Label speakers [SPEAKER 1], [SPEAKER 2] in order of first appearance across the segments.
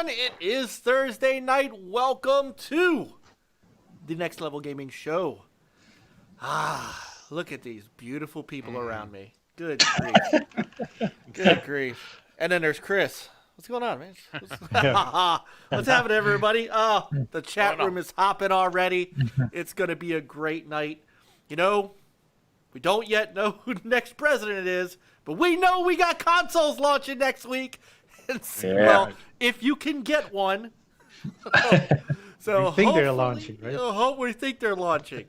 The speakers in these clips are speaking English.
[SPEAKER 1] It is Thursday night. Welcome to the Next Level Gaming Show. Look at these beautiful people around me. Good grief. Good grief. And then there's Chris. What's going on, man? What's happening, everybody? Oh, the chat room is hopping already. It's going to be a great night. You know, we don't yet know who the next president is, but we know we got consoles launching next week. Well, if you can get one. So
[SPEAKER 2] we think they're launching, right?
[SPEAKER 1] We think they're launching.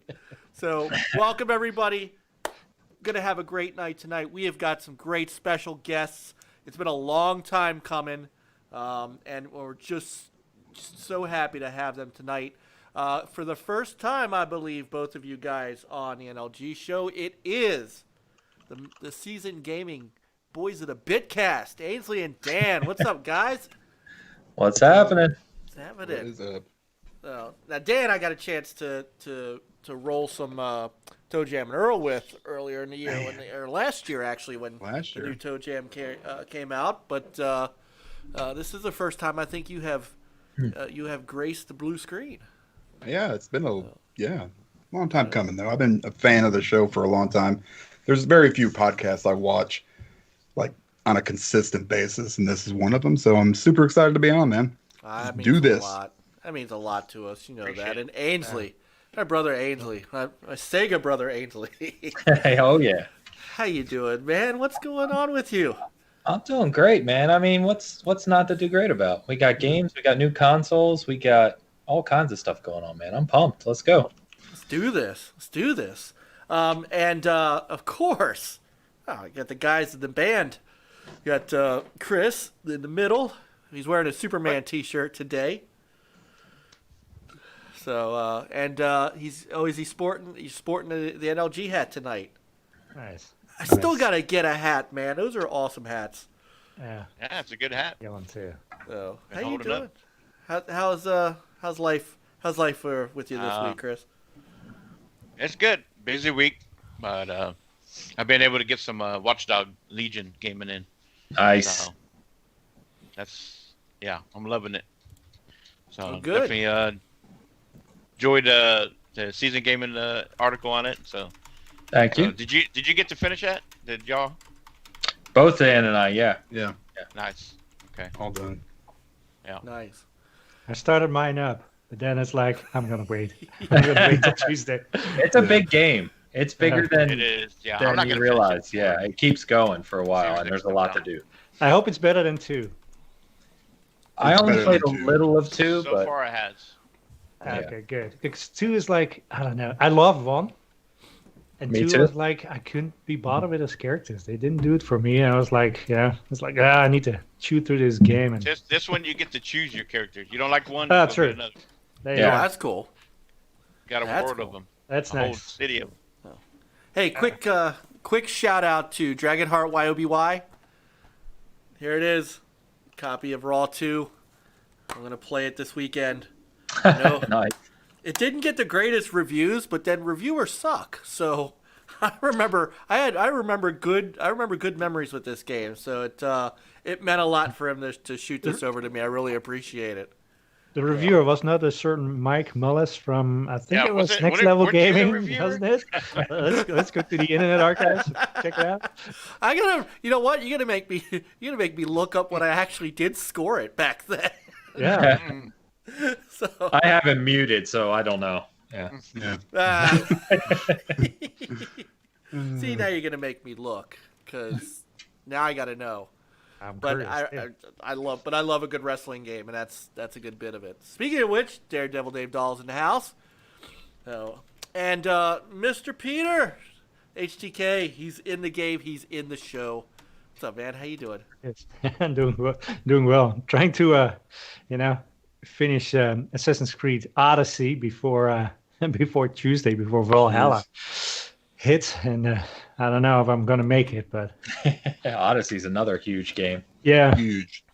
[SPEAKER 1] So welcome, everybody. Going to have a great night tonight. We have got some great special guests. It's been a long time coming, and we're just so happy to have them tonight. For the first time, I believe, both of you guys on the NLG Show, it is the season gaming boys of the Bitcast, Ainsley and Dan. What's up, guys?
[SPEAKER 3] What's happening?
[SPEAKER 1] What's happening?
[SPEAKER 4] What is up?
[SPEAKER 1] Now, Dan, I got a chance to roll some Toe Jam and Earl with earlier in the year, or last year actually, when the new Toe Jam came out. But this is the first time I think you have graced the blue screen.
[SPEAKER 4] Yeah, it's been a long time coming though. I've been a fan of the show for a long time. There's very few podcasts I watch like on a consistent basis, and this is one of them. So I'm super excited to be on, man. Do this.
[SPEAKER 1] That means a lot to us, you know. Appreciate that. And Ainsley, my brother Ainsley, my Sega brother Ainsley.
[SPEAKER 3] Hey, oh yeah.
[SPEAKER 1] How you doing, man? What's going on with you?
[SPEAKER 3] I'm doing great, man. I mean, what's not to do great about? We got games, we got new consoles, we got all kinds of stuff going on, man. I'm pumped. Let's go.
[SPEAKER 1] Let's do this. And of course, you got the guys in the band. You got Chris in the middle. He's wearing a Superman T-shirt today. So he's sporting the NLG hat tonight.
[SPEAKER 2] Nice.
[SPEAKER 1] I still gotta get a hat, man. Those are awesome hats.
[SPEAKER 2] Yeah,
[SPEAKER 5] it's a good hat.
[SPEAKER 2] Get one too.
[SPEAKER 1] So how you doing? How's life with you this week, Chris?
[SPEAKER 5] It's good. Busy week, but I've been able to get some Watchdog Legion gaming in.
[SPEAKER 3] Nice.
[SPEAKER 5] So, I'm loving it. So
[SPEAKER 1] good.
[SPEAKER 5] Definitely enjoyed the season gaming article on it. So
[SPEAKER 3] thank you.
[SPEAKER 5] Did you get to finish that? Did y'all?
[SPEAKER 3] Both Dan and I, yeah.
[SPEAKER 5] Nice. Okay.
[SPEAKER 4] All done.
[SPEAKER 5] Yeah.
[SPEAKER 1] Nice.
[SPEAKER 2] I started mine up, but then it's like I'm gonna wait. I'm gonna wait till Tuesday.
[SPEAKER 3] It's a big game. It's bigger than
[SPEAKER 5] it is. Yeah.
[SPEAKER 3] than
[SPEAKER 5] I'm not
[SPEAKER 3] you
[SPEAKER 5] gonna
[SPEAKER 3] realize.
[SPEAKER 5] finish it.
[SPEAKER 3] It keeps going for a while, and there's a lot to do.
[SPEAKER 2] I hope it's better than 2.
[SPEAKER 3] I only played a little of 2,
[SPEAKER 5] so
[SPEAKER 3] but
[SPEAKER 5] far it has.
[SPEAKER 2] Okay, good. Because 2 is like, I don't know. I love 1. And
[SPEAKER 3] Me
[SPEAKER 2] 2
[SPEAKER 3] too.
[SPEAKER 2] was like, I couldn't be bothered with those characters. They didn't do it for me. I was like, I need to chew through this game. And
[SPEAKER 5] This one you get to choose your characters. You don't like one?
[SPEAKER 2] Ah,
[SPEAKER 5] you go
[SPEAKER 2] true.
[SPEAKER 5] get another.
[SPEAKER 1] That's cool.
[SPEAKER 5] Got a
[SPEAKER 1] That's
[SPEAKER 5] world
[SPEAKER 1] cool.
[SPEAKER 5] of them.
[SPEAKER 2] That's
[SPEAKER 5] a whole
[SPEAKER 2] nice.
[SPEAKER 5] city of them.
[SPEAKER 1] Hey, quick shout out to Dragonheart YOBY. Here it is, copy of Raw 2. I'm gonna play it this weekend.
[SPEAKER 3] nice.
[SPEAKER 1] It didn't get the greatest reviews, but then reviewers suck. So I remember good memories with this game. So it meant a lot for him to shoot this over to me. I really appreciate it.
[SPEAKER 2] The reviewer was not a certain Mike Mullis from, I think it was Next
[SPEAKER 5] weren't
[SPEAKER 2] Level
[SPEAKER 5] you the
[SPEAKER 2] Gaming,
[SPEAKER 5] reviewer?
[SPEAKER 2] wasn't it? Let's go to the Internet Archives, check it out.
[SPEAKER 1] You know what? You're gonna make me look up what I actually did score it back then.
[SPEAKER 2] Yeah.
[SPEAKER 1] So
[SPEAKER 3] I have him muted, so I don't know. Yeah.
[SPEAKER 1] See, now you're gonna make me look, because now I gotta know.
[SPEAKER 2] I'm
[SPEAKER 1] But
[SPEAKER 2] curious,
[SPEAKER 1] I love a good wrestling game, and that's a good bit of it. Speaking of which, Daredevil Dave Dahl's in the house. Oh, and Mr. Peter, HTK, he's in the game. He's in the show. What's up, man? How you doing?
[SPEAKER 2] Yes. I'm doing well. I'm trying to, finish Assassin's Creed Odyssey before Tuesday, before Valhalla hits, and I don't know if I'm gonna make it, but
[SPEAKER 3] Odyssey's another huge game.
[SPEAKER 2] yeah,
[SPEAKER 4] Huge.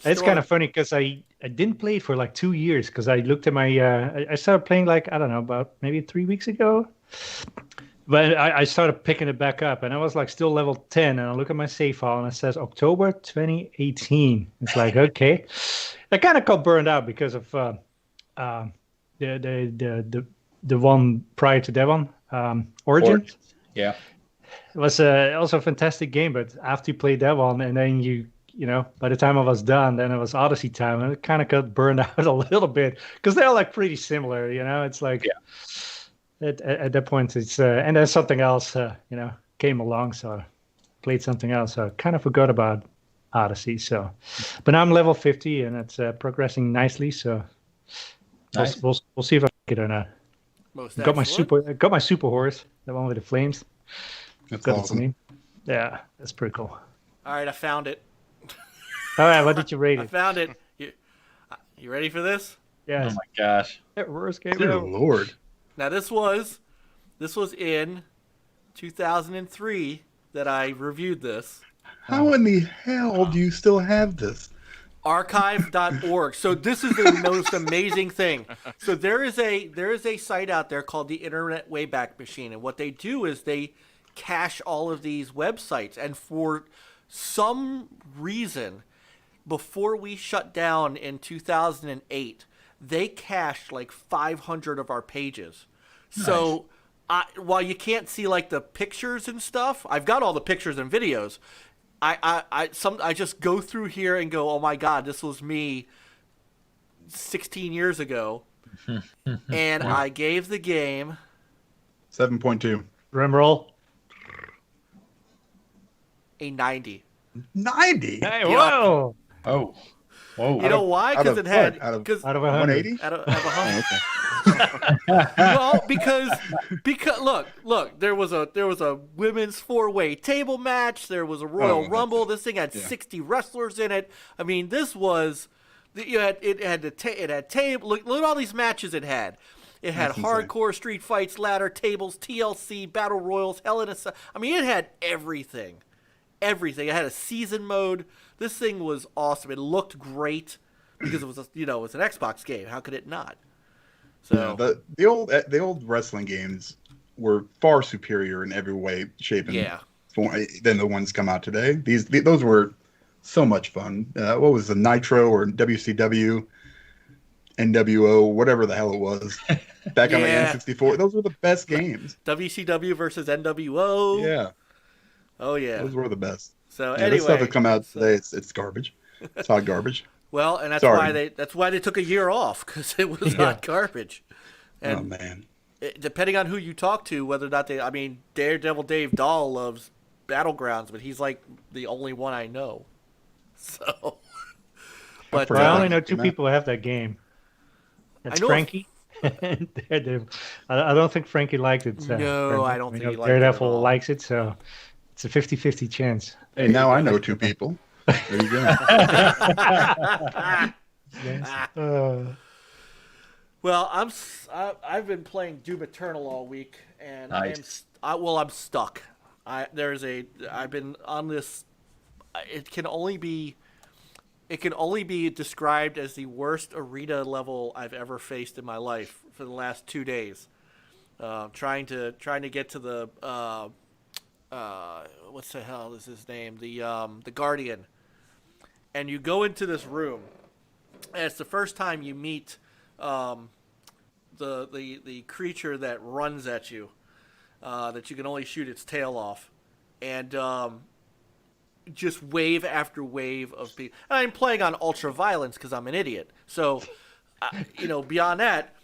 [SPEAKER 2] it's kind of funny because I didn't play it for like 2 years because I looked at my I started playing like, I don't know, about maybe 3 weeks ago, but I started picking it back up and I was like still level 10, and I look at my save file and it says October 2018. It's like, okay, I kind of got burned out because of the one prior to that one, Origin.
[SPEAKER 3] Yeah.
[SPEAKER 2] It was also a fantastic game, but after you played that one, and then you know, by the time I was done, then it was Odyssey time, and it kind of got burned out a little bit because they're like pretty similar, you know. It's like at that point, it's and then something else, came along, so I played something else. So I kind of forgot about Odyssey. So, but now I'm level 50, and it's progressing nicely. So
[SPEAKER 3] Nice.
[SPEAKER 2] we'll see if I make it or not.
[SPEAKER 1] Most
[SPEAKER 2] Got my
[SPEAKER 1] excellent.
[SPEAKER 2] super horse, the one with the flames.
[SPEAKER 4] That's
[SPEAKER 2] Got it for
[SPEAKER 4] awesome.
[SPEAKER 2] me. Yeah, that's pretty cool.
[SPEAKER 1] All right, I found it.
[SPEAKER 2] All right, what did you rate
[SPEAKER 1] I
[SPEAKER 2] it?
[SPEAKER 1] found it. You ready for this?
[SPEAKER 3] Oh
[SPEAKER 2] Yes.
[SPEAKER 3] my gosh.
[SPEAKER 2] Worst game
[SPEAKER 4] Dear
[SPEAKER 2] ever.
[SPEAKER 4] Lord.
[SPEAKER 1] Now this was in 2003 that I reviewed this.
[SPEAKER 4] How in the hell do you still have this?
[SPEAKER 1] Archive.org. So this is the most amazing thing. So there is a site out there called the Internet Wayback Machine, and what they do is they cache all of these websites. And for some reason, before we shut down in 2008, they cached like 500 of our pages.
[SPEAKER 3] Nice.
[SPEAKER 1] So while you can't see like the pictures and stuff, I've got all the pictures and videos. I just go through here and go, oh my God, this was me 16 years ago. And I gave the game
[SPEAKER 4] 7.2.
[SPEAKER 2] Drum roll.
[SPEAKER 1] a 90.
[SPEAKER 4] 90?
[SPEAKER 2] Hey, whoa!
[SPEAKER 3] Oh. Whoa.
[SPEAKER 1] You know why?
[SPEAKER 4] Out
[SPEAKER 1] Because
[SPEAKER 4] of
[SPEAKER 1] it had
[SPEAKER 4] what? Out of
[SPEAKER 1] because
[SPEAKER 2] Out of 100.
[SPEAKER 4] 180?
[SPEAKER 1] out of 100.
[SPEAKER 4] Oh, okay.
[SPEAKER 1] Well, because look, there was a women's 4-way table match. There was a Royal
[SPEAKER 4] Oh,
[SPEAKER 1] Rumble. This thing had
[SPEAKER 4] yeah.
[SPEAKER 1] 60 wrestlers in it. I mean, this was it had table. Look at all these matches it had. It had
[SPEAKER 4] That's insane.
[SPEAKER 1] hardcore street fights, ladder tables, TLC, battle royals, Hell in a Cell. I mean, it had everything. Everything. It had a season mode. This thing was awesome. It looked great because it was it was an Xbox game. How could it not? So
[SPEAKER 4] Yeah, the old wrestling games were far superior in every way, shape, and form than the ones come out today. Those were so much fun. What was the Nitro or WCW, NWO, whatever the hell it was, back on the
[SPEAKER 1] Yeah.
[SPEAKER 4] N64? Those were the best games.
[SPEAKER 1] WCW versus NWO.
[SPEAKER 4] Yeah,
[SPEAKER 1] Oh yeah.
[SPEAKER 4] those were the best.
[SPEAKER 1] So
[SPEAKER 4] Yeah,
[SPEAKER 1] anyway,
[SPEAKER 4] this stuff that come out today, it's garbage. It's hot garbage.
[SPEAKER 1] well, and that's
[SPEAKER 4] Sorry.
[SPEAKER 1] why they took a year off, because it was
[SPEAKER 2] Yeah.
[SPEAKER 1] hot garbage. And
[SPEAKER 4] Oh man.
[SPEAKER 1] depending on who you talk to, whether or not Daredevil Dave Dahl loves Battlegrounds, but he's like the only one I know. So, but
[SPEAKER 4] forgot.
[SPEAKER 2] Well, I only know
[SPEAKER 4] Came
[SPEAKER 2] two
[SPEAKER 4] out.
[SPEAKER 2] people who have that game. That's
[SPEAKER 1] I know
[SPEAKER 2] Frankie. and Daredevil. I don't think Frankie liked it.
[SPEAKER 1] No, I don't think he liked it at
[SPEAKER 2] Daredevil
[SPEAKER 1] all.
[SPEAKER 2] likes it, so it's a 50-50 chance.
[SPEAKER 4] Hey, now I know two people. There you go.
[SPEAKER 1] well, I've been playing Doom Eternal all week, and
[SPEAKER 3] Nice.
[SPEAKER 1] I'm stuck. I've been on this. It can only be it can only be described as the worst arena level I've ever faced in my life for the last 2 days. Trying to get to the what's the hell is his name? The Guardian. And you go into this room, and it's the first time you meet the creature that runs at you, that you can only shoot its tail off, and just wave after wave of people. And I'm playing on ultra violence because I'm an idiot. So, beyond that,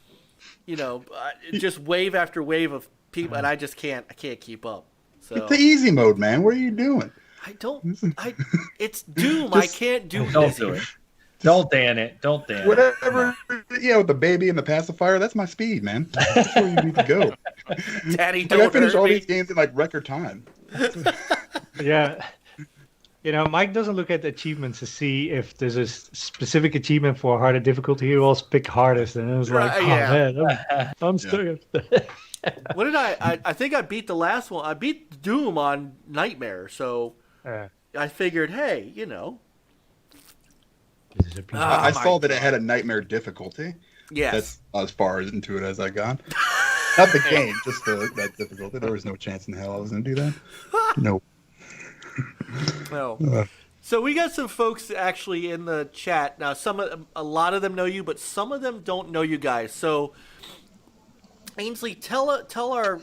[SPEAKER 1] just wave after wave of people, and I can't keep up. So
[SPEAKER 4] It's the easy mode, man. What are you doing?
[SPEAKER 1] It's Doom. I can't do
[SPEAKER 3] Don't
[SPEAKER 1] this.
[SPEAKER 3] do it. Don't Dan it. Don't Dan it.
[SPEAKER 4] Whatever. Yeah, with the baby and the pacifier, that's my speed, man. That's where you need to go.
[SPEAKER 1] Daddy,
[SPEAKER 4] Like,
[SPEAKER 1] don't
[SPEAKER 4] I finished
[SPEAKER 1] hurt
[SPEAKER 4] all
[SPEAKER 1] me.
[SPEAKER 4] these games in like record time.
[SPEAKER 2] Yeah. Mike doesn't look at achievements to see if there's a specific achievement for harder difficulty. He always pick hardest, and it was like,
[SPEAKER 1] Right,
[SPEAKER 2] oh
[SPEAKER 1] yeah.
[SPEAKER 2] man, I'm stuck.
[SPEAKER 1] What did I think I beat the last one. I beat Doom on Nightmare, so I figured, hey,
[SPEAKER 2] This is a piece of-
[SPEAKER 4] I
[SPEAKER 1] my
[SPEAKER 4] saw that it
[SPEAKER 1] God.
[SPEAKER 4] had a nightmare difficulty.
[SPEAKER 1] yes.
[SPEAKER 4] That's as far into it as I got. Not the game, just that difficulty. There was no chance in hell I was going to do that. No.
[SPEAKER 1] No. So we got some folks actually in the chat now. A lot of them know you, but some of them don't know you guys. So, Ainsley, tell our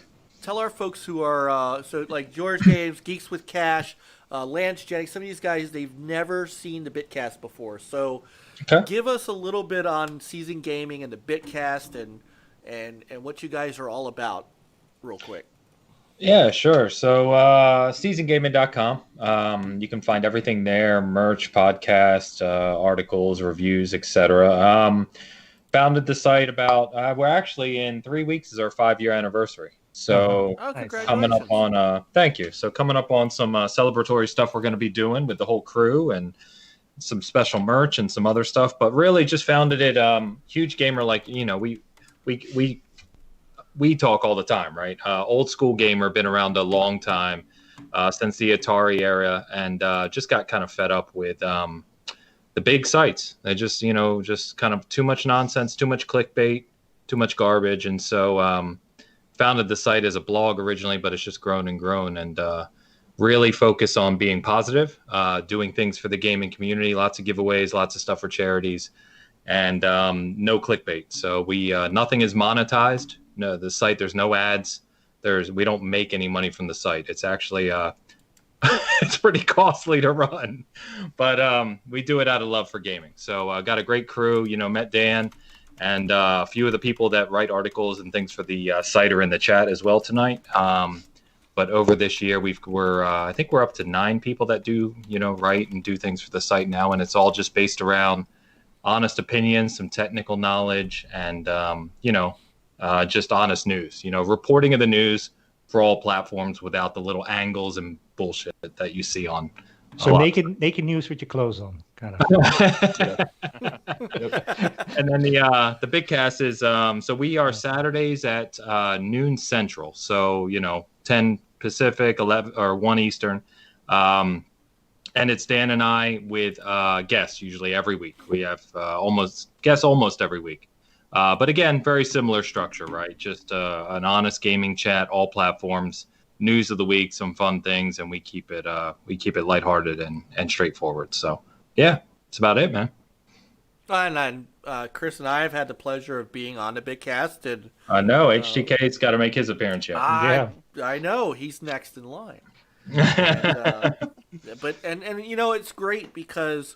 [SPEAKER 1] folks who are like George Games, Geeks with Cash, Lance Jennings. Some of these guys, they've never seen the Bitcast before. So,
[SPEAKER 3] Okay.
[SPEAKER 1] give us a little bit on Season Gaming and the Bitcast and what you guys are all about, real quick.
[SPEAKER 3] Yeah, sure. So seasongaming.com. You can find everything there: merch, podcast, articles, reviews, etc. Founded the site about we're actually in 3 weeks is our 5-year anniversary. So
[SPEAKER 1] Oh,
[SPEAKER 2] Nice.
[SPEAKER 1] congratulations!
[SPEAKER 3] coming up on thank you. So coming up on some celebratory stuff we're going to be doing with the whole crew and some special merch and some other stuff. But really just founded it. Huge gamer, like we talk all the time, right? Old school gamer, been around a long time, since the Atari era, and just got kind of fed up with the big sites. They just kind of too much nonsense, too much clickbait, too much garbage, and so founded the site as a blog originally, but it's just grown and grown, and really focus on being positive, doing things for the gaming community, lots of giveaways, lots of stuff for charities, and no clickbait. So we nothing is monetized. No, the site, there's no ads. We don't make any money from the site. It's actually it's pretty costly to run, but we do it out of love for gaming. So got a great crew. Met Dan, and a few of the people that write articles and things for the site are in the chat as well tonight. But over this year, I think we're up to 9 people that do write and do things for the site now, and it's all just based around honest opinions, some technical knowledge, and just honest news, reporting of the news for all platforms without the little angles and bullshit that you see on.
[SPEAKER 2] So naked news with your clothes on, kind of.
[SPEAKER 3] And then the Bitcast is so we are Saturdays at noon Central, so 10 Pacific, 11 or 1 Eastern, and it's Dan and I with guests usually every week. We have almost every week. But again, very similar structure, right? Just an honest gaming chat, all platforms, news of the week, some fun things, and we keep it lighthearted and straightforward. So yeah, that's about it, man.
[SPEAKER 1] And Chris and I have had the pleasure of being on the Bitcast, and
[SPEAKER 3] I know HTK's got to make his appearance yet.
[SPEAKER 1] I know he's next in line. And, but it's great because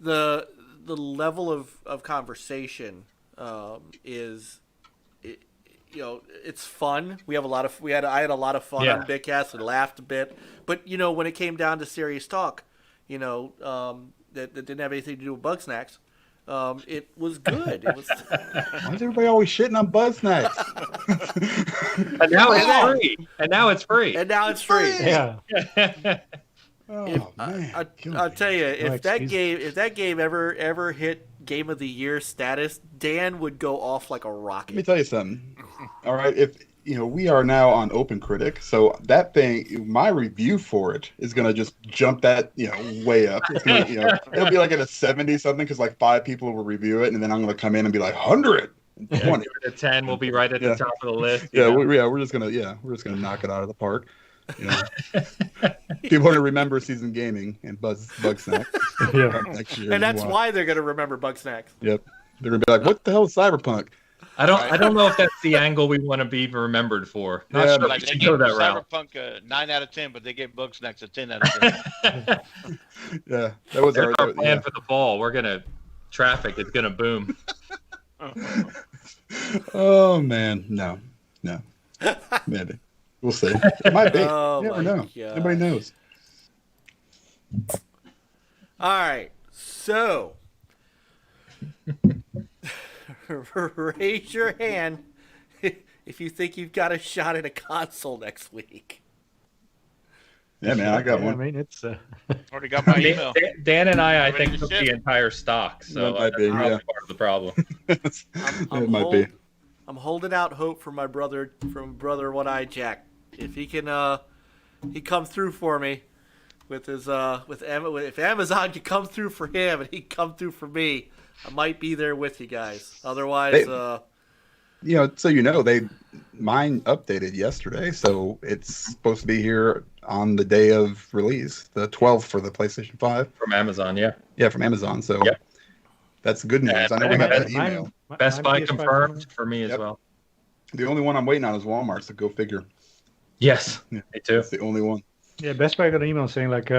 [SPEAKER 1] the level of conversation is it's fun. I had a lot of fun on Bitcast and laughed a bit. But when it came down to serious talk, that didn't have anything to do with bug snacks. It was good. It was.
[SPEAKER 4] Why is everybody always shitting on Buzz Snacks?
[SPEAKER 3] And now it's free.
[SPEAKER 1] And now it's free.
[SPEAKER 2] Yeah.
[SPEAKER 4] Oh, man.
[SPEAKER 1] I'll tell you, if
[SPEAKER 2] No
[SPEAKER 1] that
[SPEAKER 2] excuses.
[SPEAKER 1] game ever hit Game of the Year status, Dan would go off like a
[SPEAKER 4] Let me
[SPEAKER 1] rocket.
[SPEAKER 4] tell you something. All right, if we are now on OpenCritic, so that thing, my review for it is gonna just jump that way up. It's gonna, it'll be like at a 70 something because like 5 people will review it, and then I'm gonna come in and be like 100. 20.
[SPEAKER 3] Give it a 10. We'll be right at the top of the list.
[SPEAKER 4] We're just gonna knock it out of the park. People are gonna remember Season Gaming and Bugsnax next year,
[SPEAKER 1] and that's why they're gonna remember Bugsnax.
[SPEAKER 4] Yep, they're gonna be like, "What the hell is Cyberpunk?"
[SPEAKER 3] I don't know if that's the angle we want to be remembered for. Not sure
[SPEAKER 5] like
[SPEAKER 3] we
[SPEAKER 5] they
[SPEAKER 3] should
[SPEAKER 5] gave
[SPEAKER 3] go that route.
[SPEAKER 5] Cyberpunk 9 out of 10, but they gave Bugsnax a 10 out of 10.
[SPEAKER 4] Yeah, that was
[SPEAKER 3] our plan for the fall. We're gonna traffic. It's gonna boom.
[SPEAKER 4] Oh man, no, maybe we'll see. It might be.
[SPEAKER 1] Oh,
[SPEAKER 4] you never know.
[SPEAKER 1] gosh.
[SPEAKER 4] Nobody knows.
[SPEAKER 1] All right, so raise your hand if you think you've got a shot at a console next week.
[SPEAKER 4] Yeah, man, I got one.
[SPEAKER 2] I mean, it's
[SPEAKER 5] Already got my email.
[SPEAKER 3] Dan and I
[SPEAKER 5] Ready
[SPEAKER 3] think,
[SPEAKER 5] to
[SPEAKER 3] took
[SPEAKER 5] ship?
[SPEAKER 3] the entire stock, so
[SPEAKER 4] That might
[SPEAKER 3] that's
[SPEAKER 4] be,
[SPEAKER 3] probably
[SPEAKER 4] yeah.
[SPEAKER 3] part of the problem.
[SPEAKER 4] It might be.
[SPEAKER 1] I'm holding out hope for my brother, One Eye Jack. If he can, he come through for me with his if Amazon can come through for him and he can come through for me, I might be there with you guys. Otherwise,
[SPEAKER 4] mine updated yesterday, so it's supposed to be here on the day of release, the 12th for the PlayStation 5
[SPEAKER 3] From Amazon, yeah.
[SPEAKER 4] Yeah, from Amazon. So
[SPEAKER 3] Yep.
[SPEAKER 4] That's good news.
[SPEAKER 3] Yeah,
[SPEAKER 4] I know we got that email.
[SPEAKER 3] Best Buy
[SPEAKER 2] PS5
[SPEAKER 3] confirmed for me as
[SPEAKER 4] Yep.
[SPEAKER 3] well.
[SPEAKER 4] The only one I'm waiting on is Walmart, so go figure.
[SPEAKER 3] Yes,
[SPEAKER 4] Yeah.
[SPEAKER 3] me too.
[SPEAKER 4] That's the only one.
[SPEAKER 2] Yeah, Best Buy got an email saying like,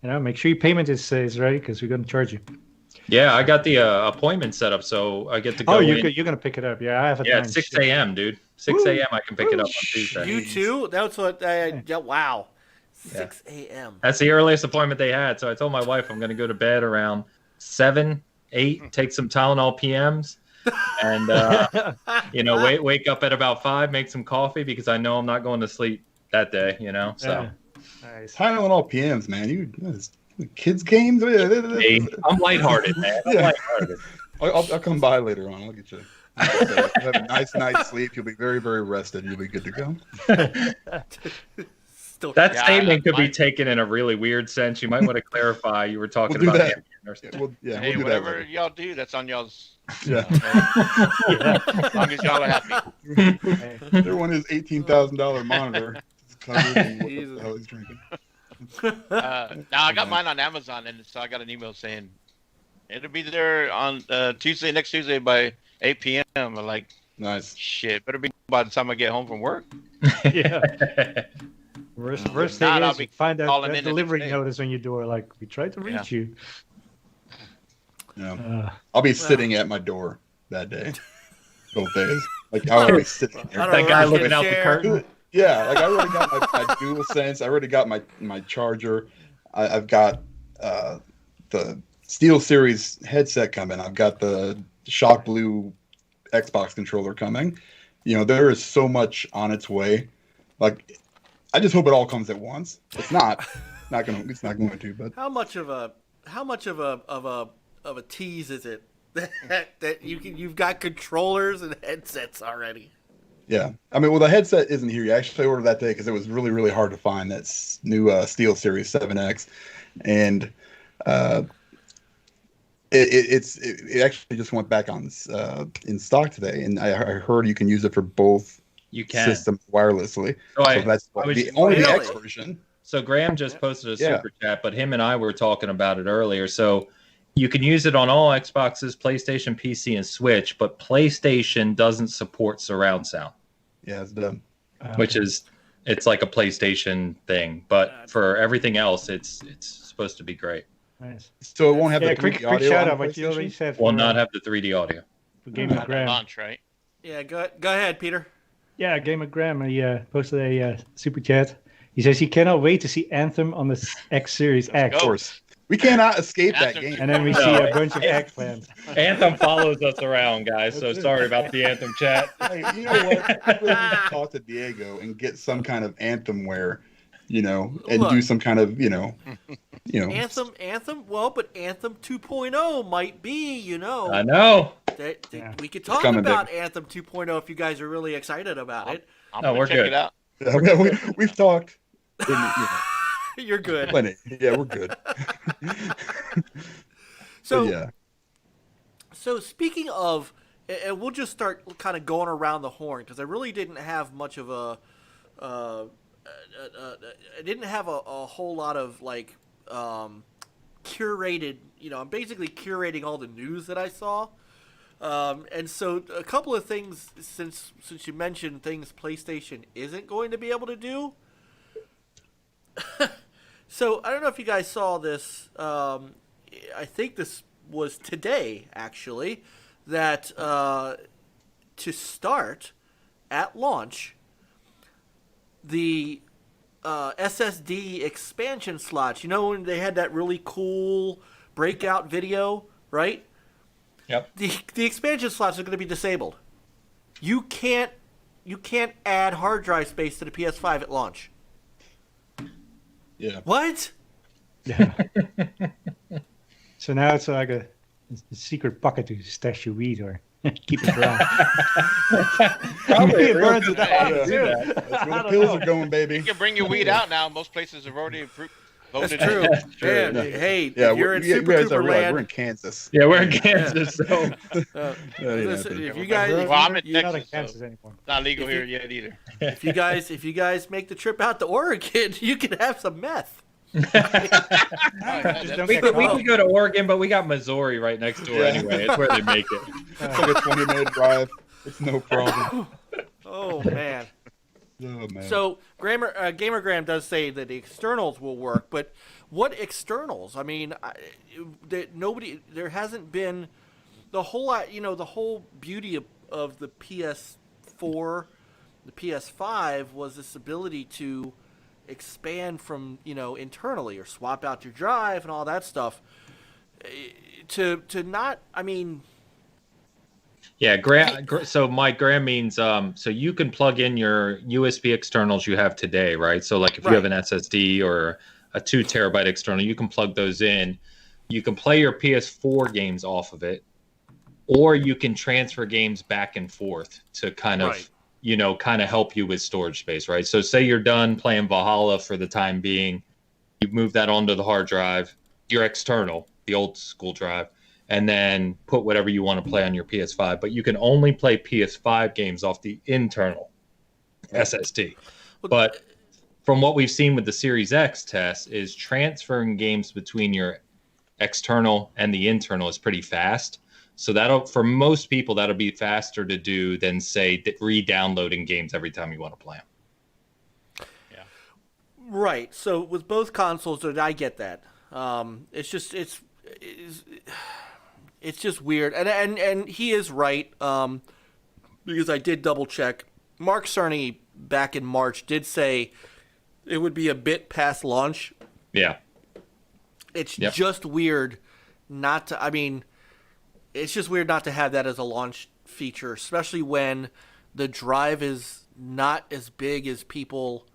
[SPEAKER 2] make sure your payment is ready because we're gonna charge you.
[SPEAKER 3] Yeah, I got the appointment set up, so I get to go
[SPEAKER 2] Oh,
[SPEAKER 3] in.
[SPEAKER 2] you're gonna pick it up? Yeah, I have it.
[SPEAKER 3] Yeah, it's 6 a.m., dude. 6 a.m. I can pick it up on Tuesday.
[SPEAKER 1] you too? That's what wow. 6 a.m.
[SPEAKER 3] That's the earliest appointment they had. So I told my wife I'm going to go to bed around 7, 8, take some Tylenol PMs, and wake up at about 5, make some coffee because I know I'm not going to sleep that day. So
[SPEAKER 2] Nice.
[SPEAKER 4] Tylenol PMs, man. Kids games.
[SPEAKER 3] hey, I'm lighthearted, man. I'm
[SPEAKER 4] Yeah.
[SPEAKER 3] lighthearted.
[SPEAKER 4] I'll come by later on. I'll get you. Have a nice night's sleep. You'll be very, very rested. You'll be good to go.
[SPEAKER 3] That statement could be taken in a really weird sense. You might want to clarify. You were talking about
[SPEAKER 4] that.
[SPEAKER 3] Ambien or
[SPEAKER 4] We'll do
[SPEAKER 5] whatever
[SPEAKER 4] that.
[SPEAKER 5] y'all do, that's on y'all's.
[SPEAKER 4] Yeah.
[SPEAKER 5] As long as y'all are happy.
[SPEAKER 4] Everyone is $18,000 monitor. It's covered in what the hell he's drinking.
[SPEAKER 5] Now I got mine on Amazon, and so I got an email saying it'll be there on next Tuesday by 8 p.m. I'm like,
[SPEAKER 4] nice.
[SPEAKER 5] Shit, better be by the time I get home from work.
[SPEAKER 2] Yeah. Worst thing
[SPEAKER 5] I'll
[SPEAKER 2] is
[SPEAKER 5] be
[SPEAKER 2] you find out
[SPEAKER 5] calling
[SPEAKER 2] that
[SPEAKER 5] in the
[SPEAKER 2] delivery
[SPEAKER 5] next day.
[SPEAKER 2] notice on your door, like we tried to reach you.
[SPEAKER 4] Yeah. I'll be sitting at my door that day. Both days. Like I'll be sitting there.
[SPEAKER 3] That guy looking out the curtain.
[SPEAKER 4] Yeah, like I already got my Dual Sense. I already got my charger. I've got the Steel Series headset coming. I've got the Shock Blue Xbox controller coming. There is so much on its way. Like, I just hope it all comes at once. It's not going to. But
[SPEAKER 1] how much of a tease is it that you've got controllers and headsets already?
[SPEAKER 4] Yeah, I mean, the headset isn't here. You actually ordered that day because it was really, really hard to find that new Steel Series 7X, and it actually just went back on in stock today, and I heard you can use it for both systems wirelessly. So that's only the X version.
[SPEAKER 3] So Graham just posted a super chat, but him and I were talking about it earlier. So you can use it on all Xboxes, PlayStation, PC, and Switch, but PlayStation doesn't support surround sound.
[SPEAKER 4] Yeah, it's dumb.
[SPEAKER 3] It's like a PlayStation thing, but for everything else, it's supposed to be great.
[SPEAKER 2] Nice.
[SPEAKER 4] So it won't have the
[SPEAKER 2] quick
[SPEAKER 4] 3D audio
[SPEAKER 2] shout
[SPEAKER 4] on
[SPEAKER 2] out, what you already said.
[SPEAKER 3] Will not have the 3D audio.
[SPEAKER 2] For Game of Graham.
[SPEAKER 5] Launch, right?
[SPEAKER 1] Yeah, go ahead, Peter.
[SPEAKER 2] Yeah, Game of Graham. He posted a super chat. He says he cannot wait to see Anthem on the X Series X.
[SPEAKER 4] Of course. We cannot escape that game.
[SPEAKER 2] And then we see a bunch of eggplants.
[SPEAKER 3] Anthem follows us around, guys. So sorry about the Anthem chat.
[SPEAKER 4] Hey, you know what? I really need to talk to Diego and get some kind of Anthem wear, and do some kind of,
[SPEAKER 1] Anthem. Well, but Anthem 2.0 might be,
[SPEAKER 3] I know.
[SPEAKER 1] We could talk about Anthem 2.0 if you guys are really excited about it.
[SPEAKER 5] I'm
[SPEAKER 3] No,
[SPEAKER 5] gonna
[SPEAKER 3] we're
[SPEAKER 5] check
[SPEAKER 3] good.
[SPEAKER 5] it out.
[SPEAKER 4] Yeah, we've talked.
[SPEAKER 1] You're good.
[SPEAKER 4] Plenty. Yeah, we're good.
[SPEAKER 1] So
[SPEAKER 4] But yeah.
[SPEAKER 1] So speaking of, and we'll just start kind of going around the horn because I really didn't have much of I didn't have a whole lot of like curated. I'm basically curating all the news that I saw, and so a couple of things since you mentioned things PlayStation isn't going to be able to do. So I don't know if you guys saw this. I think this was today, actually, that to start at launch, the SSD expansion slots. When they had that really cool breakout video, right?
[SPEAKER 3] Yep.
[SPEAKER 1] The expansion slots are going to be disabled. You can't add hard drive space to the PS5 at launch.
[SPEAKER 4] Yeah.
[SPEAKER 1] What?
[SPEAKER 2] Yeah. So now it's like a secret pocket to stash your weed or keep it dry.
[SPEAKER 3] Probably
[SPEAKER 2] It burns it
[SPEAKER 4] Yeah,
[SPEAKER 2] out, too.
[SPEAKER 4] that's where the pills are going, baby.
[SPEAKER 5] You can bring your weed out now. Most places have already voted.
[SPEAKER 1] That's true.
[SPEAKER 3] That's true.
[SPEAKER 1] Yeah,
[SPEAKER 4] Yeah.
[SPEAKER 1] hey,
[SPEAKER 4] Yeah,
[SPEAKER 1] if you're in
[SPEAKER 4] you
[SPEAKER 1] Super
[SPEAKER 4] guys
[SPEAKER 1] Cooper
[SPEAKER 4] realize
[SPEAKER 1] land,
[SPEAKER 4] we're in Kansas.
[SPEAKER 3] Yeah, we're in Kansas, so
[SPEAKER 1] listen,
[SPEAKER 4] yeah,
[SPEAKER 1] if you guys,
[SPEAKER 5] Well, I'm in
[SPEAKER 2] You're not in
[SPEAKER 5] Texas,
[SPEAKER 2] Kansas
[SPEAKER 5] so
[SPEAKER 2] anymore.
[SPEAKER 5] it's not legal here yet either.
[SPEAKER 1] if you guys make the trip out to Oregon, you can have some meth.
[SPEAKER 2] Just don't
[SPEAKER 3] we
[SPEAKER 2] get
[SPEAKER 3] could
[SPEAKER 2] caught.
[SPEAKER 3] go to Oregon, but we got Missouri right next door
[SPEAKER 4] Yeah.
[SPEAKER 3] anyway. It's where they make it.
[SPEAKER 4] It's like a 20-minute drive. It's no problem.
[SPEAKER 1] Oh man.
[SPEAKER 4] Oh man.
[SPEAKER 1] So Gamergram does say that the externals will work, but what externals? I mean, there hasn't been the whole lot. The whole beauty of the PS4, the PS5 was this ability to expand from internally or swap out your drive and all that stuff. To not, I mean.
[SPEAKER 3] Yeah, so Mike, Graham means so you can plug in your USB externals you have today, right? So like if you have an SSD or a 2 terabyte external, you can plug those in. You can play your PS4 games off of it, or you can transfer games back and forth to kind of help you with storage space, right? So say you're done playing Valhalla for the time being, you move that onto the hard drive, your external, the old school drive, and then put whatever you want to play on your PS5. But you can only play PS5 games off the internal SSD. But from what we've seen with the Series X test is transferring games between your external and the internal is pretty fast. So for most people, that'll be faster to do than, say, re-downloading games every time you want to play them.
[SPEAKER 5] Yeah.
[SPEAKER 1] Right. So with both consoles, I get that. It's just weird, and he is right. Because I did double check. Mark Cerny back in March did say it would be a bit past launch.
[SPEAKER 3] Yeah.
[SPEAKER 1] It's just weird not to. I mean, it's just weird not to have that as a launch feature, especially when the drive is not as big as people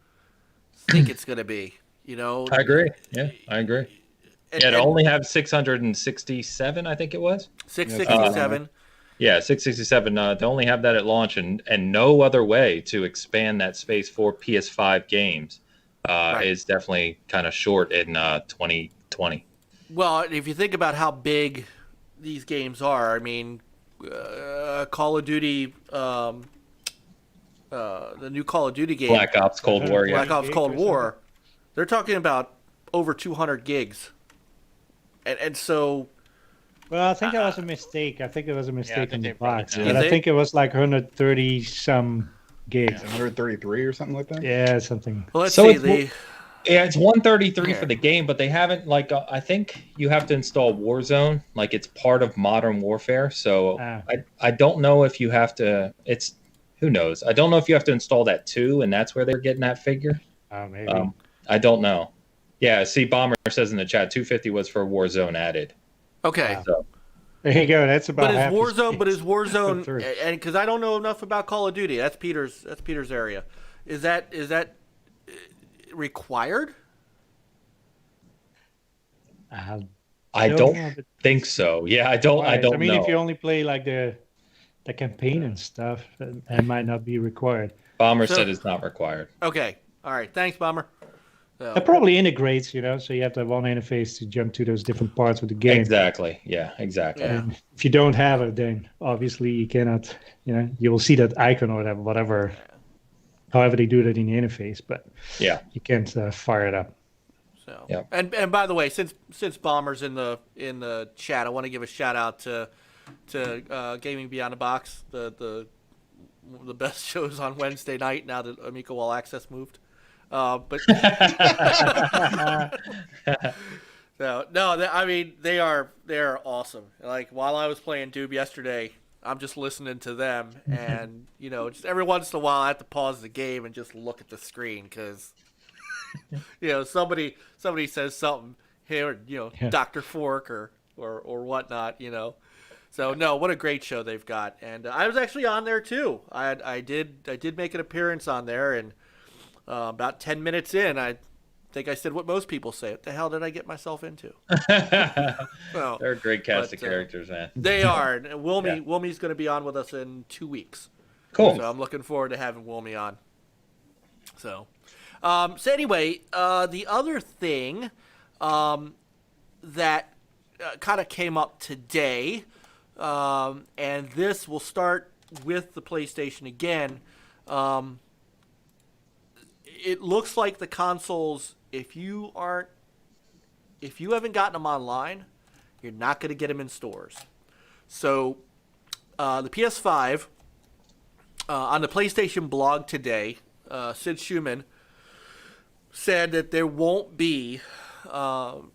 [SPEAKER 1] think it's going to be.
[SPEAKER 3] I agree. Yeah, I agree. To only have 667, I think it was.
[SPEAKER 1] 667.
[SPEAKER 3] Yeah, 667. To only have that at launch and no other way to expand that space for PS5 games is definitely kind of short in 2020.
[SPEAKER 1] Well, if you think about how big these games are, I mean, Call of Duty, the new Call of Duty game,
[SPEAKER 3] Black Ops Cold War. Yeah.
[SPEAKER 1] Black Ops Cold War, they're talking about over 200 gigs. And so...
[SPEAKER 2] Well, I think that was a mistake. I think it was a mistake in the box.
[SPEAKER 5] did.
[SPEAKER 2] But I think it was like 130-some gigs.
[SPEAKER 4] 133 or something like that?
[SPEAKER 2] Yeah, something.
[SPEAKER 1] Well, let's
[SPEAKER 3] So
[SPEAKER 1] see.
[SPEAKER 3] it's 133 for the game, but they haven't, I think you have to install Warzone. Like, it's part of Modern Warfare. So I don't know if you have to... Who knows? I don't know if you have to install that too, and that's where they're getting that figure.
[SPEAKER 2] Maybe.
[SPEAKER 3] I don't know. Yeah, see, Bomber says in the chat, 250 was for Warzone added.
[SPEAKER 1] Okay.
[SPEAKER 3] So,
[SPEAKER 2] There you go. That's about half.
[SPEAKER 1] But is Warzone,
[SPEAKER 2] Third.
[SPEAKER 1] and because I don't know enough about Call of Duty, that's Peter's area. Is that required?
[SPEAKER 3] I don't think so. Yeah, I don't
[SPEAKER 2] I mean,
[SPEAKER 3] know.
[SPEAKER 2] if you only play like the campaign and stuff, that might not be required.
[SPEAKER 3] Bomber said it's not required.
[SPEAKER 1] Okay. All right. Thanks, Bomber. So,
[SPEAKER 2] It probably integrates, so you have to have one interface to jump to those different parts of the game.
[SPEAKER 3] Exactly. Yeah, exactly.
[SPEAKER 1] Yeah.
[SPEAKER 2] And if you don't have it, then obviously you cannot, you will see that icon or whatever, however they do that in the interface, but
[SPEAKER 3] Yeah.
[SPEAKER 2] you can't fire it up.
[SPEAKER 1] So,
[SPEAKER 3] Yeah.
[SPEAKER 1] And by the way, since Bomber's in the chat, I want to give a shout out to Gaming Beyond the Box, the best shows on Wednesday night now that Amico All Access moved. But so no, I mean they are awesome. Like while I was playing Doob yesterday, I'm just listening to them, and just every once in a while I have to pause the game and just look at the screen because somebody says something here, Dr. Fork or whatnot, So no, what a great show they've got, and I was actually on there too. I did make an appearance on there, and about 10 minutes in, I think I said what most people say: "What the hell did I get myself into?" Well,
[SPEAKER 3] They're a great cast of characters, man.
[SPEAKER 1] they are. And Wilmy's going to be on with us in 2 weeks.
[SPEAKER 3] Cool.
[SPEAKER 1] So I'm looking forward to having Wilmy on. So anyway, the other thing that kind of came up today, and this will start with the PlayStation again. It looks like the consoles, if you haven't gotten them online, you're not going to get them in stores. So the PS5 on the PlayStation blog today, Sid Schumann said that there won't be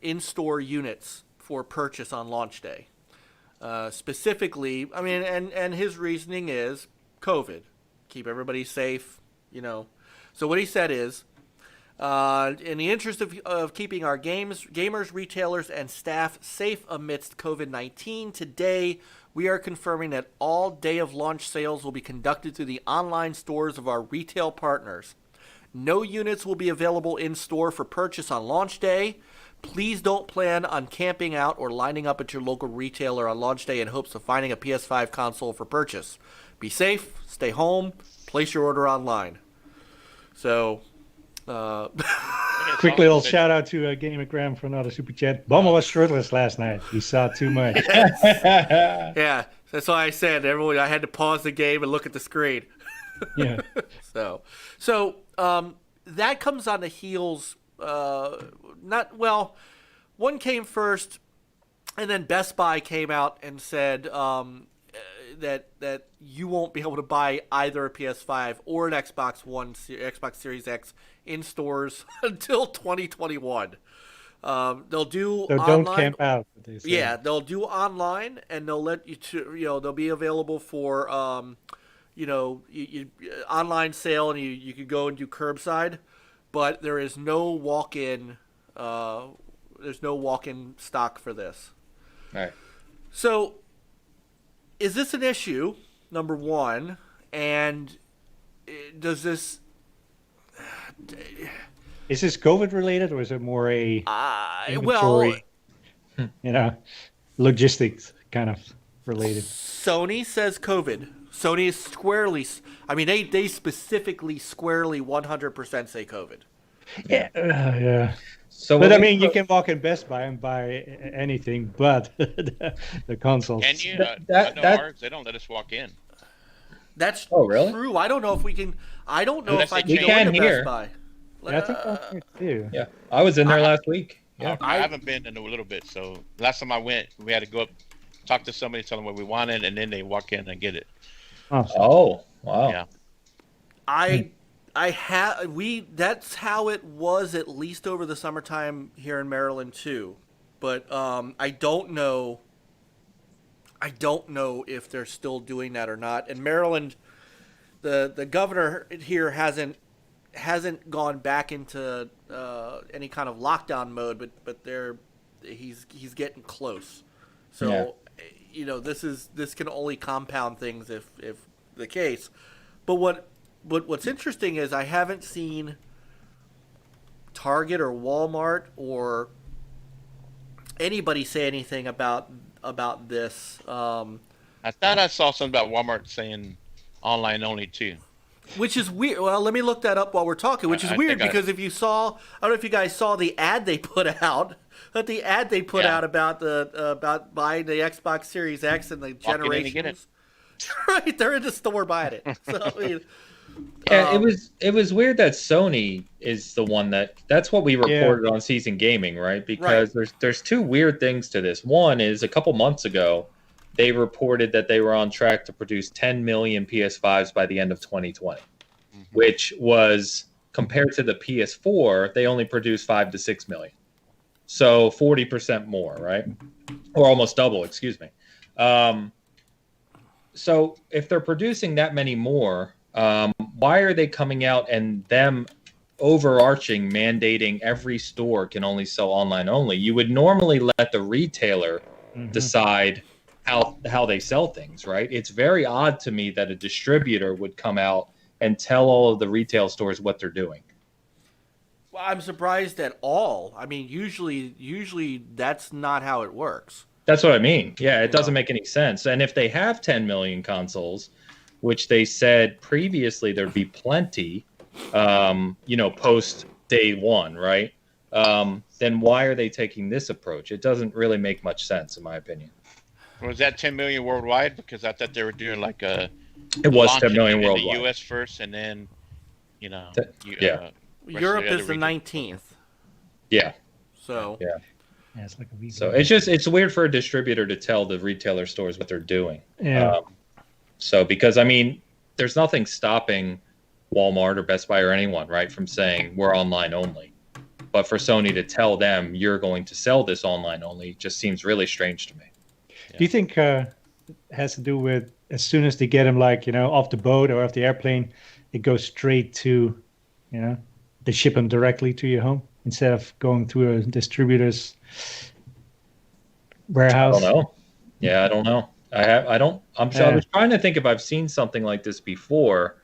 [SPEAKER 1] in-store units for purchase on launch day. Specifically, I mean, and his reasoning is COVID, keep everybody safe, So what he said is, in the interest of keeping our gamers, retailers, and staff safe amidst COVID-19, today we are confirming that all day of launch sales will be conducted through the online stores of our retail partners. No units will be available in store for purchase on launch day. Please don't plan on camping out or lining up at your local retailer on launch day in hopes of finding a PS5 console for purchase. Be safe, stay home, place your order online. So,
[SPEAKER 2] quick little shout out to Gamer Graham for another super chat. Bomber was shirtless last night. He saw too much.
[SPEAKER 1] Yeah, that's why I said I had to pause the game and look at the screen.
[SPEAKER 2] Yeah.
[SPEAKER 1] So that comes on the heels. One came first, and then Best Buy came out and said that you won't be able to buy either a PS5 or an Xbox Series X in stores until 2021. They'll do
[SPEAKER 2] so
[SPEAKER 1] online.
[SPEAKER 2] Don't camp out.
[SPEAKER 1] Yeah, they'll do online, and they'll let you they'll be available for online sale, and you can go and do curbside, but there is no walk-in. There's no walk-in stock for this.
[SPEAKER 3] All right.
[SPEAKER 1] So, is this an issue? Number one, and does this?
[SPEAKER 2] Is this COVID related, or is it more a
[SPEAKER 1] well,
[SPEAKER 2] logistics kind of related?
[SPEAKER 1] Sony says COVID. Sony is squarely. I mean, they specifically squarely 100% say COVID.
[SPEAKER 2] Yeah. Yeah.
[SPEAKER 3] So,
[SPEAKER 2] but I mean, you can walk in Best Buy and buy anything but the consoles.
[SPEAKER 5] Can you? Ours, they don't let us walk in.
[SPEAKER 1] That's
[SPEAKER 3] really?
[SPEAKER 1] true. I don't know if we can. I don't know
[SPEAKER 5] Unless
[SPEAKER 1] if I
[SPEAKER 5] they
[SPEAKER 1] can
[SPEAKER 5] change
[SPEAKER 1] go
[SPEAKER 5] it.
[SPEAKER 1] into Best Buy.
[SPEAKER 2] Yeah, I think that's here too.
[SPEAKER 3] Yeah, I was in there last week. Yeah.
[SPEAKER 5] I haven't been in a little bit. So last time I went, we had to go up, talk to somebody, tell them what we wanted, and then they walk in and get it.
[SPEAKER 2] Awesome.
[SPEAKER 3] Oh, wow.
[SPEAKER 5] Yeah.
[SPEAKER 1] That's how it was at least over the summertime here in Maryland too. But I don't know if they're still doing that or not. In Maryland, the governor here hasn't gone back into any kind of lockdown mode, but he's getting close. So this can only compound things if the case. But what's interesting is I haven't seen Target or Walmart or anybody say anything about this.
[SPEAKER 5] I thought I saw something about Walmart saying online only too.
[SPEAKER 1] Which is weird. Well, let me look that up while we're talking. Which is weird because if you saw, I don't know if you guys saw the ad they put out. But the ad they put out about about buying the Xbox Series X and the generations. Right, they're in the store buying it. So I mean,
[SPEAKER 3] it was weird that Sony is the one that's what we reported on Season Gaming, right? Because there's two weird things to this. One is a couple months ago, they reported that they were on track to produce 10 million PS5s by the end of 2020, which was compared to the PS4, they only produced 5 to 6 million. So 40% more, right? Or almost double, excuse me. So if they're producing that many more, why are they coming out and them overarching mandating every store can only sell online only? You would normally let the retailer decide how they sell things, right? It's very odd to me that a distributor would come out and tell all of the retail stores what they're doing.
[SPEAKER 1] Well, I'm surprised at all. I mean, usually that's not how it works.
[SPEAKER 3] That's what I mean. Yeah, it doesn't make any sense. And if they have 10 million consoles, which they said previously there'd be plenty, post day one, right? Then why are they taking this approach? It doesn't really make much sense, in my opinion.
[SPEAKER 5] Was that 10 million worldwide? Because I thought they were doing like a.
[SPEAKER 3] It was 10 million worldwide.
[SPEAKER 5] In the U.S. first, and then,
[SPEAKER 1] Europe is the 19th.
[SPEAKER 3] Yeah.
[SPEAKER 1] So.
[SPEAKER 3] Yeah.
[SPEAKER 2] Yeah, it's like a week.
[SPEAKER 3] So it's weird for a distributor to tell the retailer stores what they're doing.
[SPEAKER 2] Yeah.
[SPEAKER 3] Because I mean, there's nothing stopping Walmart or Best Buy or anyone, right, from saying we're online only. But for Sony to tell them you're going to sell this online only just seems really strange to me.
[SPEAKER 2] Do you think it has to do with as soon as they get them, off the boat or off the airplane, it goes straight to, they ship them directly to your home instead of going through a distributor's warehouse?
[SPEAKER 3] I don't know. Yeah, I don't know. I was trying to think if I've seen something like this before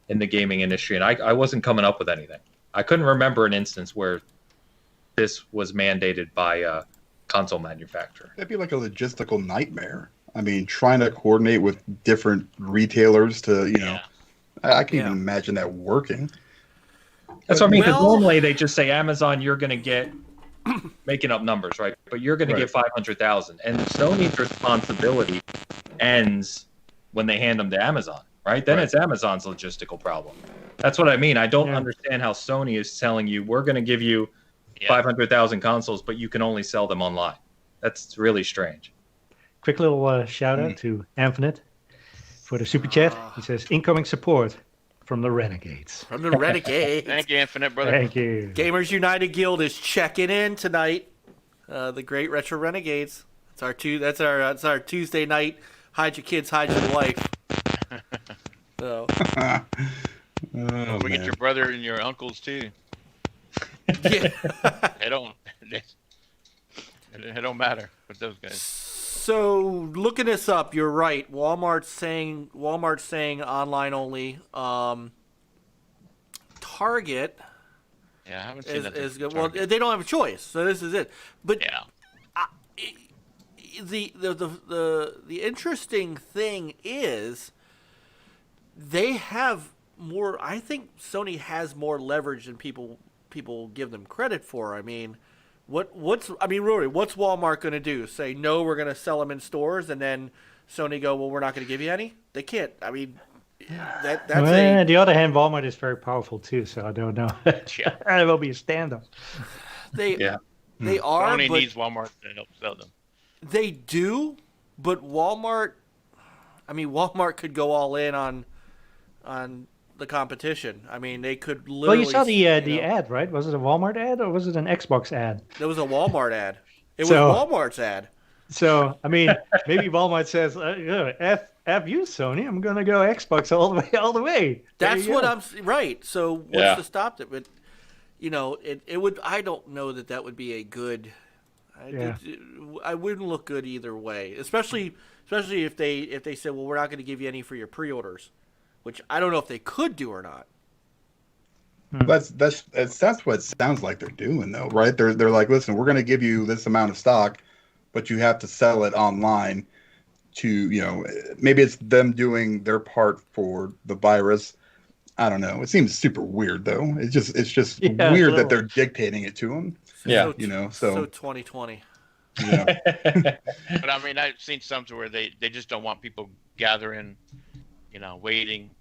[SPEAKER 3] in the gaming industry, and I wasn't coming up with anything. I couldn't remember an instance where this was mandated by a console manufacturer.
[SPEAKER 4] That'd be like a logistical nightmare. I mean, trying to coordinate with different retailers to, I can't even imagine that working.
[SPEAKER 3] That's what I mean, because normally they just say, Amazon, you're going to get, making up numbers, right? But you're going to get 500,000. And Sony's responsibility ends when they hand them to Amazon, right? Then it's Amazon's logistical problem. That's what I mean. I don't understand how Sony is telling you, we're going to give you 500,000 consoles, but you can only sell them online. That's really strange.
[SPEAKER 2] Quick little shout out to Infinite for the super chat. He says, incoming support from the Renegades.
[SPEAKER 1] From the Renegades.
[SPEAKER 5] Thank you, Infinite, brother.
[SPEAKER 2] Thank you.
[SPEAKER 1] Gamers United Guild is checking in tonight. The great Retro Renegades. That's our Tuesday night. Hide your kids, hide your wife. So.
[SPEAKER 5] We get your brother and your uncles too.
[SPEAKER 1] Yeah.
[SPEAKER 5] It don't matter with those guys.
[SPEAKER 1] So looking this up, you're right. Walmart's saying online only. Target.
[SPEAKER 5] Yeah, I haven't seen that.
[SPEAKER 1] Is good. Well, they don't have a choice, so this is it. But the interesting thing is they have more. I think Sony has more leverage than people give them credit for. I mean. Rory, what's Walmart going to do? Say, no, we're going to sell them in stores, and then Sony go, well, we're not going to give you any? They can't. I mean,
[SPEAKER 2] on the other hand, Walmart is very powerful too, so I don't know. It will be a stand-up.
[SPEAKER 1] They are.
[SPEAKER 5] Sony needs Walmart to help sell them.
[SPEAKER 1] They do, but Walmart could go all in on the competition. I mean, they could literally.
[SPEAKER 2] Well, you saw the ad, right? Was it a Walmart ad or was it an Xbox ad?
[SPEAKER 1] It was a Walmart ad. It was Walmart's ad.
[SPEAKER 2] So, I mean, maybe Walmart says, F you, Sony. I'm going to go Xbox all the way.
[SPEAKER 1] That's what I'm right. So what's to stop it? But it would. I don't know that would be a good. I wouldn't look good either way, especially if they said, well, we're not going to give you any for your pre-orders. Which I don't know if they could do or not.
[SPEAKER 4] That's what it sounds like they're doing, though, right? They're like, listen, we're going to give you this amount of stock, but you have to sell it online. To maybe it's them doing their part for the virus, I don't know. It seems super weird though. It's just
[SPEAKER 2] Yeah,
[SPEAKER 4] weird
[SPEAKER 2] a
[SPEAKER 4] that they're
[SPEAKER 2] little.
[SPEAKER 4] dictating it to them.
[SPEAKER 3] Yeah.
[SPEAKER 4] You know,
[SPEAKER 1] so
[SPEAKER 4] so
[SPEAKER 1] 2020.
[SPEAKER 4] yeah.
[SPEAKER 5] But I mean, I've seen some to where they just don't want people gathering, waiting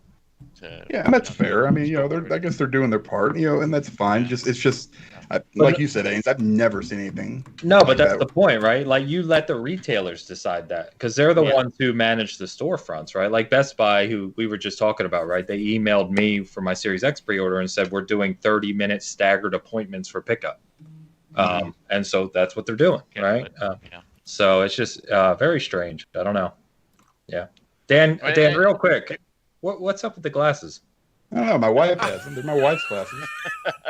[SPEAKER 5] to.
[SPEAKER 4] Yeah, and that's
[SPEAKER 5] to
[SPEAKER 4] fair. I mean,
[SPEAKER 5] discover
[SPEAKER 4] I
[SPEAKER 5] it.
[SPEAKER 4] guess they're doing their part, and that's fine.
[SPEAKER 5] Yeah.
[SPEAKER 4] It's just, like you said, Ains, I've never seen anything.
[SPEAKER 3] No,
[SPEAKER 4] like
[SPEAKER 3] but that's
[SPEAKER 4] that.
[SPEAKER 3] the point, right? Like you let the retailers decide that because they're the
[SPEAKER 5] Yeah.
[SPEAKER 3] ones who manage the storefronts, right? Like Best Buy, who we were just talking about, right? They emailed me for my Series X pre-order and said we're doing 30-minute staggered appointments for pickup, and so that's what they're doing,
[SPEAKER 5] Yeah,
[SPEAKER 3] right?
[SPEAKER 5] but, yeah.
[SPEAKER 3] So it's just very strange. I don't know. Yeah, Dan,
[SPEAKER 5] Well,
[SPEAKER 3] Dan, real quick, what's up with the glasses?
[SPEAKER 4] I don't know. My wife has them. They're my wife's glasses.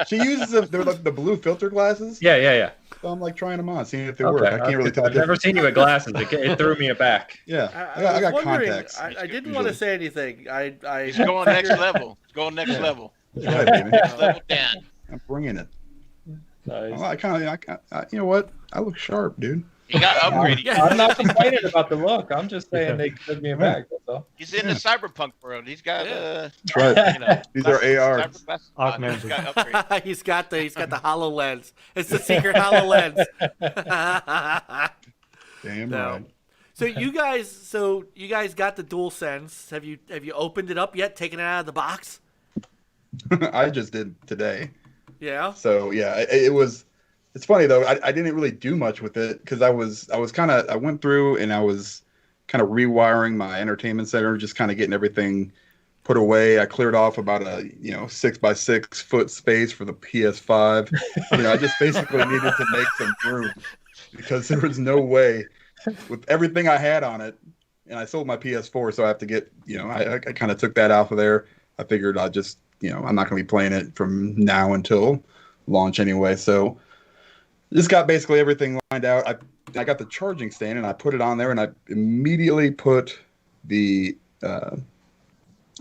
[SPEAKER 4] She uses them. They're like the blue filter glasses.
[SPEAKER 3] Yeah.
[SPEAKER 4] So I'm like trying them on, seeing if they work. I can't really tell the
[SPEAKER 3] I've never
[SPEAKER 4] difference.
[SPEAKER 3] seen you with glasses. It threw me aback.
[SPEAKER 4] Yeah,
[SPEAKER 1] I
[SPEAKER 4] I got
[SPEAKER 1] was wondering,
[SPEAKER 4] contacts.
[SPEAKER 1] I didn't want to say anything. I
[SPEAKER 5] He's going next level. He's going next level.
[SPEAKER 4] That's right, baby.
[SPEAKER 5] Next level Dan.
[SPEAKER 4] I'm bringing it.
[SPEAKER 3] Nice.
[SPEAKER 4] Well, I you know what? I look sharp, dude.
[SPEAKER 5] He got upgraded.
[SPEAKER 1] Yeah.
[SPEAKER 3] I'm not complaining about the look. I'm just saying they took me back. That's all.
[SPEAKER 5] He's in the cyberpunk world. He's got
[SPEAKER 4] That's right. These are ARs.
[SPEAKER 5] cyber glasses.
[SPEAKER 2] Augmented.
[SPEAKER 5] He's got upgraded.
[SPEAKER 1] he's got the HoloLens. It's the secret HoloLens.
[SPEAKER 4] Damn
[SPEAKER 1] No.
[SPEAKER 4] right.
[SPEAKER 1] So you guys got the DualSense. Have you opened it up yet? Taken it out of the box?
[SPEAKER 4] I just did today.
[SPEAKER 1] Yeah.
[SPEAKER 4] So yeah, it was. It's funny though. I didn't really do much with it because I went through and I was kind of rewiring my entertainment center, just kind of getting everything put away. I cleared off about a 6x6 foot space for the PS5. I just basically needed to make some room because there was no way with everything I had on it, and I sold my PS4, so I have to get I kind of took that out of there. I figured I'd just I'm not going to be playing it from now until launch anyway, so. Just got basically everything lined out. I got the charging stand and I put it on there and I immediately put the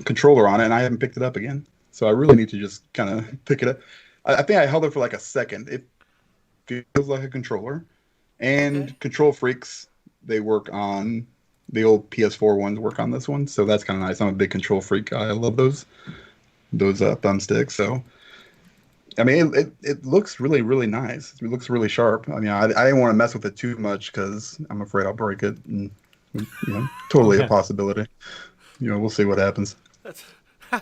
[SPEAKER 4] controller on it and I haven't picked it up again. So I really need to just kind of pick it up. I think I held it for like a second. It feels like a controller. And Control Freaks, they work on the old PS4 ones work on this one. So that's kind of nice. I'm a big Control Freak guy. I love those thumbsticks. So. I mean, it looks really, really nice. It looks really sharp. I mean, I didn't want to mess with it too much because I'm afraid I'll break it. And, totally a possibility. We'll see what happens.
[SPEAKER 1] How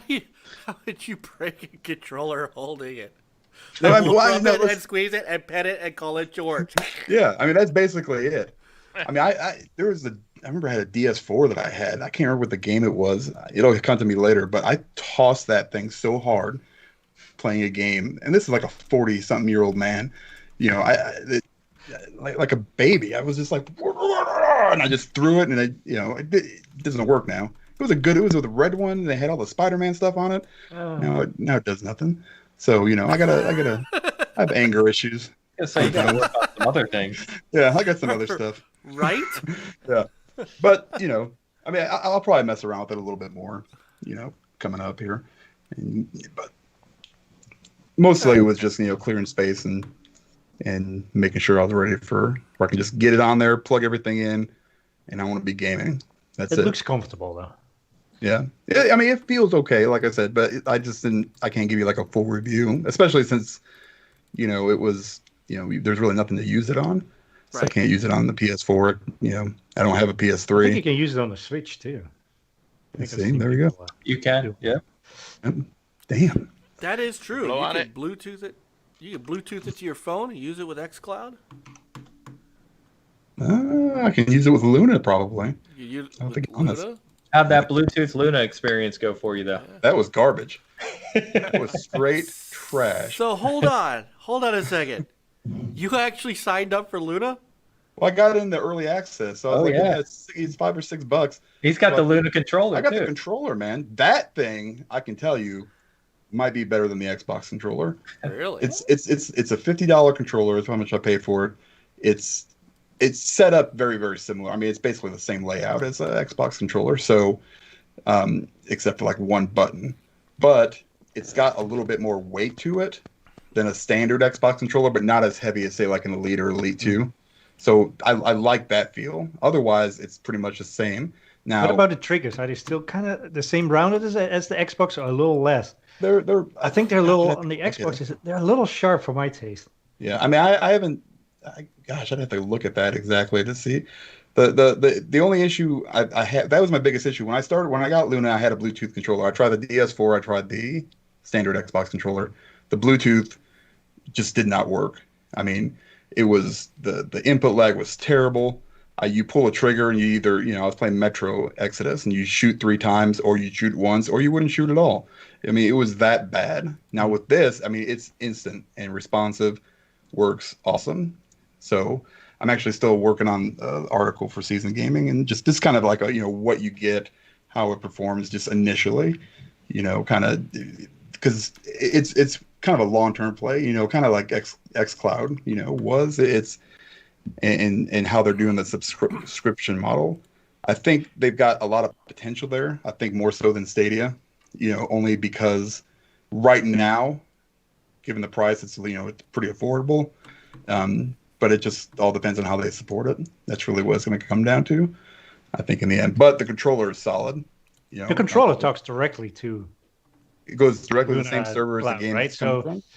[SPEAKER 1] did you break a controller holding it?
[SPEAKER 4] No, I mean,
[SPEAKER 1] Rub it and squeeze it and pet it and call it George.
[SPEAKER 4] Yeah, I mean that's basically it. I mean, I remember I had a DS4 that I had. I can't remember what the game it was. It'll come to me later, but I tossed that thing so hard. Playing a game, and this is like a 40-something-year-old man, like a baby. I was just like, and I just threw it, and it doesn't work now. It was with a red one. And they had all the Spider-Man stuff on it. Now it does nothing. So I have anger issues.
[SPEAKER 3] So you got to work on some other things.
[SPEAKER 4] Yeah, I got some other stuff.
[SPEAKER 1] Right?
[SPEAKER 4] Yeah, but I mean, I'll probably mess around with it a little bit more. Coming up here, but. Mostly it was just clearing space and making sure I was ready where I can just get it on there, plug everything in, and I want to be gaming. That's it.
[SPEAKER 2] It looks comfortable though.
[SPEAKER 4] Yeah, I mean it feels okay, like I said, but I can't give you like a full review, especially since it was there's really nothing to use it on, so I can't use it on the PS4. I don't have a PS3.
[SPEAKER 2] I think you can use it on the Switch too.
[SPEAKER 4] See, there you go.
[SPEAKER 3] You can, yeah.
[SPEAKER 4] Damn.
[SPEAKER 1] That is true.
[SPEAKER 5] Blow
[SPEAKER 1] You
[SPEAKER 5] on
[SPEAKER 1] can
[SPEAKER 5] it.
[SPEAKER 1] Bluetooth it. You can Bluetooth it to your phone and use it with xCloud.
[SPEAKER 4] I can use it with Luna probably.
[SPEAKER 1] You use
[SPEAKER 4] I don't
[SPEAKER 1] with
[SPEAKER 4] think I'm honest.
[SPEAKER 1] Luna.
[SPEAKER 3] How'd that Bluetooth Luna experience go for you, though?
[SPEAKER 4] That was garbage. That was straight trash.
[SPEAKER 1] So hold on a second. You actually signed up for Luna?
[SPEAKER 4] Well, I got it in the early access, so I was it's $5 or $6.
[SPEAKER 3] He's got
[SPEAKER 4] So
[SPEAKER 3] the Luna controller,
[SPEAKER 4] I got
[SPEAKER 3] too.
[SPEAKER 4] the controller, man. That thing, I can tell you, might be better than the Xbox controller.
[SPEAKER 1] Really?
[SPEAKER 4] It's a $50 controller. Is how much I paid for it. It's set up very, very similar. I mean, it's basically the same layout as an Xbox controller. So, except for like one button, but it's got a little bit more weight to it than a standard Xbox controller, but not as heavy as say like an Elite or Elite 2. So I like that feel. Otherwise, it's pretty much the same. Now,
[SPEAKER 2] What about the triggers? Are they still kind of the same rounded as the Xbox, or a little less?
[SPEAKER 4] they're
[SPEAKER 2] I think they're a little on the
[SPEAKER 4] look at
[SPEAKER 2] Xbox. They're a little sharp for my taste.
[SPEAKER 4] Yeah, I mean, I haven't. Gosh, I'd have to look at that exactly to see. The only issue I had, that was my biggest issue when I got Luna. I had a Bluetooth controller. I tried the DS4. I tried the standard Xbox controller. The Bluetooth just did not work. I mean, it was the input lag was terrible. You pull a trigger and you either, I was playing Metro Exodus and you shoot 3 times, or you shoot once, or you wouldn't shoot at all. I mean, it was that bad. Now with this, I mean, it's instant and responsive, works awesome. So I'm actually still working on an article for Season Gaming, and just this kind of like what you get, how it performs just initially, kind of because it's kind of a long-term play, kind of like xCloud, was it's. And how they're doing the subscription model. I think they've got a lot of potential there. I think more so than Stadia, only because right now, given the price, it's it's pretty affordable. But it just all depends on how they support it. That's really what it's going to come down to, I think, in the end. But the controller is solid.
[SPEAKER 2] The controller talks directly to.
[SPEAKER 4] It goes directly to the same server
[SPEAKER 2] cloud,
[SPEAKER 4] as the game.
[SPEAKER 2] Right?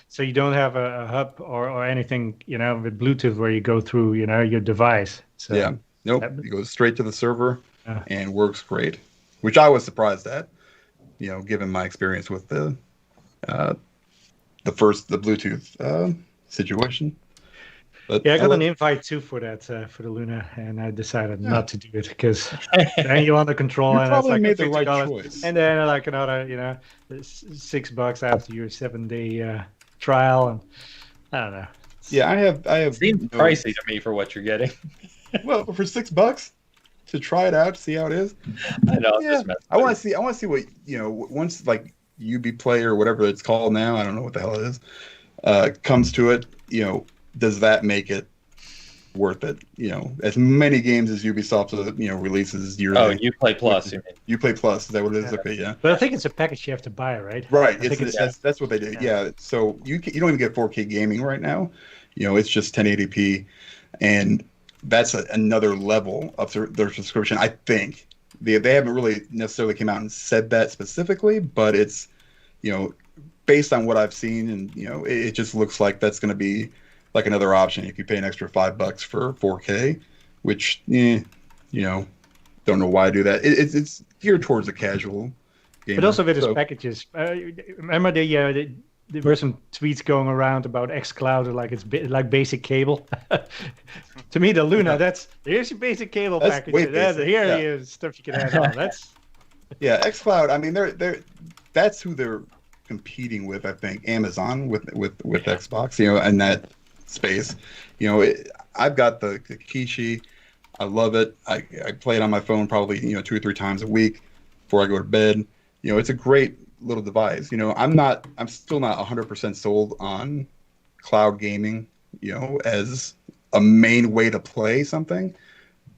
[SPEAKER 2] So you don't have a hub or anything, with Bluetooth where you go through, your device. So
[SPEAKER 4] yeah, nope. It goes straight to the server and works great, which I was surprised at, given my experience with the Bluetooth situation. But
[SPEAKER 2] yeah, I got an invite too for that for the Luna, and I decided not to do it because then you want the controller, and it's like
[SPEAKER 4] made the right
[SPEAKER 2] $50,
[SPEAKER 4] choice.
[SPEAKER 2] and then like another, $6 after your 7-day trial, and I don't know.
[SPEAKER 4] Yeah, I have.
[SPEAKER 3] Seems pricey to me for what you're getting.
[SPEAKER 4] Well, for $6 to try it out, see how it is.
[SPEAKER 3] I know.
[SPEAKER 4] Yeah, I want to see what once like UB Play or whatever it's called now. I don't know what the hell it is. Comes to it, does that make it worth it? As many games as Ubisoft releases yearly.
[SPEAKER 3] Oh, Uplay Plus. You mean?
[SPEAKER 4] Uplay Plus, is that what it is? Okay, yeah.
[SPEAKER 2] But I think it's a package you have to buy, right?
[SPEAKER 4] Right. That's what they do. Yeah. So you don't even get 4K gaming right now. It's just 1080p, and that's another level of their subscription. I think they haven't really necessarily came out and said that specifically, but it's based on what I've seen, and it just looks like that's going to be like another option if you pay an extra $5 for 4K, which don't know why I do that. It's geared towards a casual gamer.
[SPEAKER 2] But also with his packages, remember there were some tweets going around about xCloud, like it's like basic cable. To me, the Luna, here's your basic cable package. Here's stuff you can add on.
[SPEAKER 4] Yeah, xCloud. I mean, that's who they're competing with. I think Amazon with Xbox, and that space. I've got the Kishi. I love it. I play it on my phone probably 2 or 3 times a week before I go to bed. It's a great little device. I'm still not 100% sold on cloud gaming, as a main way to play something,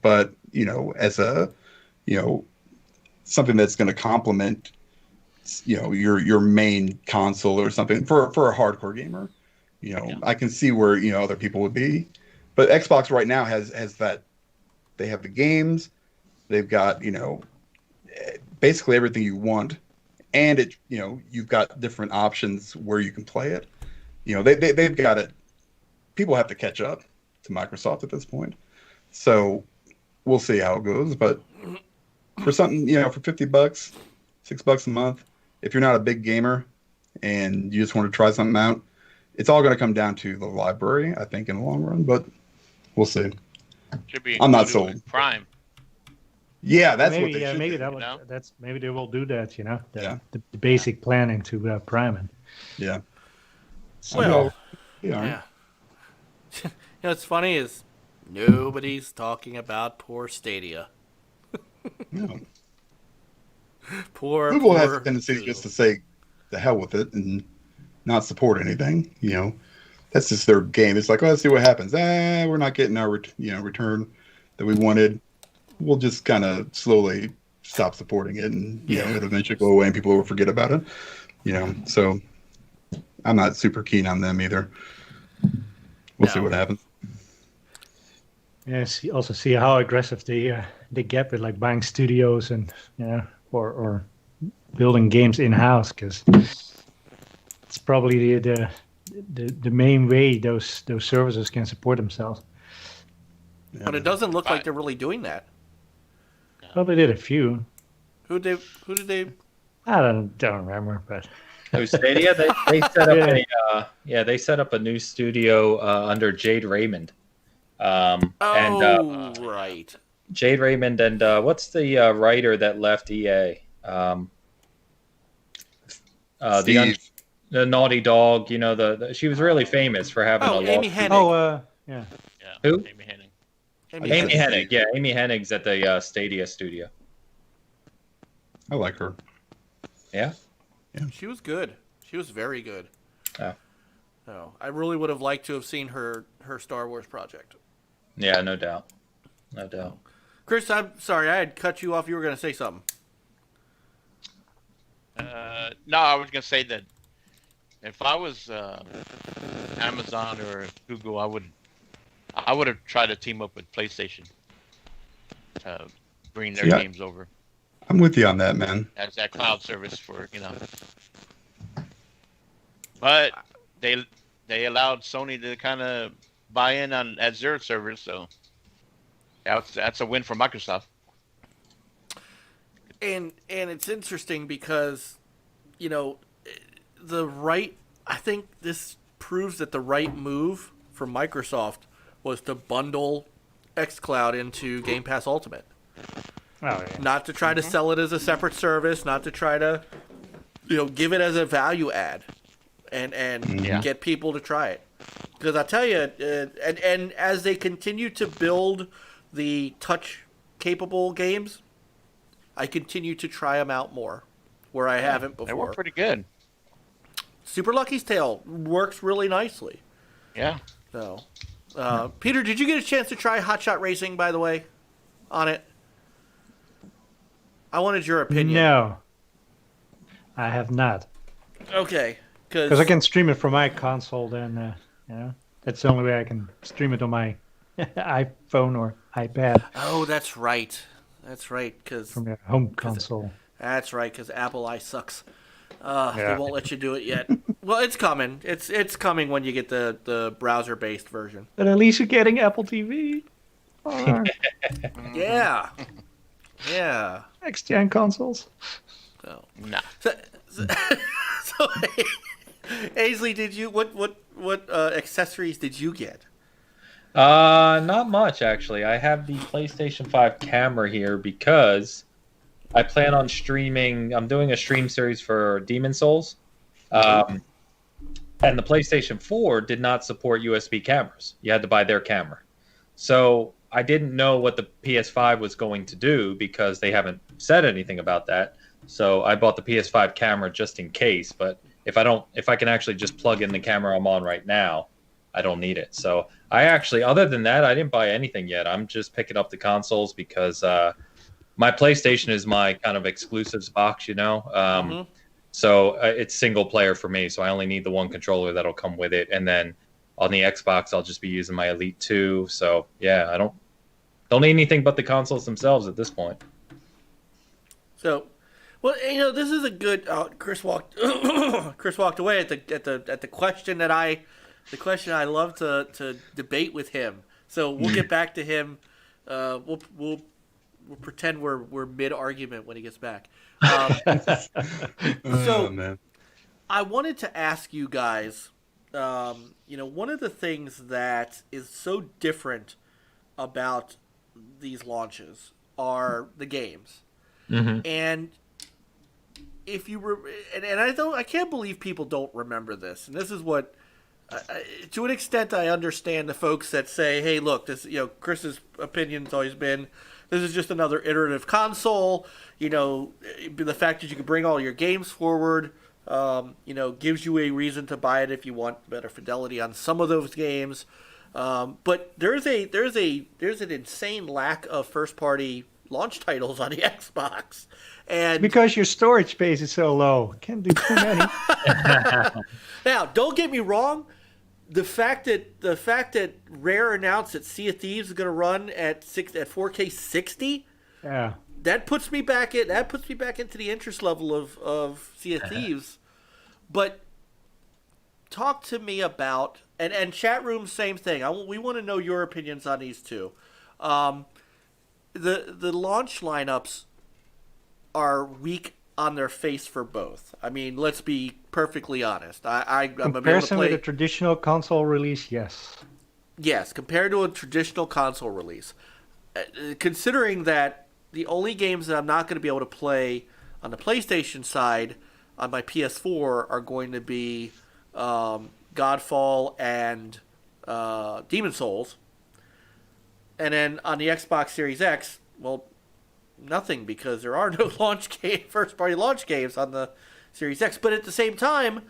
[SPEAKER 4] but as a something that's going to complement your main console or something for a hardcore gamer. I can see where other people would be, but Xbox right now has that. They have the games, they've got basically everything you want, and you've got different options where you can play it. They've got it. People have to catch up to Microsoft at this point, so we'll see how it goes. But for something for $50, $6 a month, if you're not a big gamer and you just want to try something out, it's all going to come down to the library, I think, in the long run. But we'll see.
[SPEAKER 5] Should be
[SPEAKER 4] I'm not sold.
[SPEAKER 5] Prime.
[SPEAKER 4] Yeah, that's
[SPEAKER 2] maybe,
[SPEAKER 4] what they should
[SPEAKER 2] maybe
[SPEAKER 4] do.
[SPEAKER 2] maybe they will do that. The basic plan into Prime.
[SPEAKER 4] Yeah.
[SPEAKER 1] Well,
[SPEAKER 4] yeah.
[SPEAKER 1] What's funny is nobody's talking about poor Stadia.
[SPEAKER 4] No.
[SPEAKER 1] Poor.
[SPEAKER 4] Google has a tendency just to say the hell with it and not support anything. That's just their game. It's like, let's see what happens. We're not getting our return that we wanted. We'll just kind of slowly stop supporting it, and it'll eventually go away, and people will forget about it. So I'm not super keen on them either. We'll see what happens.
[SPEAKER 2] Also see how aggressive they get with like buying studios and or building games in house, because it's probably the main way those services can support themselves.
[SPEAKER 4] Yeah,
[SPEAKER 1] But it doesn't look like they're really doing that.
[SPEAKER 2] Probably did a few.
[SPEAKER 1] Who did they?
[SPEAKER 2] I don't remember, but
[SPEAKER 3] Who Stadia? They set up they set up a new studio under Jade Raymond.
[SPEAKER 1] Right.
[SPEAKER 3] Jade Raymond and what's the writer that left EA?
[SPEAKER 4] Steve.
[SPEAKER 3] The Naughty Dog. You know, she was really famous for having a
[SPEAKER 1] Amy
[SPEAKER 3] lot.
[SPEAKER 1] Hennig.
[SPEAKER 2] Yeah.
[SPEAKER 3] Who?
[SPEAKER 5] Amy Hennig.
[SPEAKER 3] Amy Hennig. Yeah, Amy Hennig's at the Stadia studio.
[SPEAKER 4] I like her.
[SPEAKER 3] Yeah.
[SPEAKER 1] She was good. She was very good.
[SPEAKER 3] Oh.
[SPEAKER 1] No, I really would have liked to have seen her Star Wars project.
[SPEAKER 3] Yeah, no doubt. No doubt.
[SPEAKER 1] Chris, I'm sorry, I had cut you off. You were going to say something.
[SPEAKER 5] No, I was gonna say that if I was Amazon or Google, I would have tried to team up with PlayStation to bring their games over
[SPEAKER 4] I'm with you on that, man.
[SPEAKER 5] as that cloud service for But they allowed Sony to kind of buy in on at their servers, so that's a win for Microsoft.
[SPEAKER 1] And it's interesting because, I think this proves that the right move for Microsoft was to bundle xCloud into Game Pass Ultimate.
[SPEAKER 2] Oh, yeah.
[SPEAKER 1] Not to try to sell it as a separate service, not to try to, give it as a value add and get people to try it. Because I tell you, and as they continue to build the touch-capable games, I continue to try them out more, where I haven't before.
[SPEAKER 5] They were pretty good.
[SPEAKER 1] Super Lucky's Tale works really nicely.
[SPEAKER 5] Yeah.
[SPEAKER 1] So, Peter, did you get a chance to try Hot Shot Racing, by the way, on it? I wanted your opinion.
[SPEAKER 2] No, I have not.
[SPEAKER 1] Okay,
[SPEAKER 2] because I can stream it from my console. Then, that's the only way I can stream it on my iPhone or iPad.
[SPEAKER 1] Oh, that's right. That's right, because
[SPEAKER 2] from your home console.
[SPEAKER 1] That's right, because Apple I sucks. They won't let you do it yet. Well, it's coming. It's coming when you get the browser-based version.
[SPEAKER 2] But at least you're getting Apple TV.
[SPEAKER 1] Yeah. Yeah.
[SPEAKER 2] Next-gen consoles.
[SPEAKER 1] So,
[SPEAKER 5] nah.
[SPEAKER 1] So Ainsley, did you what accessories did you get?
[SPEAKER 3] Not much actually. I have the PlayStation 5 camera here because I plan on streaming. I'm doing a stream series for Demon Souls, and the PlayStation 4 did not support USB cameras. You had to buy their camera, so I didn't know what the PS5 was going to do because they haven't said anything about that. So I bought the PS5 camera just in case. But if I can actually just plug in the camera I'm on right now, I don't need it. So I actually, other than that, I didn't buy anything yet. I'm just picking up the consoles because my PlayStation is my kind of exclusives box, So it's single player for me. So I only need the one controller that'll come with it. And then on the Xbox, I'll just be using my Elite 2. So yeah, I don't need anything but the consoles themselves at this point.
[SPEAKER 1] So, well, this is a good. Chris walked away at the question the question I love to debate with him. So we'll get back to him. We'll pretend we're mid argument when he gets back.
[SPEAKER 4] Man.
[SPEAKER 1] I wanted to ask you guys. One of the things that is so different about these launches are the games, and if you were, and I can't believe people don't remember this, and this is what. To an extent, I understand the folks that say, "Hey, look, this Chris's opinion's always been, this is just another iterative console. The fact that you can bring all your games forward, gives you a reason to buy it if you want better fidelity on some of those games. But there's an insane lack of first-party launch titles on the Xbox, and
[SPEAKER 2] because your storage space is so low, can't do too many."
[SPEAKER 1] Now, don't get me wrong. the fact that Rare announced that Sea of Thieves is going to run at 4K 60,
[SPEAKER 2] Yeah.
[SPEAKER 1] that puts me back into the interest level of Sea of Thieves. But talk to me about and chat room, same thing. We want to know your opinions on these two. The launch lineups are weak on their face for both. I mean, let's be perfectly honest. I'm able to
[SPEAKER 2] Comparison
[SPEAKER 1] play
[SPEAKER 2] with a traditional console release, yes.
[SPEAKER 1] Yes, compared to a traditional console release. Considering that the only games that I'm not going to be able to play on the PlayStation side on my PS4 are going to be Godfall and Demon Souls. And then on the Xbox Series X, well, nothing, because there are no first-party launch games on the Series X. But at the same time,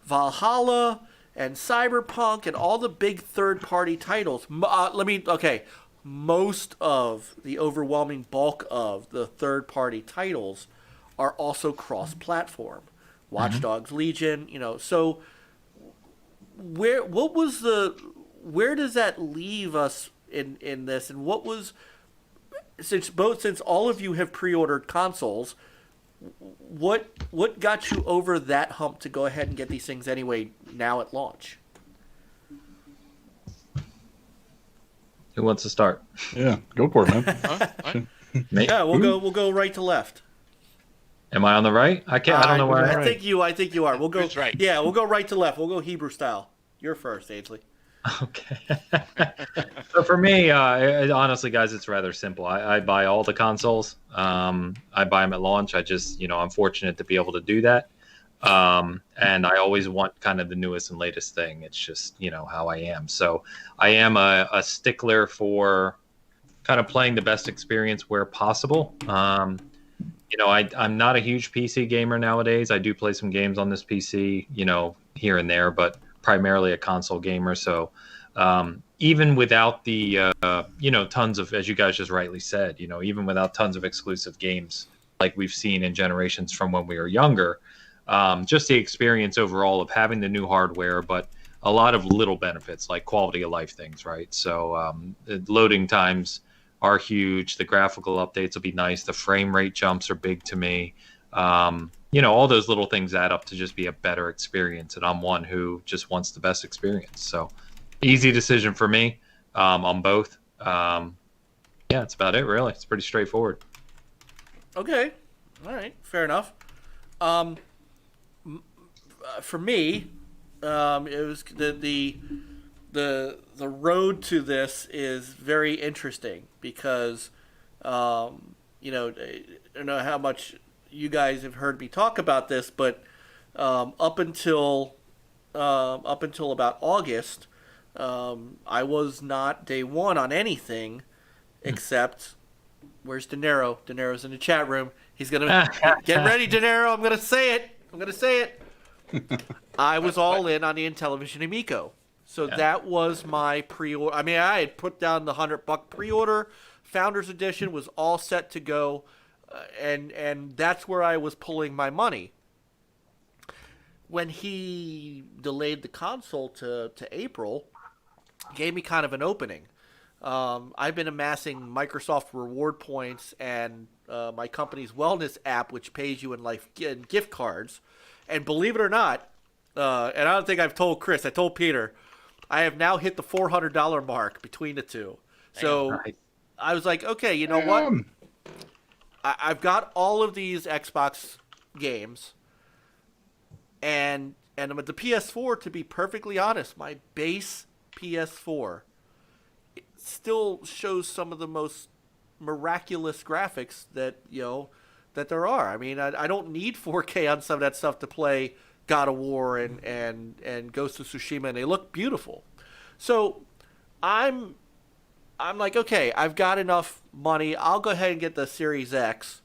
[SPEAKER 1] Valhalla and Cyberpunk and all the big third-party titles. Most of the overwhelming bulk of the third-party titles are also cross-platform. Watch Dogs Legion, So where does that leave us in this? And what was since all of you have pre-ordered consoles, what got you over that hump to go ahead and get these things anyway now at launch?
[SPEAKER 3] Who wants to start?
[SPEAKER 4] Yeah, go for it, man.
[SPEAKER 3] Me?
[SPEAKER 1] Yeah, we'll go right to left.
[SPEAKER 3] Am I on the right? I don't know where
[SPEAKER 1] I think you are. We'll go
[SPEAKER 5] right.
[SPEAKER 1] Yeah, we'll go right to left. We'll go Hebrew style. You're first, Ainsley.
[SPEAKER 3] Okay. So for me, honestly, guys, it's rather simple. I buy all the consoles. I buy them at launch. I just, I'm fortunate to be able to do that. And I always want kind of the newest and latest thing. It's just, how I am. So I am a stickler for kind of playing the best experience where possible. I'm not a huge PC gamer nowadays. I do play some games on this PC, here and there, but primarily a console gamer. So even without the, tons of, as you guys just rightly said, even without tons of exclusive games like we've seen in generations from when we were younger, just the experience overall of having the new hardware, but a lot of little benefits like quality of life things, right? So the loading times are huge. The graphical updates will be nice. The frame rate jumps are big to me. All those little things add up to just be a better experience. And I'm one who just wants the best experience. So easy decision for me on both. That's about it, really. It's pretty straightforward.
[SPEAKER 1] Okay. All right. Fair enough. For me, it was the road to this is very interesting because, I don't know how much you guys have heard me talk about this, but up until about August, I was not day one on anything except, where's De Niro? De Niro's in the chat room. He's gonna get ready, De Niro. I'm gonna say it. I was all in on the Intellivision Amico. So that was my pre-order. I mean, I had put down the $100 pre-order. Founders Edition was all set to go, and that's where I was pulling my money. When he delayed the console to April, gave me kind of an opening. I've been amassing Microsoft reward points and my company's wellness app, which pays you in gift cards. And believe it or not, and I don't think I've told Chris, I told Peter, I have now hit the $400 mark between the two. So
[SPEAKER 3] Nice.
[SPEAKER 1] I was like, okay, you know what? I've got all of these Xbox games, and with the PS4, to be perfectly honest, my base PS4 it still shows some of the most miraculous graphics that there are. I mean, I don't need 4K on some of that stuff to play God of War and Ghost of Tsushima, and they look beautiful. So I'm like, okay, I've got enough money. I'll go ahead and get the Series X.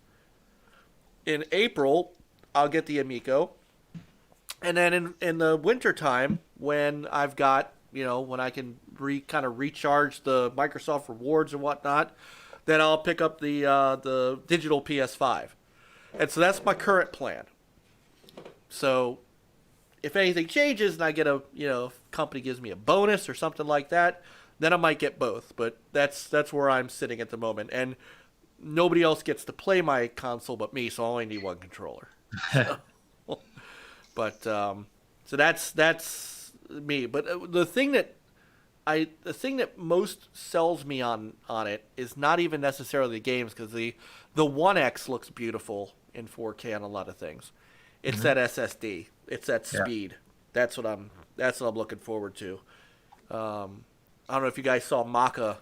[SPEAKER 1] In April, I'll get the Amico. And then in the wintertime, when I've got, when I can kind of recharge the Microsoft rewards and whatnot, then I'll pick up the digital PS5. And so that's my current plan. So if anything changes and I get if company gives me a bonus or something like that, then I might get both. But that's where I'm sitting at the moment, and nobody else gets to play my console but me, so I only need one controller. But so that's me. But the thing that most sells me on it is not even necessarily the games, because the One X looks beautiful in 4K on a lot of things. It's that SSD. It's that speed. That's what I'm looking forward to. I don't know if you guys saw Maka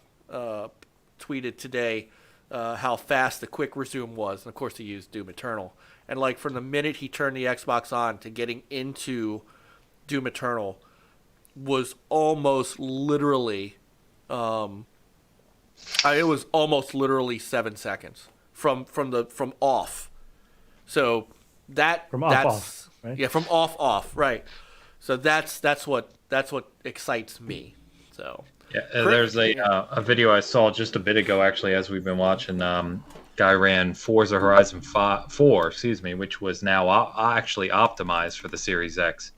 [SPEAKER 1] tweeted today how fast the quick resume was, and of course he used Doom Eternal. And like from the minute he turned the Xbox on to getting into Doom Eternal was almost literally, it was almost literally 7 seconds from off. So
[SPEAKER 2] off, right?
[SPEAKER 1] Yeah, from off, right. So that's what excites me. So
[SPEAKER 3] yeah, there's a video I saw just a bit ago, actually, as we've been watching. Guy ran Forza Horizon 4, which was now actually optimized for the Series X,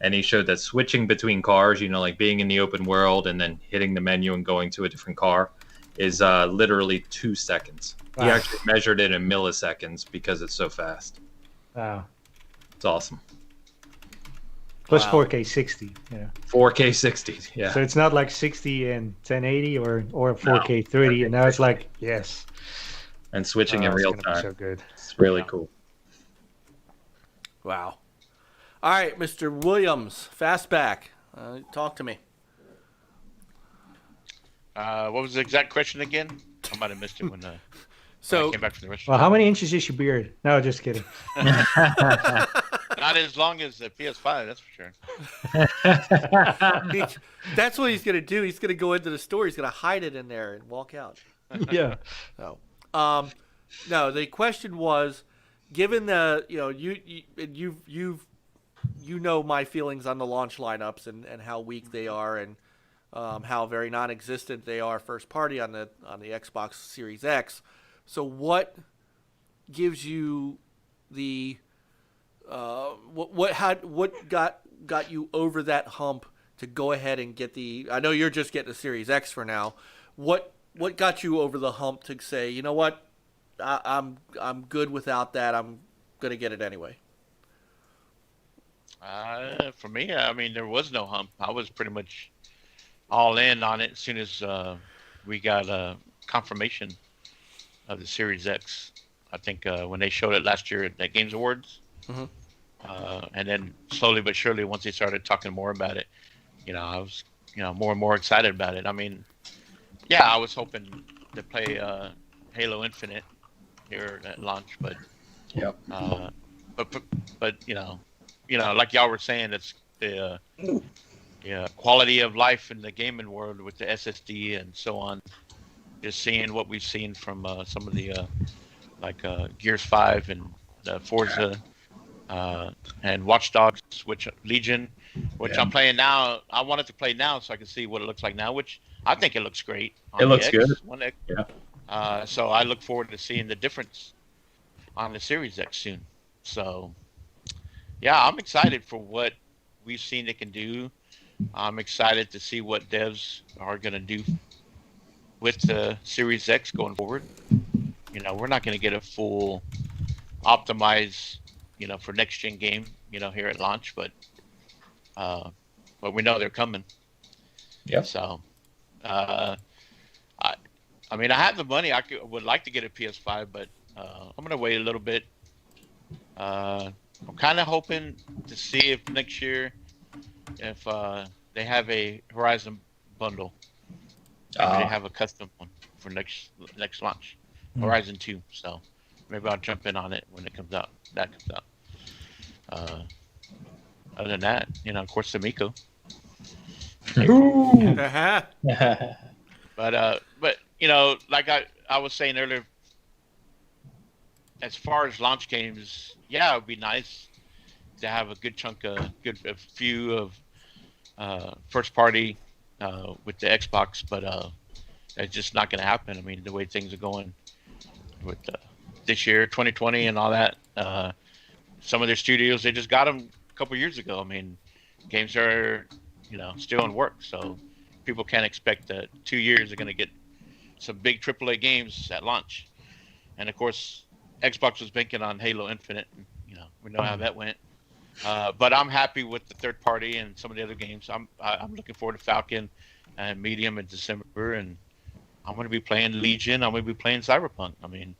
[SPEAKER 3] and he showed that switching between cars, like being in the open world and then hitting the menu and going to a different car, is literally 2 seconds. Wow. He actually measured it in milliseconds because it's so fast.
[SPEAKER 2] Wow,
[SPEAKER 3] it's awesome.
[SPEAKER 2] Plus 4K 60, yeah.
[SPEAKER 3] 4K 60, yeah.
[SPEAKER 2] So it's not like 60 and 1080 or 4K 30, and now it's like, yes.
[SPEAKER 3] And switching in real time.
[SPEAKER 2] So good.
[SPEAKER 3] It's really cool.
[SPEAKER 1] Wow. All right, Mr. Williams, Fastback, talk to me.
[SPEAKER 5] What was the exact question again? I might have missed it when I came back from the restaurant.
[SPEAKER 2] Well, how many inches is your beard? No, just kidding.
[SPEAKER 5] Not as long as the PS5, that's for
[SPEAKER 1] sure. That's what he's going to do. He's going to go into the store. He's going to hide it in there and walk out.
[SPEAKER 2] Yeah.
[SPEAKER 1] No. No, the question was, given the, you know my feelings on the launch lineups and how weak they are, and how very non-existent they are first party on the Xbox Series X. So what gives you the what got you over that hump to go ahead and get the? I know you're just getting the Series X for now. What got you over the hump to say, you know what, I'm good without that. I'm gonna get it anyway.
[SPEAKER 5] For me, I mean, there was no hump. I was pretty much all in on it as soon as we got confirmation of the Series X. I think when they showed it last year at the Games Awards, and then slowly but surely, once they started talking more about it, I was, more and more excited about it. I mean, yeah, I was hoping to play Halo Infinite here at launch, but but like y'all were saying, it's the quality of life in the gaming world with the SSD and so on. Just seeing what we've seen from some of the Gears 5 and Forza and Watch Dogs, Legion, I'm playing now. I wanted to play now so I can see what it looks like now, which I think it looks great.
[SPEAKER 3] It looks good.
[SPEAKER 5] One X. Yeah. So I look forward to seeing the difference on the Series X soon. So, yeah, I'm excited for what we've seen it can do. I'm excited to see what devs are going to do with the Series X going forward. We're not going to get a full optimized, for next gen game, here at launch, but we know they're coming.
[SPEAKER 3] Yeah.
[SPEAKER 5] So, I mean, I have the money. Would like to get a PS5, but I'm going to wait a little bit. I'm kind of hoping to see if next year, if they have a Horizon bundle. They have a custom one for next launch, Horizon 2. So maybe I'll jump in on it when it comes out. That comes out. Other than that, of course, the Miko. But like I was saying earlier, as far as launch games, yeah, it would be nice to have a good chunk of a few of first party with the Xbox, but it's just not going to happen. I mean, the way things are going with this year, 2020, and all that. Some of their studios, they just got them couple years ago. I mean, games are, still in work, so people can't expect that 2 years are going to get some big AAA games at launch. And of course, Xbox was banking on Halo Infinite. And, we know how that went. But I'm happy with the third party and some of the other games. I'm looking forward to Falcon and Medium in December, and I'm going to be playing Legion. I'm going to be playing Cyberpunk. I mean,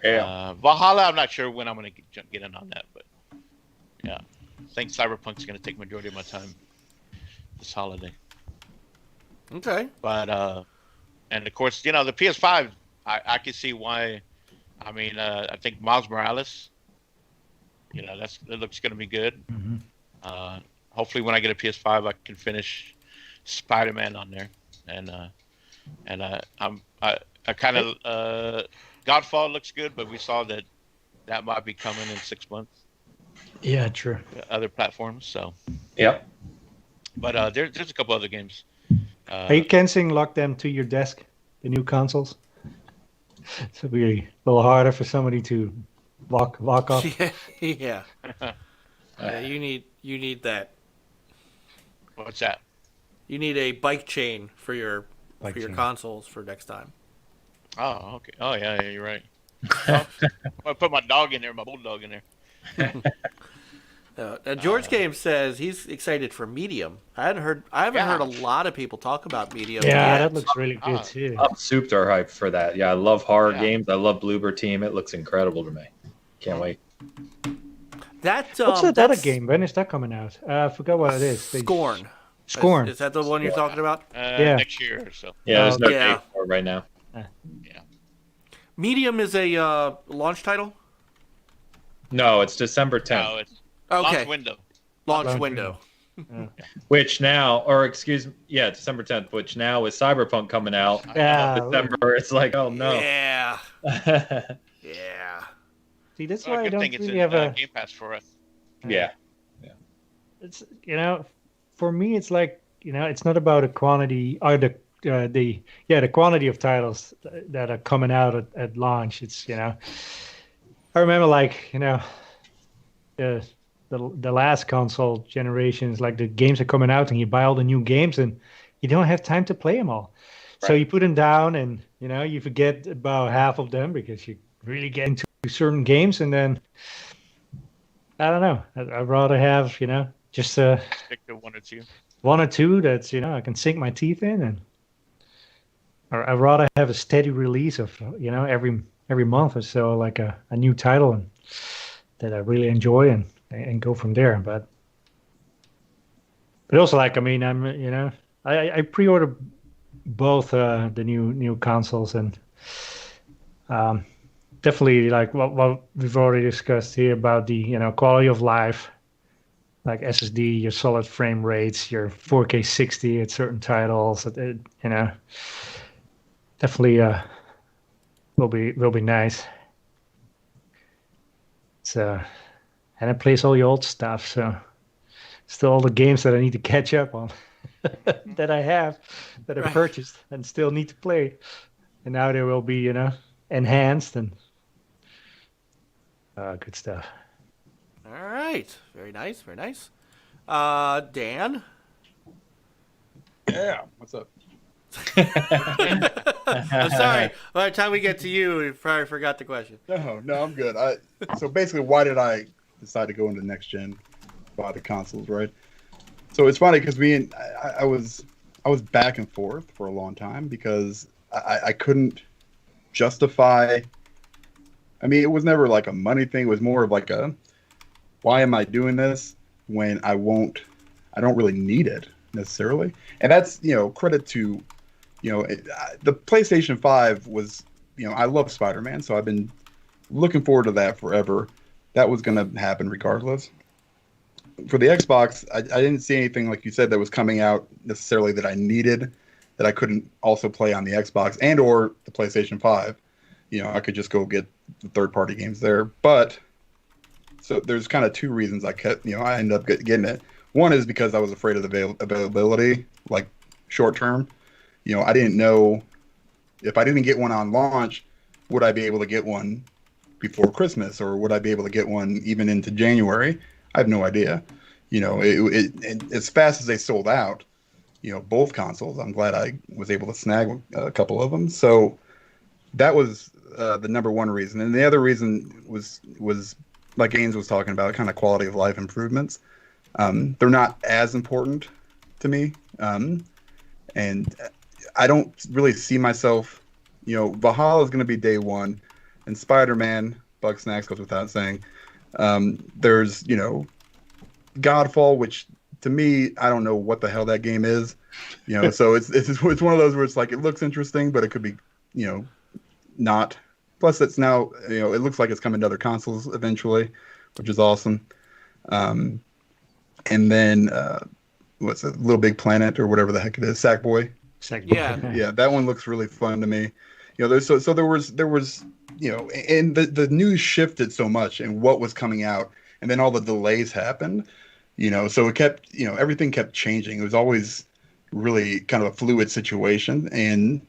[SPEAKER 5] Valhalla, I'm not sure when I'm going to get in on that, but yeah, I think Cyberpunk's going to take majority of my time this holiday.
[SPEAKER 1] Okay.
[SPEAKER 5] But and of course, the PS5, I can see why. I mean, I think Miles Morales, it looks going to be good.
[SPEAKER 2] Mm-hmm.
[SPEAKER 5] Hopefully, when I get a PS5, I can finish Spider-Man on there, and I kind of Godfall looks good, but we saw that might be coming in 6 months.
[SPEAKER 2] Yeah, true.
[SPEAKER 5] Other platforms, so.
[SPEAKER 3] Yep.
[SPEAKER 5] But there's a couple other games.
[SPEAKER 2] Hey, Kensing, lock them to your desk, the new consoles. So it'll be a little harder for somebody to walk off.
[SPEAKER 1] Yeah. Yeah, you need that.
[SPEAKER 5] What's that?
[SPEAKER 1] You need a bike chain for your
[SPEAKER 2] Chain.
[SPEAKER 1] consoles for next time.
[SPEAKER 5] Oh, okay. Oh, yeah, you're right. I'm gonna put my dog in there, my bulldog in there.
[SPEAKER 1] George Game says he's excited for Medium. I haven't heard a lot of people talk about Medium.
[SPEAKER 2] Yeah,
[SPEAKER 1] yet.
[SPEAKER 2] that looks really good too.
[SPEAKER 3] I'm super hyped for that. Yeah, I love horror
[SPEAKER 5] Yeah.
[SPEAKER 3] games. I love Bloober Team. It looks incredible to me. Can't wait.
[SPEAKER 2] What's that other game? When is that coming out? I forgot what it is.
[SPEAKER 1] Scorn.
[SPEAKER 2] Scorn.
[SPEAKER 1] Is that the one you're talking about?
[SPEAKER 2] Yeah.
[SPEAKER 5] Next year or so.
[SPEAKER 3] Yeah, there's no
[SPEAKER 1] Yeah.
[SPEAKER 3] date for it right now.
[SPEAKER 5] Yeah.
[SPEAKER 1] Medium is a launch title.
[SPEAKER 3] No, it's December 10th.
[SPEAKER 5] No, it's
[SPEAKER 1] Okay.
[SPEAKER 5] launch window.
[SPEAKER 1] Launch window.
[SPEAKER 3] Which now, or excuse me, yeah, December 10th, which now with Cyberpunk coming out,
[SPEAKER 2] Yeah.
[SPEAKER 3] December, it's like, oh no.
[SPEAKER 1] Yeah. Yeah.
[SPEAKER 2] See, that's
[SPEAKER 5] Well,
[SPEAKER 2] why I
[SPEAKER 5] good
[SPEAKER 2] don't
[SPEAKER 5] thing it's
[SPEAKER 2] really
[SPEAKER 5] in
[SPEAKER 2] have a.
[SPEAKER 5] Game Pass for us.
[SPEAKER 3] Yeah.
[SPEAKER 2] It's for me, it's like it's not about the quantity or the quantity of titles that are coming out at launch. It's I remember the last console generations, like the games are coming out and you buy all the new games and you don't have time to play them all. So
[SPEAKER 3] Right.
[SPEAKER 2] you put them down and you forget about half of them because you really get into certain games, and then I don't know. I'd rather have just
[SPEAKER 5] Stick to one or two.
[SPEAKER 2] one or two that's I can sink my teeth in, and or I'd rather have a steady release of every month or so, like a new title and that I really enjoy and go from there. But also I pre-ordered both the new consoles, and definitely like what we've already discussed here about the quality of life, like SSD, your solid frame rates, your 4K 60 at certain titles. Definitely will be nice. So, and it plays all the old stuff. So, still all the games that I need to catch up on that I have that I purchased and still need to play. And now they will be enhanced and good stuff.
[SPEAKER 1] All right. Very nice. Very nice. Dan.
[SPEAKER 4] Yeah. What's up?
[SPEAKER 1] I'm sorry. By the time we get to you, we probably forgot the question.
[SPEAKER 4] No, I'm good. So basically, why did I decide to go into next gen, buy the consoles, right? So it's funny because I was back and forth for a long time because I couldn't justify. I mean, it was never like a money thing. It was more of like why am I doing this when I don't really need it necessarily? And that's, credit to, the PlayStation 5 was, I love Spider-Man, so I've been looking forward to that forever. That was going to happen regardless. For the Xbox, I didn't see anything, like you said, that was coming out necessarily that I needed, that I couldn't also play on the Xbox and or the PlayStation 5. I could just go get the third-party games there. But, so there's kind of two reasons I ended up getting it. One is because I was afraid of the availability, like short term. I didn't know if I didn't get one on launch, would I be able to get one before Christmas, or would I be able to get one even into January? I have no idea. You know, it as fast as they sold out, you know, both consoles, I'm glad I was able to snag a couple of them. So that was the number one reason. And the other reason was like Ains was talking about, kind of quality of life improvements. They're not as important to me. And I don't really see myself, you know, Valhalla is going to be day one, and Spider-Man, Bug Snacks goes without saying. There's, you know, Godfall, which to me, I don't know what the hell that game is, you know. So it's one of those where it's like it looks interesting, but it could be, you know, not. Plus, it's now, you know, it looks like it's coming to other consoles eventually, which is awesome. And then what's it, Little Big Planet or whatever the heck it is, Sackboy.
[SPEAKER 1] Yeah.
[SPEAKER 4] Yeah, that one looks really fun to me. You know, there was you know, and the news shifted so much and what was coming out, and then all the delays happened. You know, so it kept, you know, everything kept changing. It was always really kind of a fluid situation, and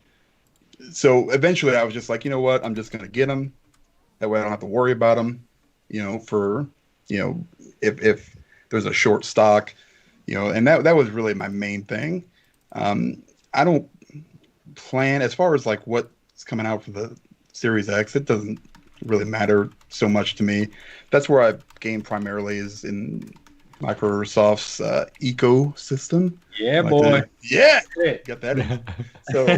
[SPEAKER 4] so eventually I was just like, you know what, I'm just gonna get them. That way I don't have to worry about them. You know, for, you know, if there's a short stock, you know, and that was really my main thing. I don't plan as far as like what's coming out for the Series X. It doesn't really matter so much to me. That's where I game primarily is in Microsoft's ecosystem.
[SPEAKER 3] Yeah,
[SPEAKER 4] Like
[SPEAKER 3] boy.
[SPEAKER 4] Yeah, got that in. So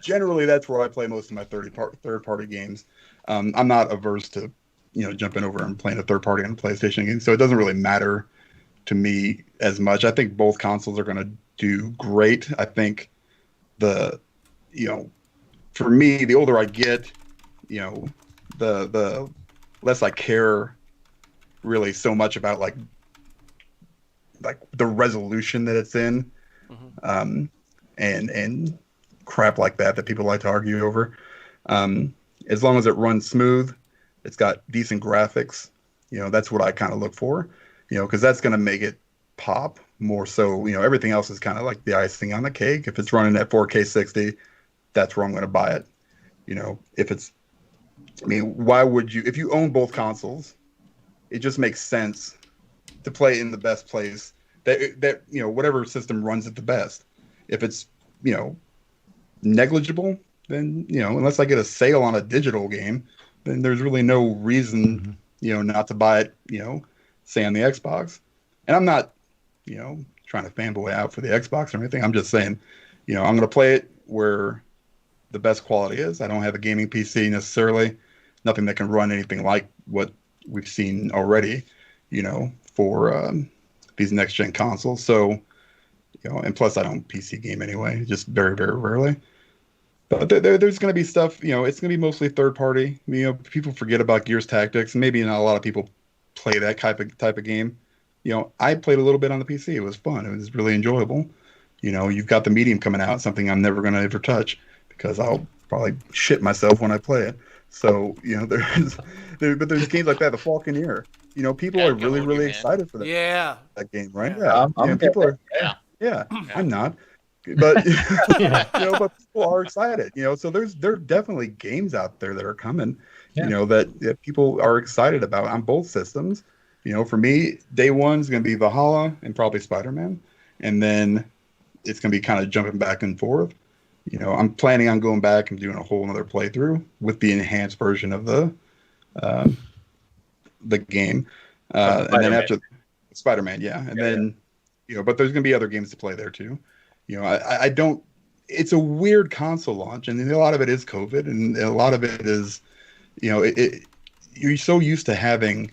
[SPEAKER 4] generally, that's where I play most of my third-party games. I'm not averse to, you know, jumping over and playing a third-party on a PlayStation game, so it doesn't really matter to me as much. I think both consoles are going to do great. I think you know, for me, the older I get, you know, the less I care really so much about like the resolution that it's in, and crap like that people like to argue over. As long as it runs smooth, it's got decent graphics, you know, that's what I kind of look for, you know, because that's going to make it pop more. So, you know, everything else is kind of like the icing on the cake. If it's running at 4K 60, that's where I'm going to buy it. You know, if it's, I mean, why would you, if you own both consoles, it just makes sense to play in the best place that, you know, whatever system runs it the best. If it's, you know, negligible, then, you know, unless I get a sale on a digital game, then there's really no reason, you know, not to buy it, you know, say on the Xbox. And I'm not, you know, trying to fanboy out for the Xbox or anything. I'm just saying, you know, I'm going to play it where the best quality is. I don't have a gaming PC necessarily, nothing that can run anything like what we've seen already, you know, for these next gen consoles. So, you know, and plus I don't PC game anyway, just very, very rarely. But there's going to be stuff, you know, it's going to be mostly third party. You know, people forget about Gears Tactics. Maybe not a lot of people play that type of game. You know, I played a little bit on the PC. It was fun. It was really enjoyable. You know, you've got the Medium coming out, something I'm never going to ever touch because I'll probably shit myself when I play it. So, you know, but there's games like that, the Falconeer. You know, people are really, really excited for that.
[SPEAKER 1] Yeah.
[SPEAKER 4] That game, right?
[SPEAKER 3] Yeah.
[SPEAKER 4] People are.
[SPEAKER 5] Yeah.
[SPEAKER 4] I'm not. But you know, but people are excited. You know, so there are definitely games out there that are coming. Yeah. You know, that people are excited about on both systems. You know, for me, day one is going to be Valhalla and probably Spider-Man, and then it's going to be kind of jumping back and forth. You know, I'm planning on going back and doing a whole another playthrough with the enhanced version of the game, and then after Spider-Man, and then you know, but there's going to be other games to play there too. You know, I don't. It's a weird console launch, and a lot of it is COVID, and a lot of it is, you know, you're so used to having.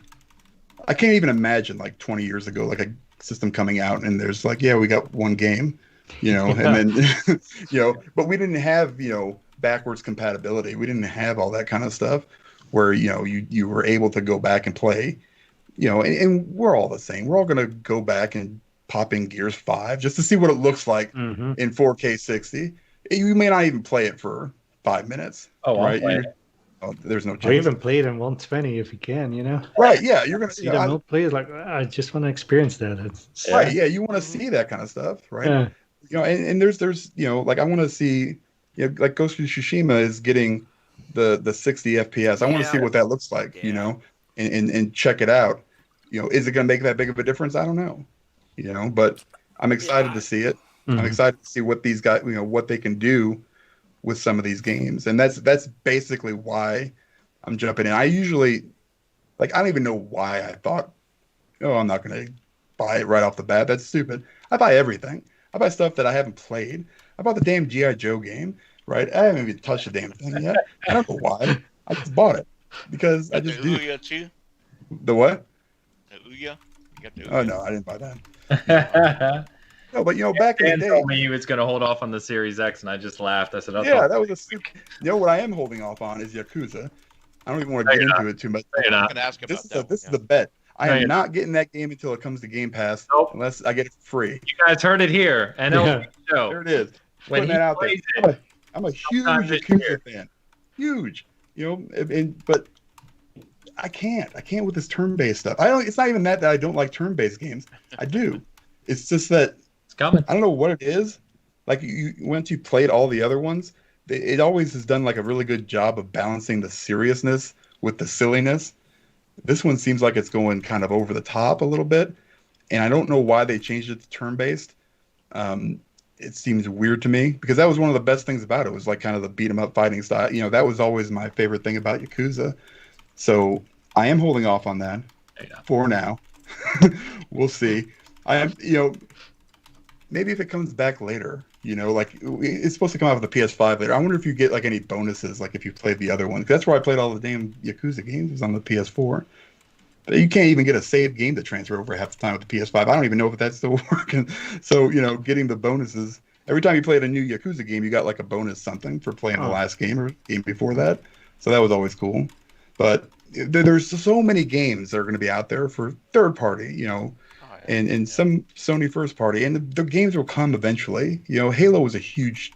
[SPEAKER 4] I can't even imagine like 20 years ago, like a system coming out, and there's like, yeah, we got one game, you know, and then, you know, but we didn't have, you know, backwards compatibility. We didn't have all that kind of stuff where, you know, you were able to go back and play, you know, and we're all the same. We're all going to go back and pop in Gears 5 just to see what it looks like in 4K 60. You may not even play it for 5 minutes.
[SPEAKER 3] Oh,
[SPEAKER 4] right? There's no chance.
[SPEAKER 2] Or even play it in 120 if you can, you know.
[SPEAKER 4] Right? Yeah, you're gonna
[SPEAKER 2] see them not play it. Like, I just want to experience that.
[SPEAKER 4] Right? Yeah, you want to see that kind of stuff, right?
[SPEAKER 2] Yeah.
[SPEAKER 4] You know, and there's you know, like I want to see, you know, like Ghost of Tsushima is getting the 60 FPS. I want to see what that looks like, you know, and check it out. is it going to make that big of a difference? I don't know, but I'm excited to see it.
[SPEAKER 2] Mhm.
[SPEAKER 4] I'm excited to see what these guys, what they can do with some of these games. And that's basically why I'm jumping in. I usually, I don't even know why I thought, oh, I'm not going to buy it right off the bat. That's stupid. I buy everything. I buy stuff that I haven't played. I bought the damn G.I. Joe game, right? I haven't even touched the damn thing yet. I don't know why. I just bought it because I just do.
[SPEAKER 5] Ouya too?
[SPEAKER 4] The what?
[SPEAKER 5] The Ouya? You got the
[SPEAKER 4] Oh,
[SPEAKER 5] Ouya?
[SPEAKER 4] no, I didn't buy that. No, but, back in
[SPEAKER 3] Dan
[SPEAKER 4] the day.
[SPEAKER 3] told me he was going to hold off on the Series X, and I just laughed. I said, "That's
[SPEAKER 4] Yeah, that was a stupid. What I am holding off on is Yakuza. I don't even want to get into it too much.
[SPEAKER 3] No, you're
[SPEAKER 5] I'm
[SPEAKER 3] not.
[SPEAKER 5] gonna ask about that.
[SPEAKER 4] This is the bet. I
[SPEAKER 3] No,
[SPEAKER 4] am
[SPEAKER 3] you're
[SPEAKER 4] not getting that game until it comes to Game Pass,
[SPEAKER 3] Nope.
[SPEAKER 4] unless I get it free.
[SPEAKER 3] You guys heard it here. NLG Show.
[SPEAKER 4] There it is.
[SPEAKER 3] When
[SPEAKER 4] Putting
[SPEAKER 3] he
[SPEAKER 4] that out there.
[SPEAKER 3] plays it,
[SPEAKER 4] I'm a huge
[SPEAKER 3] sometime this
[SPEAKER 4] Yakuza
[SPEAKER 3] year.
[SPEAKER 4] fan. Huge. But I can't with this turn-based stuff. It's not even that I don't like turn-based games. I do. It's just that
[SPEAKER 3] it's coming.
[SPEAKER 4] I don't know what it is. Once you played all the other ones, it always has done a really good job of balancing the seriousness with the silliness. This one seems like it's going kind of over the top a little bit, and I don't know why they changed it to turn-based. It seems weird to me because that was one of the best things about it. It was kind of the beat 'em up fighting style. That was always my favorite thing about Yakuza. So I am holding off on that for now. We'll see. I am, maybe if it comes back later, it's supposed to come out with the PS5 later. I wonder if you get any bonuses, if you played the other one. 'Cause that's where I played all the damn Yakuza games, was on the PS4. But you can't even get a saved game to transfer over half the time with the PS5. I don't even know if that's still working. So, getting the bonuses. Every time you played a new Yakuza game, you got a bonus something for playing the last game or game before that. So that was always cool. But there's so many games that are going to be out there for third party, and some Sony first party, and the games will come eventually. Halo was a huge,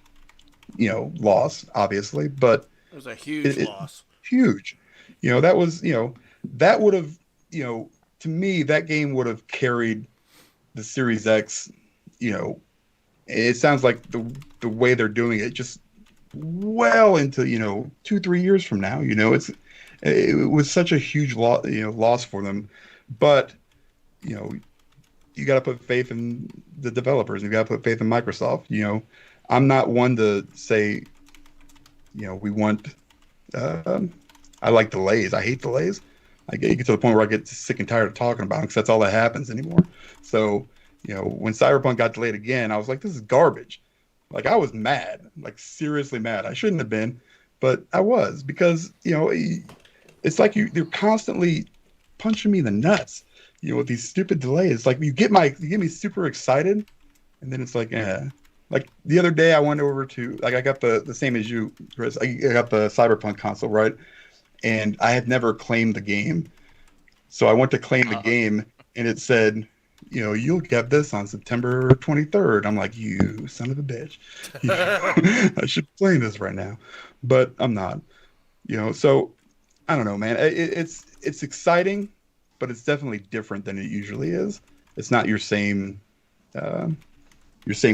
[SPEAKER 4] loss, obviously, but
[SPEAKER 1] It was a huge loss.
[SPEAKER 4] Huge. That was, that would have, to me, that game would have carried the Series X. It sounds like the way they're doing it, just well into 2-3 years from now. It was such a huge loss for them, but you got to put faith in the developers. You got to put faith in Microsoft. I'm not one to say, we want. I like delays. I hate delays. I get to the point where I get sick and tired of talking about them because that's all that happens anymore. So, when Cyberpunk got delayed again, I was like, this is garbage. I was mad, seriously mad. I shouldn't have been, but I was because, it's like you're constantly punching me in the nuts, with these stupid delays. You get me super excited, and then it's the other day I went over to, I got the same as you, Chris. I got the Cyberpunk console, right? And I had never claimed the game. So I went to claim the game, and it said, you'll get this on September 23rd. I'm like, you son of a bitch. I should be playing this right now. But I'm not. So I don't know, man. It's exciting, but it's definitely different than it usually is. It's not your same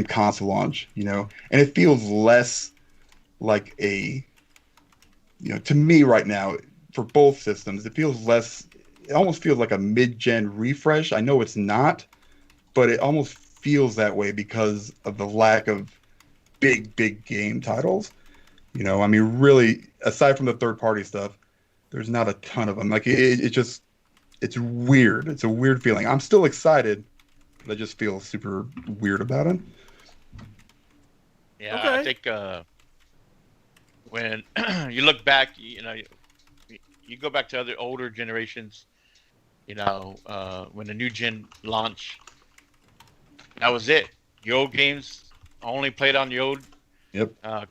[SPEAKER 4] console launch, and it feels less like a, to me right now for both systems, it almost feels like a mid-gen refresh. I know it's not, but it almost feels that way because of the lack of big game titles. Really, aside from the third-party stuff, there's not a ton of them. It's weird. It's a weird feeling. I'm still excited, but I just feel super weird about it.
[SPEAKER 5] Yeah,
[SPEAKER 1] Okay.
[SPEAKER 5] I think when you look back, you go back to other older generations, when the new gen launched, that was it. Your old games only played on the old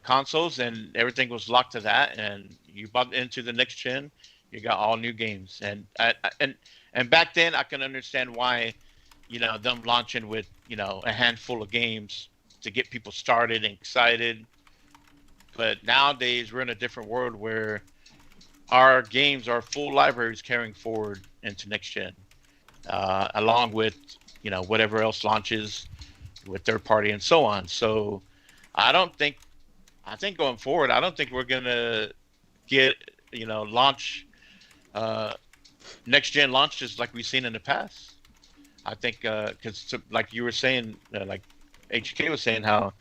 [SPEAKER 5] consoles, and everything was locked to that. And you bought into the next gen, you got all new games. And and back then, I can understand why, them launching with a handful of games to get people started and excited. But nowadays, we're in a different world where our games are full libraries carrying forward into next gen, along with whatever else launches with third party and so on. So I think going forward, I don't think we're gonna get launch next gen launches like we've seen in the past. I think because like you were saying, like HK was saying, how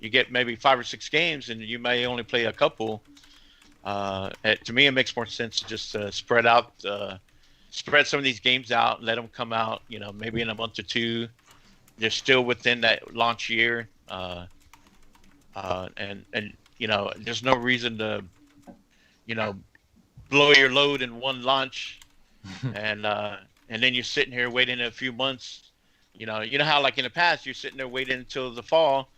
[SPEAKER 5] you get maybe 5 or 6 games and you may only play a couple. To me, it makes more sense to just spread some of these games out and let them come out, maybe in a month or 2. They're still within that launch year. And there's no reason to, blow your load in one launch and then you're sitting here waiting a few months. You know how like in the past you're sitting there waiting until the fall,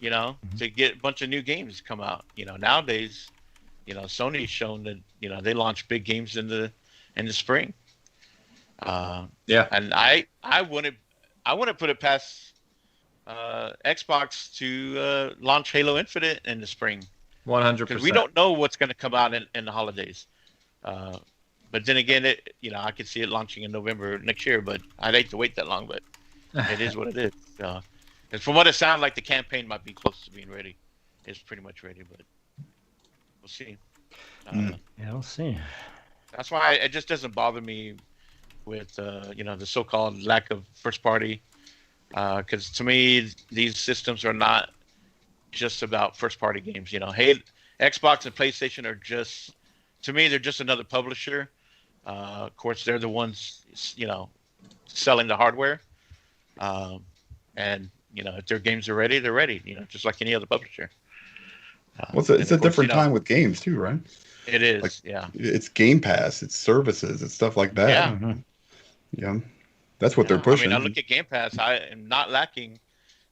[SPEAKER 5] to get a bunch of new games come out. Nowadays, Sony's shown that they launch big games in the spring. And I wouldn't put it past Xbox to launch Halo Infinite in the spring.
[SPEAKER 3] 100%.
[SPEAKER 5] Because we don't know what's going to come out in the holidays. But then again, I could see it launching in November next year. But I'd hate to wait that long. But it is what it is. And from what it sounds like, the campaign might be close to being ready. It's pretty much ready, but we'll see.
[SPEAKER 2] Yeah, we'll see.
[SPEAKER 5] That's why it just doesn't bother me with the so-called lack of first party. Because to me, these systems are not just about first party games. Hey, Xbox and PlayStation are just, to me, they're just another publisher. Of course, they're the ones, selling the hardware. And if their games are ready, they're ready. Just like any other publisher.
[SPEAKER 4] It's a different time with games too, right?
[SPEAKER 5] It is.
[SPEAKER 4] Like,
[SPEAKER 5] yeah.
[SPEAKER 4] It's Game Pass, it's services, it's stuff like that.
[SPEAKER 5] Yeah.
[SPEAKER 2] Mm-hmm.
[SPEAKER 4] Yeah. That's what they're pushing.
[SPEAKER 5] I look at Game Pass. I am not lacking.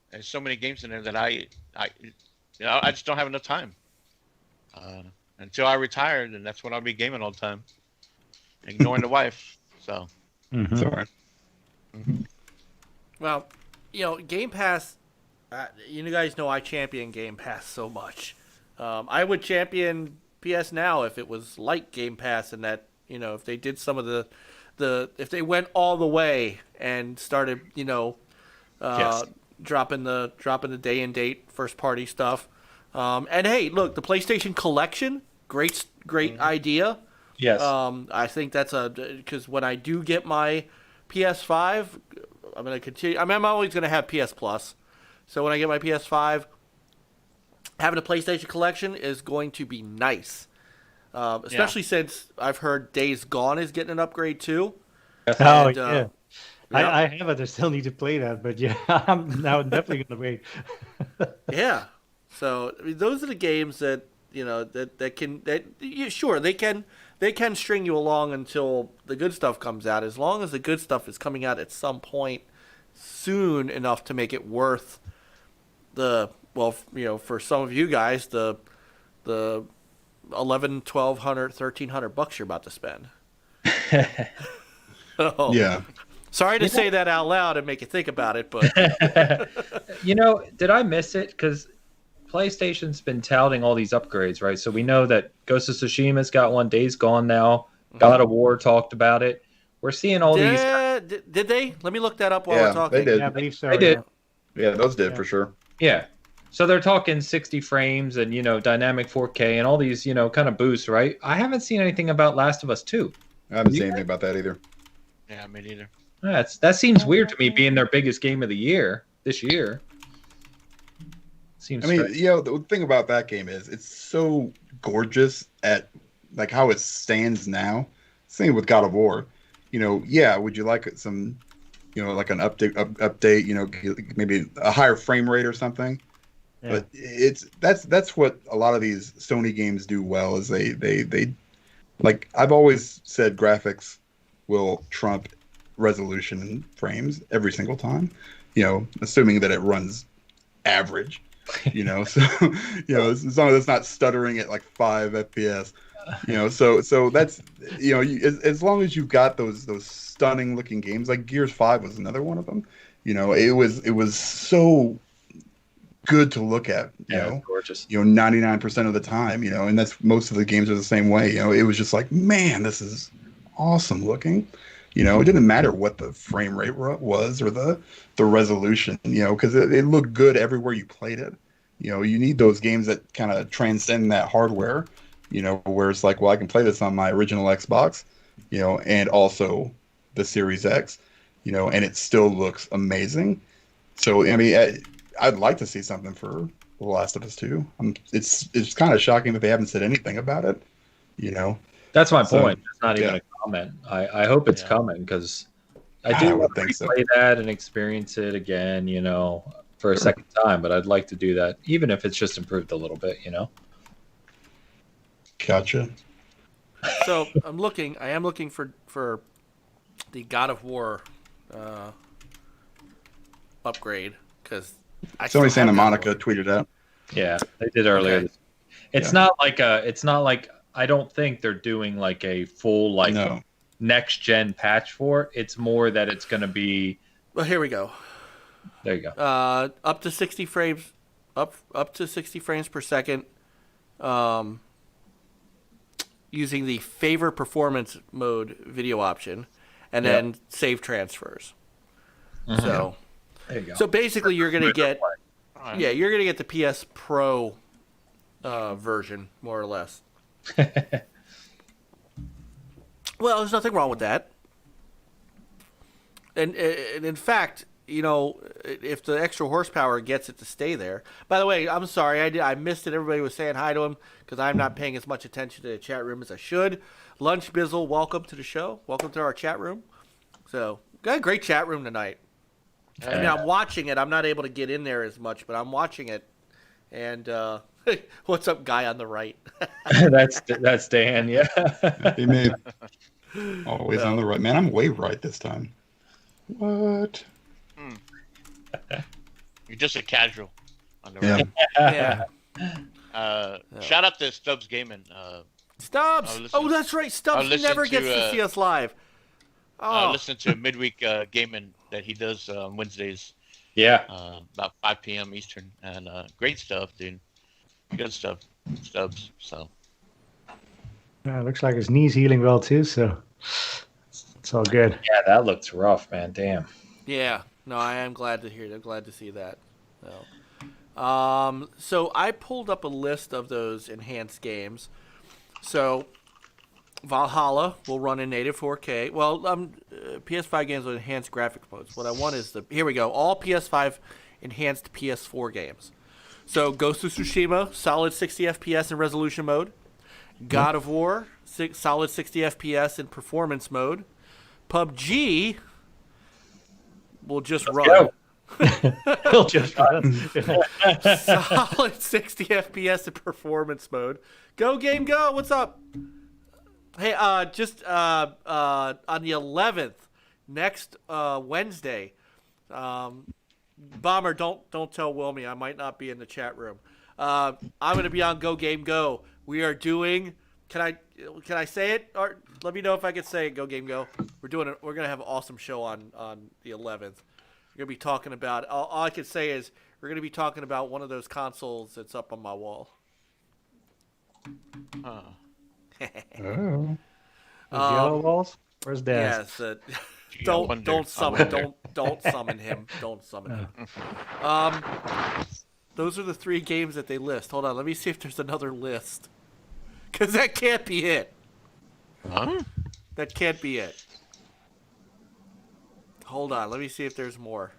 [SPEAKER 5] There's so many games in there that I just don't have enough time. Until I retire, and that's when I'll be gaming all the time, ignoring the wife. So.
[SPEAKER 2] Mm-hmm.
[SPEAKER 4] It's all right.
[SPEAKER 5] Mm-hmm.
[SPEAKER 1] Well, Game Pass. You guys know I champion Game Pass so much. I would champion PS Now if it was like Game Pass, and that if they did some of the if they went all the way and started dropping the day and date first party stuff. And hey, look, the PlayStation Collection, great idea.
[SPEAKER 3] Yes.
[SPEAKER 1] I think that's because when I do get my PS5, I'm going to continue. I'm always going to have PS Plus. So when I get my PS5, having a PlayStation Collection is going to be nice. Especially since I've heard Days Gone is getting an upgrade too.
[SPEAKER 2] Oh,
[SPEAKER 1] And,
[SPEAKER 2] yeah. I have it. I still need to play that, but yeah, I'm now definitely going to wait.
[SPEAKER 1] Yeah. So those are the games that they can string you along until the good stuff comes out. As long as the good stuff is coming out at some point soon enough to make it worth for some of you guys the $1,100, $1,200, $1,300 you're about to spend. So,
[SPEAKER 4] Yeah.
[SPEAKER 1] Sorry to say that out loud and make you think about it, but
[SPEAKER 3] did I miss it? Because PlayStation's been touting all these upgrades, right? So we know that Ghost of Tsushima's got one. Days Gone now. God of War talked about it. We're seeing all these.
[SPEAKER 1] Did they? Let me look that up while we're talking.
[SPEAKER 4] They did.
[SPEAKER 2] Yeah, I believe so.
[SPEAKER 3] They did.
[SPEAKER 4] Yeah, those did for sure.
[SPEAKER 3] Yeah. So they're talking 60 frames and, dynamic 4K and all these, kind of boosts, right? I haven't seen anything about Last of Us 2.
[SPEAKER 4] I haven't seen anything about that either.
[SPEAKER 5] Yeah, me neither.
[SPEAKER 3] That seems weird to me, being their biggest game of the year this year. Seems.
[SPEAKER 4] I mean, the thing about that game is it's so gorgeous at like how it stands now. Same with God of War. Would you like some, like an update, maybe a higher frame rate or something? Yeah. But that's what a lot of these Sony games do well is they like I've always said graphics will trump resolution and frames every single time, assuming that it runs average, so, as long as it's not stuttering at like 5 FPS, so that's, as long as you've got those stunning looking games, like Gears 5 was another one of them, it was so good to look at,
[SPEAKER 3] gorgeous,
[SPEAKER 4] 99% of the time, and that's most of the games are the same way, it was just like, man, this is awesome looking. It didn't matter what the frame rate was or the resolution, because it looked good everywhere you played it. You need those games that kind of transcend that hardware, where it's like, well, I can play this on my original Xbox, and also the Series X, and it still looks amazing. So, I mean, I'd like to see something for The Last of Us 2. It's kind of shocking that they haven't said anything about it,
[SPEAKER 3] That's my
[SPEAKER 4] So,
[SPEAKER 3] point. It's not even
[SPEAKER 4] yeah.
[SPEAKER 3] a comment. I hope it's
[SPEAKER 5] Yeah.
[SPEAKER 3] coming because I
[SPEAKER 4] I
[SPEAKER 3] do
[SPEAKER 4] would
[SPEAKER 3] want to
[SPEAKER 4] think so.
[SPEAKER 3] replay that and experience it again, for a second time. But I'd like to do that, even if it's just improved a little bit,
[SPEAKER 4] Gotcha.
[SPEAKER 1] So I am looking for the God of War upgrade because
[SPEAKER 4] Somebody Santa Monica tweeted out.
[SPEAKER 3] Yeah, they did earlier.
[SPEAKER 1] Okay.
[SPEAKER 3] It's
[SPEAKER 4] Yeah.
[SPEAKER 3] not like I don't think they're doing like a full
[SPEAKER 4] No.
[SPEAKER 3] next gen patch for it. It's more that it's going to be.
[SPEAKER 1] Well, here we go.
[SPEAKER 3] There you go.
[SPEAKER 1] Up to 60 frames, up to 60 frames per second. Using the favor performance mode video option, and then save transfers.
[SPEAKER 3] Mhm.
[SPEAKER 1] So,
[SPEAKER 3] There you go.
[SPEAKER 1] so basically, you're gonna get,
[SPEAKER 5] All right.
[SPEAKER 1] you're gonna get the PS Pro version, more or less. Well, there's nothing wrong with that, and in fact, if the extra horsepower gets it to stay there. By the way, I'm sorry, I missed it. Everybody was saying hi to him because I'm not paying as much attention to the chat room as I should. Lunch Bizzle, welcome to the show. Welcome to our chat room. So, got a great chat room tonight. I mean, I'm watching it. I'm not able to get in there as much, but I'm watching it. And what's up, guy on the right?
[SPEAKER 3] That's Dan. Yeah.
[SPEAKER 4] Happy me. Always on the right. Man, I'm way right this time. What?
[SPEAKER 5] You're just a casual on the
[SPEAKER 4] Yeah.
[SPEAKER 1] Yeah.
[SPEAKER 5] Shout out to Stubbs Gaming.
[SPEAKER 1] Stubbs! Oh, that's right. Stubbs
[SPEAKER 5] listen
[SPEAKER 1] never gets
[SPEAKER 5] to,
[SPEAKER 1] to see us live. Oh,
[SPEAKER 5] Listen to midweek gaming that he does on Wednesdays,
[SPEAKER 3] Yeah.
[SPEAKER 5] about 5 p.m. Eastern, and great stuff, dude. Good stuff, Stubbs. So
[SPEAKER 2] Yeah, it looks like his knee's healing well too, so it's all good.
[SPEAKER 3] Yeah, that looks rough, man. Damn.
[SPEAKER 1] yeah. No, I am glad to hear it. I'm glad to see that. So I pulled up a list of those enhanced games. So Valhalla will run in native 4K. Well, PS5 games with enhanced graphic modes. What I want is here we go. All PS5 enhanced PS4 games. So Ghost of Tsushima, solid 60 FPS in resolution mode. God of War, solid 60 FPS in performance mode. PUBG will just run.
[SPEAKER 3] go.
[SPEAKER 2] He'll just run.
[SPEAKER 1] Solid 60 FPS in performance mode. Go game go. What's up? Hey, just on the 11th, next Wednesday. Bomber, don't tell Wilmy. I might not be in the chat room. I'm going to be on Go Game Go. We are doing. Can I say it? Or let me know if I can say it. Go Game Go. We're going to have an awesome show on the 11th. We're going to be talking about. All I can say is we're going to be talking about one of those consoles that's up on my wall.
[SPEAKER 4] Oh.
[SPEAKER 2] Those yellow walls? Where's Dad?
[SPEAKER 1] Yes.
[SPEAKER 5] Gee, I wonder.
[SPEAKER 1] Don't summon. Don't summon him. Don't summon him. Those are the 3 games that they list. Hold on. Let me see if there's another list. Because that can't be it.
[SPEAKER 5] Huh?
[SPEAKER 1] That can't be it. Hold on. Let me see if there's more.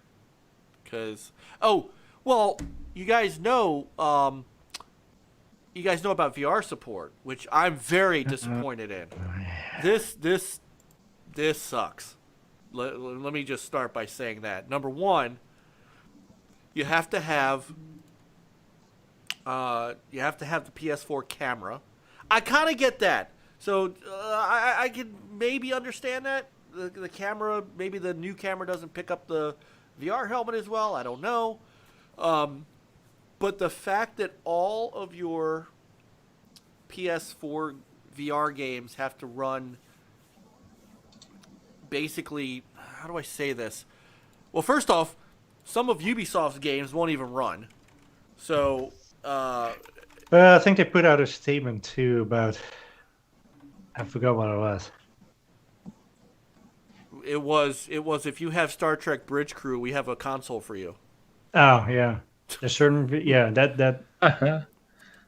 [SPEAKER 1] Because you guys know about VR support, which I'm very disappointed in. This sucks. Let me just start by saying that. Number one, you have to have the PS4 camera. I kind of get that. So I can maybe understand that. The camera, maybe the new camera doesn't pick up the VR helmet as well. I don't know. But the fact that all of your PS4 VR games have to run basically, how do I say this? Well, first off, some of Ubisoft's games won't even run. So,
[SPEAKER 2] I think they put out a statement too about. I forgot what it was.
[SPEAKER 1] it was if you have Star Trek Bridge Crew, we have a console for you.
[SPEAKER 2] Oh yeah, there's certain that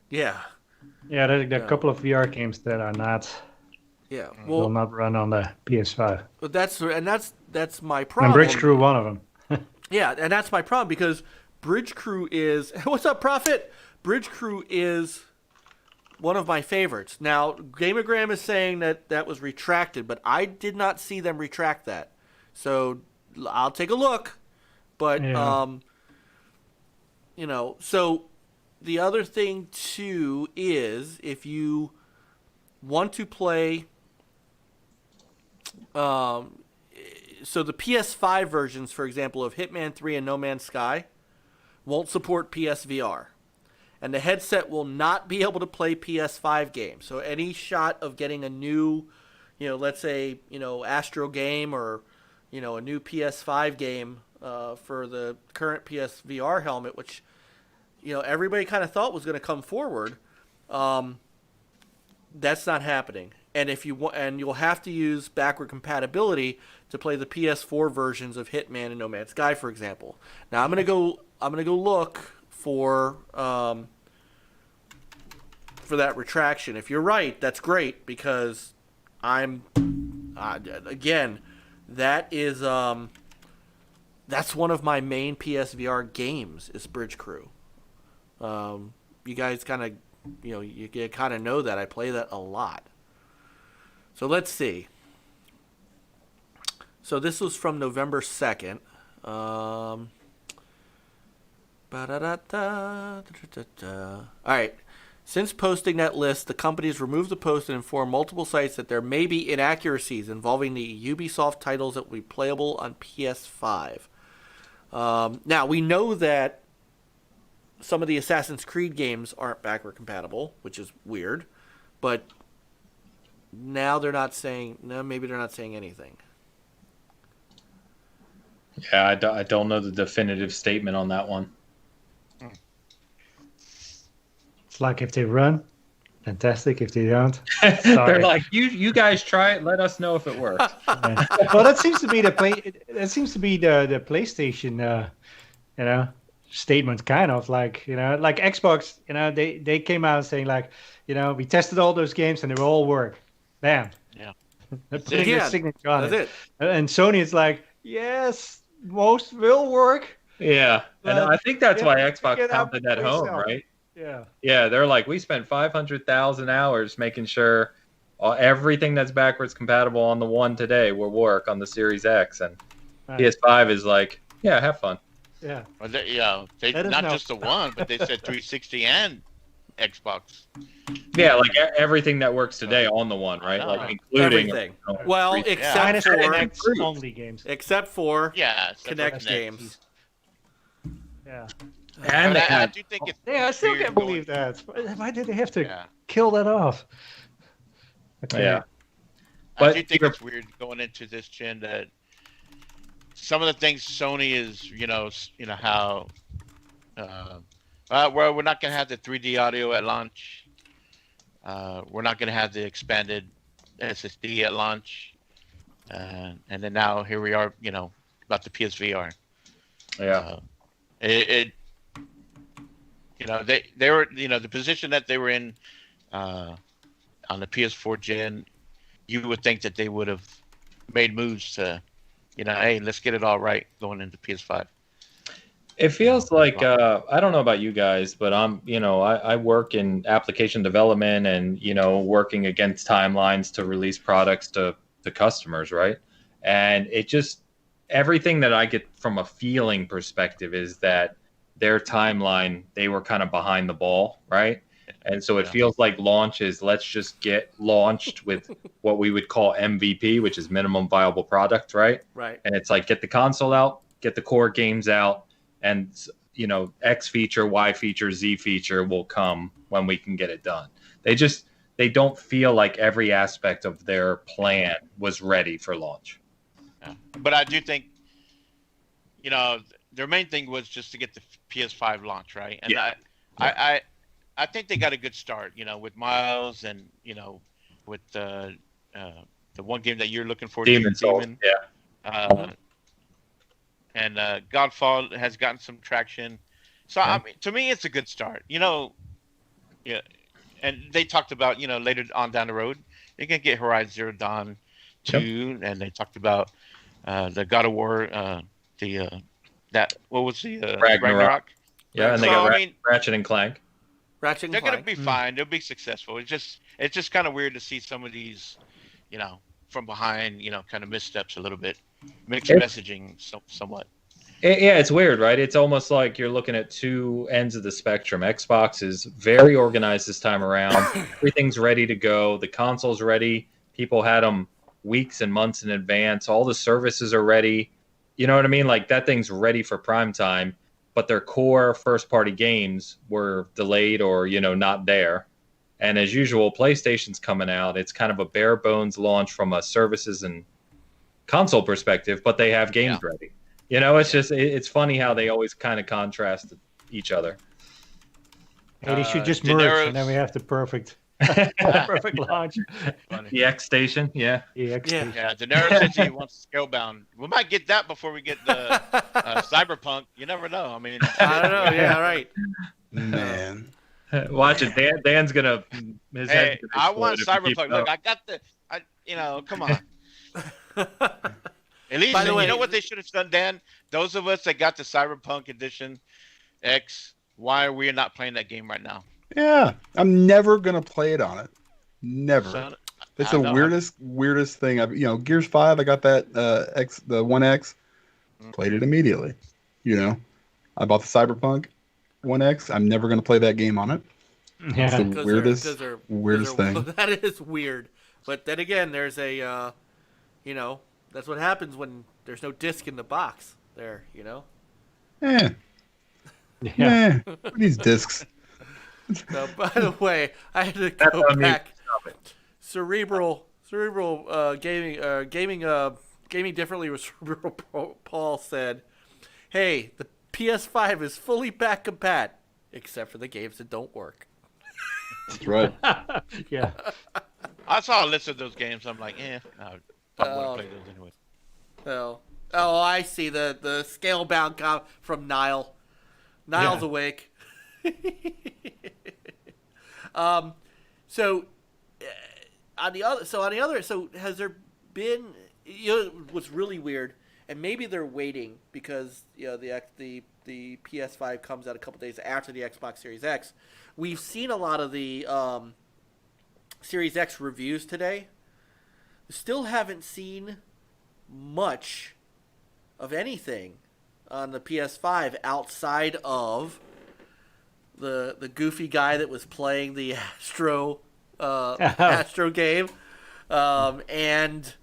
[SPEAKER 1] Yeah.
[SPEAKER 2] yeah. There's a couple of VR games that are not
[SPEAKER 1] Yeah.
[SPEAKER 2] It will
[SPEAKER 1] Well,
[SPEAKER 2] not run on the PS5.
[SPEAKER 1] but that's my
[SPEAKER 2] And
[SPEAKER 1] problem.
[SPEAKER 2] Bridge Crew, one of them.
[SPEAKER 1] Yeah, and that's my problem because Bridge Crew is what's up, Prophet? Bridge Crew is one of my favorites. Now, Gamogram is saying that was retracted, but I did not see them retract that. So I'll take a look. But
[SPEAKER 2] Yeah.
[SPEAKER 1] so the other thing too is if you want to play so the PS5 versions, for example, of Hitman 3 and No Man's Sky won't support PSVR. And the headset will not be able to play PS5 games. So any shot of getting a new, let's say, Astro game or, a new PS5 game for the current PSVR helmet, which, everybody kind of thought was going to come forward, that's not happening. And if you and you'll have to use backward compatibility to play the PS4 versions of Hitman and No Man's Sky, for example. Now I'm gonna go look for that retraction. If you're right, that's great because I'm again, that is that's one of my main PSVR games is Bridge Crew. You guys kind of you kind of know that I play that a lot. So let's see. So this was from November 2nd. All right. Since posting that list, the companies removed the post and informed multiple sites that there may be inaccuracies involving the Ubisoft titles that will be playable on PS5. Now, we know that some of the Assassin's Creed games aren't backward compatible, which is weird. But now they're not saying... No, maybe they're not saying anything.
[SPEAKER 3] Yeah, I don't know the definitive statement on that one.
[SPEAKER 2] It's like if they run, fantastic. If they don't,
[SPEAKER 3] They're
[SPEAKER 2] sorry.
[SPEAKER 3] like, you guys try it. Let us know if it works.
[SPEAKER 2] Yeah. Well, that seems to be the PlayStation, statement, kind of like like Xbox. They came out saying like, we tested all those games and they will all work. Bam.
[SPEAKER 5] Yeah.
[SPEAKER 2] They're putting their signature on
[SPEAKER 1] That's
[SPEAKER 2] it.
[SPEAKER 1] it.
[SPEAKER 2] And Sony is like, yes, most will work.
[SPEAKER 3] Yeah, and
[SPEAKER 2] But
[SPEAKER 3] I think that's why
[SPEAKER 2] get
[SPEAKER 3] Xbox
[SPEAKER 2] out
[SPEAKER 3] counted at
[SPEAKER 2] for
[SPEAKER 3] home,
[SPEAKER 2] yourself.
[SPEAKER 3] right?
[SPEAKER 2] Yeah.
[SPEAKER 3] Yeah, they're like, we spent 500,000 hours making sure everything that's backwards compatible on the one today will work on the Series X, and
[SPEAKER 2] Right.
[SPEAKER 3] PS5 is like, yeah, have fun.
[SPEAKER 2] Yeah.
[SPEAKER 5] Well, they
[SPEAKER 2] Let us
[SPEAKER 5] not
[SPEAKER 2] know.
[SPEAKER 5] just the one, but they said 360 and Xbox.
[SPEAKER 3] Yeah, like everything that works today on the one, right?
[SPEAKER 5] know.
[SPEAKER 3] Like including
[SPEAKER 1] Everything. Well, except
[SPEAKER 2] Minus
[SPEAKER 1] for
[SPEAKER 2] Kinect only games.
[SPEAKER 1] except for
[SPEAKER 5] Yeah, except for
[SPEAKER 1] Kinect games.
[SPEAKER 2] Yeah.
[SPEAKER 3] and they
[SPEAKER 5] I
[SPEAKER 3] had
[SPEAKER 5] do think it's
[SPEAKER 2] Yeah, I still
[SPEAKER 5] weird
[SPEAKER 2] can't
[SPEAKER 5] going-
[SPEAKER 2] believe that. Why did they have to
[SPEAKER 5] Yeah.
[SPEAKER 2] kill that off? Okay.
[SPEAKER 3] yeah.
[SPEAKER 5] I
[SPEAKER 3] But
[SPEAKER 5] do think
[SPEAKER 3] you're-
[SPEAKER 5] it's weird going into this gen that some of the things Sony is, how, well, we're not going to have the 3D audio at launch. We're not going to have the expanded SSD at launch. And then now here we are, about the PSVR.
[SPEAKER 3] yeah.
[SPEAKER 5] They were, the position that they were in on the PS4 gen, you would think that they would have made moves to, hey, let's get it all right going into PS5.
[SPEAKER 3] It feels like I don't know about you guys, but I work in application development and working against timelines to release products to customers, right? And it just everything that I get from a feeling perspective is that their timeline, they were kind of behind the ball, right? And so it feels like launch is let's just get launched with what we would call MVP, which is minimum viable product, right?
[SPEAKER 1] Right.
[SPEAKER 3] And it's like get the console out, get the core games out, and X feature, Y feature, Z feature will come when we can get it done. They don't feel like every aspect of their plan was ready for launch.
[SPEAKER 5] Yeah. But I do think, their main thing was just to get the PS5 launch, right? And
[SPEAKER 3] Yeah.
[SPEAKER 5] I think they got a good start, with Miles and, with the one game that you're looking for,
[SPEAKER 3] Demon's Souls,
[SPEAKER 5] Demon.
[SPEAKER 3] yeah.
[SPEAKER 5] And Godfall has gotten some traction. So, I mean, to me, it's a good start. Yeah. And they talked about, later on down the road, You're gonna get Horizon Zero Dawn 2, and they talked about the God of War, what was the Ragnarok?
[SPEAKER 3] Yeah, and they
[SPEAKER 5] So,
[SPEAKER 3] got
[SPEAKER 5] I mean,
[SPEAKER 3] Ratchet and Clank.
[SPEAKER 1] Ratchet and
[SPEAKER 5] they're gonna
[SPEAKER 1] Clank.
[SPEAKER 5] be fine. They'll be successful. It's just kind of weird to see some of these, from behind, kind of missteps a little bit, mixed messaging somewhat.
[SPEAKER 3] Yeah, it's weird, right? It's almost like you're looking at two ends of the spectrum. Xbox is very organized this time around. Everything's ready to go. The console's ready. People had them weeks and months in advance. All the services are ready. You know what I mean? Like, that thing's ready for prime time, but their core first-party games were delayed or, not there. And as usual, PlayStation's coming out. It's kind of a bare bones launch from a services and console perspective, but they have games ready. It's just, it's funny how they always kind of contrast each other.
[SPEAKER 2] Hey, they should just merge, and then we have the perfect launch.
[SPEAKER 3] The X Station, yeah.
[SPEAKER 2] The X Station.
[SPEAKER 5] Yeah, Daenerys says he wants Scalebound. We might get that before we get the Cyberpunk. You never know. I mean,
[SPEAKER 1] I don't know. Yeah, right.
[SPEAKER 4] Man.
[SPEAKER 3] Watch it. Dan's gonna. His head's gonna
[SPEAKER 5] I want
[SPEAKER 3] explode if you keep
[SPEAKER 5] Cyberpunk. Look, I got come on. At least,
[SPEAKER 1] By the way,
[SPEAKER 5] you know what they should have done, Dan? Those of us that got the Cyberpunk Edition X, why are we not playing that game right now?
[SPEAKER 4] Yeah, I'm never gonna play it on it. Never.
[SPEAKER 5] Son,
[SPEAKER 4] It's the weirdest thing. Gears 5. I got that the One X. Played it immediately. I bought the Cyberpunk One X. I'm never gonna play that game on it.
[SPEAKER 2] Yeah,
[SPEAKER 4] it's the weirdest thing.
[SPEAKER 1] That is weird. But then again, there's a, that's what happens when there's no disc in the box. There,
[SPEAKER 4] Yeah. These discs.
[SPEAKER 1] So, by the way, I had to go back. Cerebral gaming differently with Cerebral Paul said, "Hey, the PS5 is fully back compat, except for the games that don't work."
[SPEAKER 4] That's right.
[SPEAKER 2] Yeah.
[SPEAKER 5] I saw a list of those games. I'm like, no, I want to play those anyway.
[SPEAKER 1] Oh, I see the Scalebound from Nile. Nile's awake. So has there been? What's really weird, and maybe they're waiting because the PS5 comes out a couple days after the Xbox Series X. We've seen a lot of the Series X reviews today. Still haven't seen much of anything on the PS5 outside of the goofy guy that was playing the Astro game, and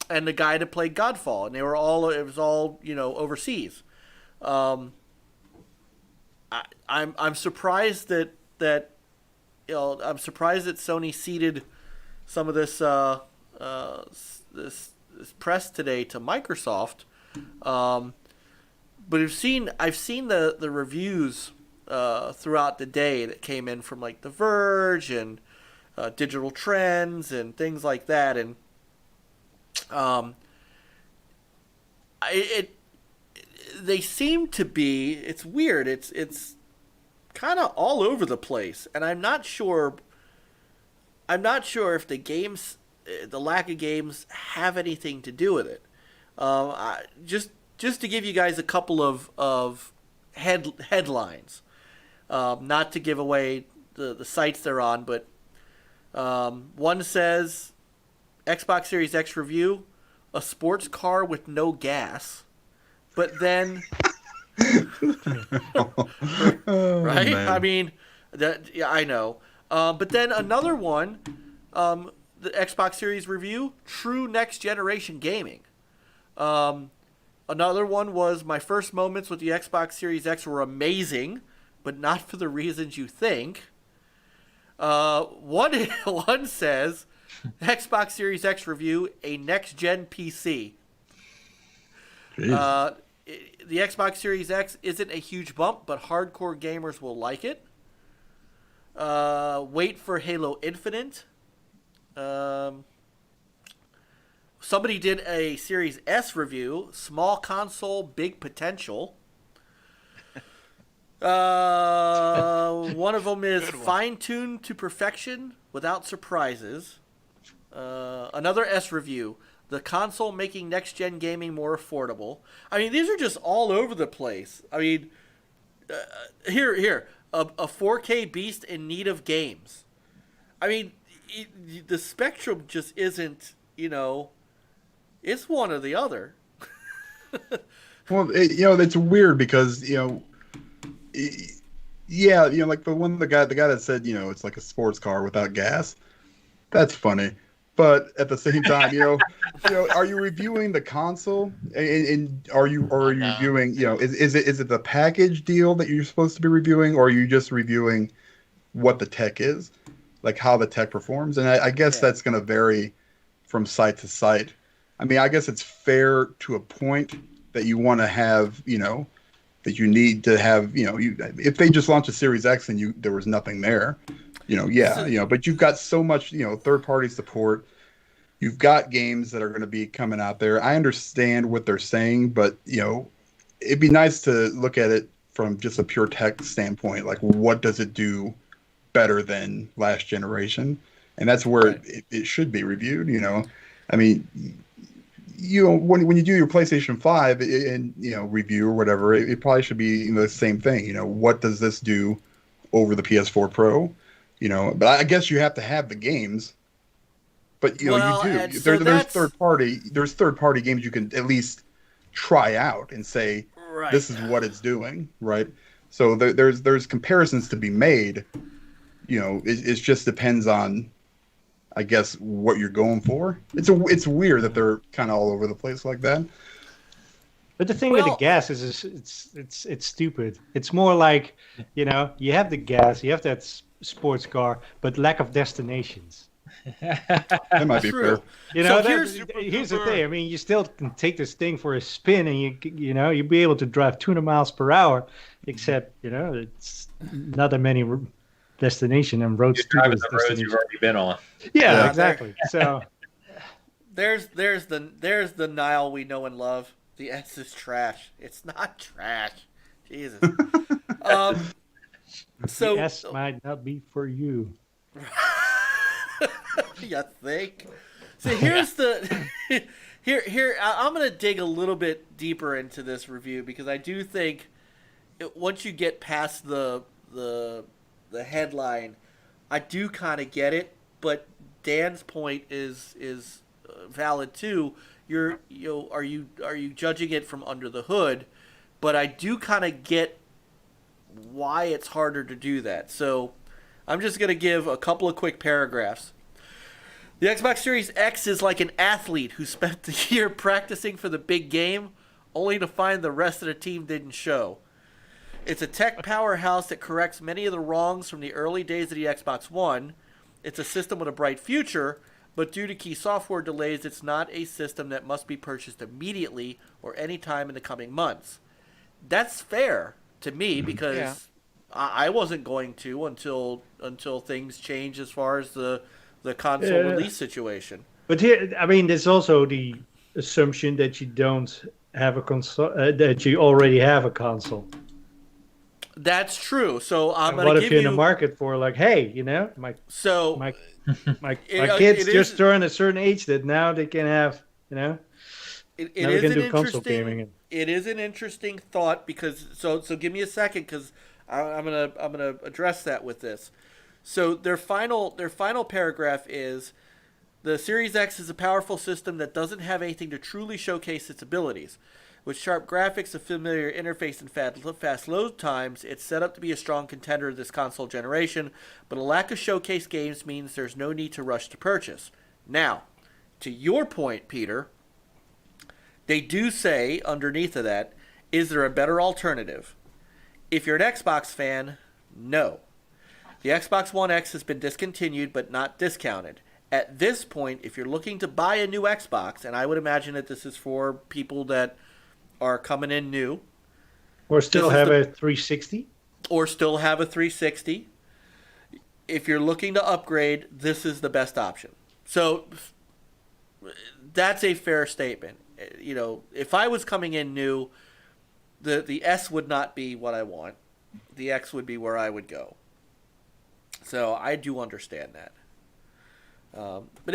[SPEAKER 1] the guy that played Godfall, and it was all overseas. I'm surprised that I'm surprised that Sony ceded some of this this press today to Microsoft. But I've seen the reviews throughout the day that came in from like The Verge and Digital Trends and things like that, and they seem to be. It's weird. It's kind of all over the place, and I'm not sure if the lack of games have anything to do with it. Just to give you guys a couple of headlines, not to give away the sites they're on, but one says Xbox Series X review, a sports car with no gas, but then right?
[SPEAKER 4] Man.
[SPEAKER 1] I mean, I know. But then another one, the Xbox Series review, true next generation gaming. Another one was my first moments with the Xbox Series X were amazing, but not for the reasons you think. One says Xbox Series X review, a next gen PC. The Xbox Series X isn't a huge bump, but hardcore gamers will like it. Wait for Halo Infinite. Somebody did a Series S review. Small console, big potential. One One of them is
[SPEAKER 5] Good one.
[SPEAKER 1] fine-tuned to perfection without surprises. Another S review. The console making next-gen gaming more affordable. I mean, these are just all over the place. I mean, here. A 4K beast in need of games. I mean, the spectrum just isn't, it's one or the other.
[SPEAKER 4] Well, it's weird because, like the guy that said, it's like a sports car without gas. That's funny. But at the same time, are you reviewing the console, and are you reviewing, is it the package deal that you're supposed to be reviewing, or are you just reviewing what the tech is, like how the tech performs? And I guess that's going to vary from site to site. I mean, I guess it's fair to a point that you want to have, that you need to have, if they just launched a Series X and there was nothing there. But you've got so much, third-party support. You've got games that are going to be coming out there. I understand what they're saying, but, it'd be nice to look at it from just a pure tech standpoint. Like, what does it do better than last generation? And that's where it should be reviewed, I mean, when you do your PlayStation 5 and, review or whatever, it probably should be the same thing. What does this do over the PS4 Pro? But I guess you have to have the games. But you do. There's third party games you can at least try out and say this is what it's doing, right? So there's comparisons to be made. It just depends on, I guess, what you're going for. It's weird that they're kind of all over the place like that.
[SPEAKER 2] But the thing with the gas is it's stupid. It's more like, you have the gas, you have that sports car, but lack of destinations.
[SPEAKER 4] That might be fair.
[SPEAKER 2] Here's the thing. I mean, you still can take this thing for a spin, and you'll be able to drive 200 miles per hour, except it's not that many destination and roads to those destinations
[SPEAKER 3] you've already been on.
[SPEAKER 2] Yeah, exactly. So
[SPEAKER 1] there's the Nile we know and love. The S is trash. It's not trash. Jesus. So
[SPEAKER 2] the S might not be for you.
[SPEAKER 1] You think? So here's the here. I'm gonna dig a little bit deeper into this review because I do think once you get past the headline, I do kind of get it. But Dan's point is valid too. Are you judging it from under the hood? But I do kind of get why it's harder to do that. So I'm just gonna give a couple of quick paragraphs. The Xbox Series X is like an athlete who spent the year practicing for the big game, only to find the rest of the team didn't show. It's a tech powerhouse that corrects many of the wrongs from the early days of the Xbox One. It's a system with a bright future, but due to key software delays, it's not a system that must be purchased immediately or any time in the coming months. That's fair to me because I wasn't going to until things change as far as the console release situation.
[SPEAKER 2] But here, I mean, there's also the assumption that you don't have a console, that you already have a console.
[SPEAKER 1] That's true. So I'm going to give you...
[SPEAKER 2] What if you're in the market for like, hey, my kids just turned a certain age that now they can have, now we can do console gaming.
[SPEAKER 1] It is an interesting thought because so give me a second because I'm gonna address that with this. So their final paragraph is, the Series X is a powerful system that doesn't have anything to truly showcase its abilities. With sharp graphics, a familiar interface, and fast load times, it's set up to be a strong contender this console generation, but a lack of showcase games means there's no need to rush to purchase. Now, to your point, Peter, they do say underneath of that, is there a better alternative? If you're an Xbox fan, no. The Xbox One X has been discontinued but not discounted. At this point, if you're looking to buy a new Xbox, and I would imagine that this is for people that are coming in new.
[SPEAKER 2] Or still have a 360.
[SPEAKER 1] Or still have a 360. If you're looking to upgrade, this is the best option. So that's a fair statement. If I was coming in new, the S would not be what I want. The X would be where I would go. So I do understand that. But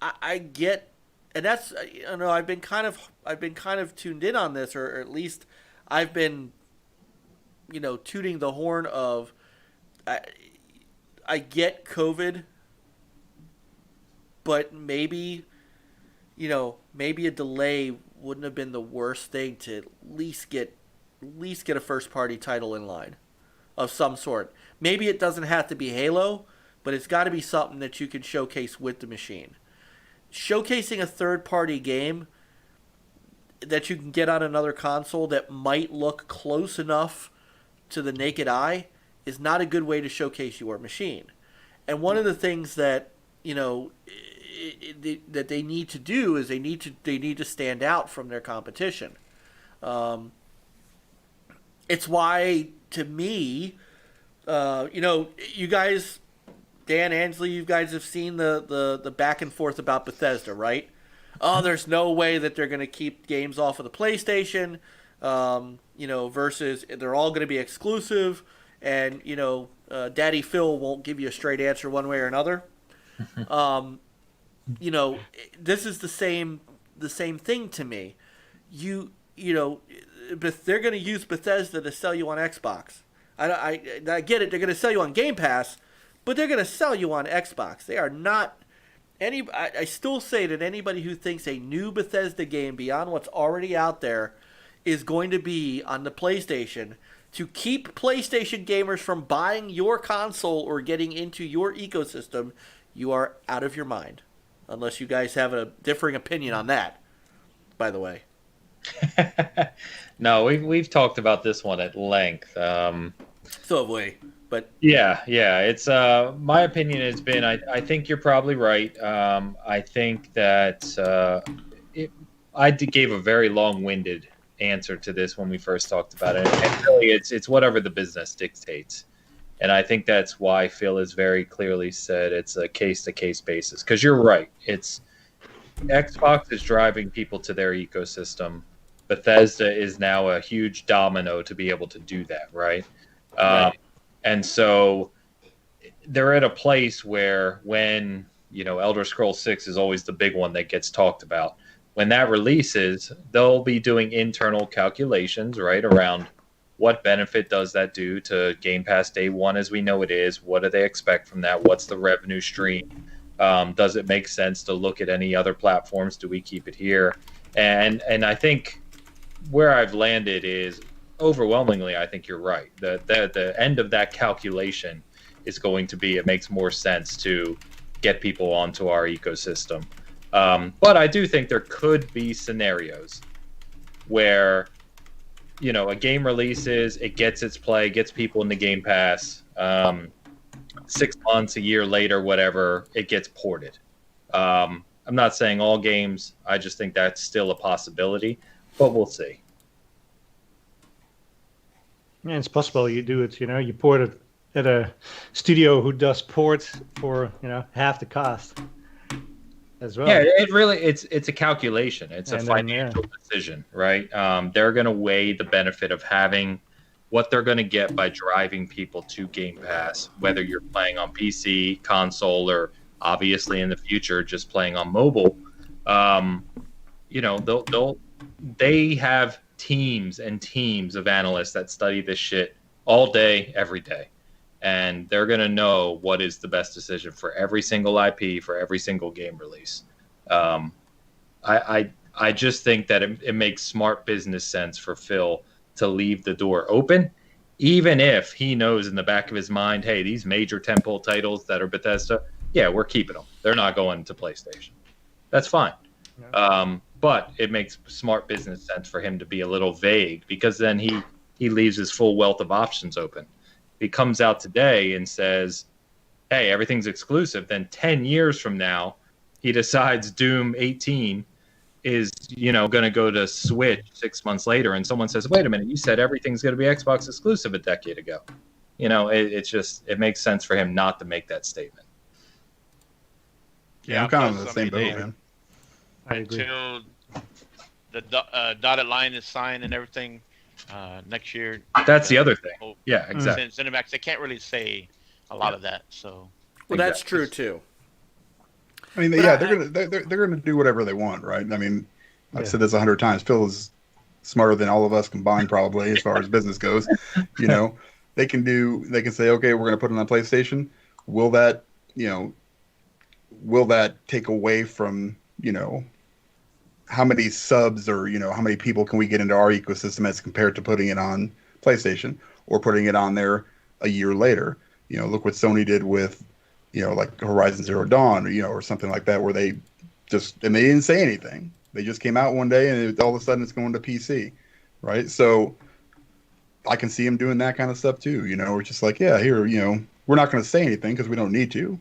[SPEAKER 1] I get, and that's, you know, I've been kind of tuned in on this, or at least I've been, you know, tooting the horn of, I get COVID, but maybe, you know, maybe a delay wouldn't have been the worst thing to at least get a first party title in line of some sort. Maybe it doesn't have to be Halo, but it's got to be something that you can showcase with the machine. Showcasing a third party game that you can get on another console that might look close enough to the naked eye is not a good way to showcase your machine. And one of the things that, you know, that they need to do is they need to stand out from their competition. It's why, to me, you know, you guys, Dan, Ainsley, you guys have seen the back and forth about Bethesda, right? Oh, there's no way that they're going to keep games off of the PlayStation, you know, versus they're all going to be exclusive, and, you know, Daddy Phil won't give you a straight answer one way or another. You know, this is the same thing to me. You know, they're going to use Bethesda to sell you on Xbox. I get it. They're going to sell you on Game Pass, but they're going to sell you on Xbox. They are not any. I still say that anybody who thinks a new Bethesda game beyond what's already out there is going to be on the PlayStation to keep PlayStation gamers from buying your console or getting into your ecosystem, you are out of your mind. Unless you guys have a differing opinion on that, by the way.
[SPEAKER 3] No, we've talked about this one at length.
[SPEAKER 1] So have we, but
[SPEAKER 3] yeah, it's my opinion has been I think you're probably right. I think that I gave a very long-winded answer to this when we first talked about it, and really it's whatever the business dictates. And I think that's why Phil has very clearly said it's a case-to-case basis. Because you're right. It's Xbox is driving people to their ecosystem. Bethesda is now a huge domino to be able to do that, right? Right. And so they're at a place where when, you know, Elder Scrolls 6 is always the big one that gets talked about. When that releases, they'll be doing internal calculations, right, around what benefit does that do to Game Pass day one as we know it is? What do they expect from that? What's the revenue stream? Does it make sense to look at any other platforms? Do we keep it here? And I think where I've landed is overwhelmingly, I think you're right. The end of that calculation is going to be it makes more sense to get people onto our ecosystem. But I do think there could be scenarios where, you know, a game releases, it gets its play, gets people in the Game Pass. 6 months, a year later, whatever, it gets ported. I'm not saying all games. I just think that's still a possibility, but we'll see.
[SPEAKER 2] Yeah, it's possible you do it. You know, you port it at a studio who does ports for, you know, half the cost as well.
[SPEAKER 3] Yeah, it's a calculation. It's a financial decision, right? They're going to weigh the benefit of having what they're going to get by driving people to Game Pass, whether you're playing on PC, console, or obviously in the future just playing on mobile. You know, they have teams and teams of analysts that study this shit all day, every day. And they're going to know what is the best decision for every single IP, for every single game release. I just think that it makes smart business sense for Phil to leave the door open, even if he knows in the back of his mind, hey, these major tentpole titles that are Bethesda, yeah, we're keeping them. They're not going to PlayStation. That's fine. Yeah. But it makes smart business sense for him to be a little vague, because then he leaves his full wealth of options open. He comes out today and says, hey, everything's exclusive. Then 10 years from now, he decides Doom 18 is, you know, going to go to Switch 6 months later. And someone says, wait a minute, you said everything's going to be Xbox exclusive a decade ago. You know, it makes sense for him not to make that statement.
[SPEAKER 4] Yeah, I'm kind of in the same boat, man.
[SPEAKER 2] I agree.
[SPEAKER 5] Until the dotted line is signed and everything next year.
[SPEAKER 3] That's the other thing. Yeah, exactly.
[SPEAKER 5] Cinemax, they can't really say a lot of that. So
[SPEAKER 1] Well, that's true too.
[SPEAKER 4] I mean,
[SPEAKER 1] But
[SPEAKER 4] yeah, they're gonna do whatever they want, right? I mean, I've said this 100 times. Phil is smarter than all of us combined, probably, as far as business goes. You know, they can say, okay, we're gonna put it on PlayStation. Will that take away from, how many subs or, how many people can we get into our ecosystem as compared to putting it on PlayStation or putting it on there a year later? Look what Sony did with, like Horizon Zero Dawn, or something like that, where they didn't say anything. They just came out one day and all of a sudden it's going to PC, right? So I can see them doing that kind of stuff too. We're just like, yeah, here, we're not going to say anything because we don't need to.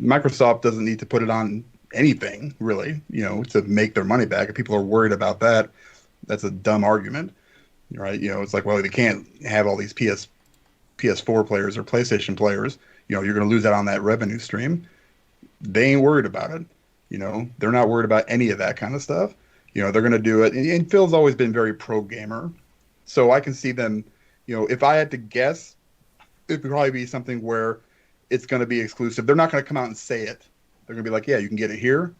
[SPEAKER 4] Microsoft doesn't need to put it on anything really, to make their money back. If people are worried about that, that's a dumb argument, right? It's like, well, they can't have all these PS4 players or PlayStation players. You're going to lose out on that revenue stream. They ain't worried about it. They're not worried about any of that kind of stuff. They're going to do it. And Phil's always been very pro gamer. So I can see them, if I had to guess, it would probably be something where it's going to be exclusive. They're not going to come out and say it. They're going to be like, yeah, you can get it here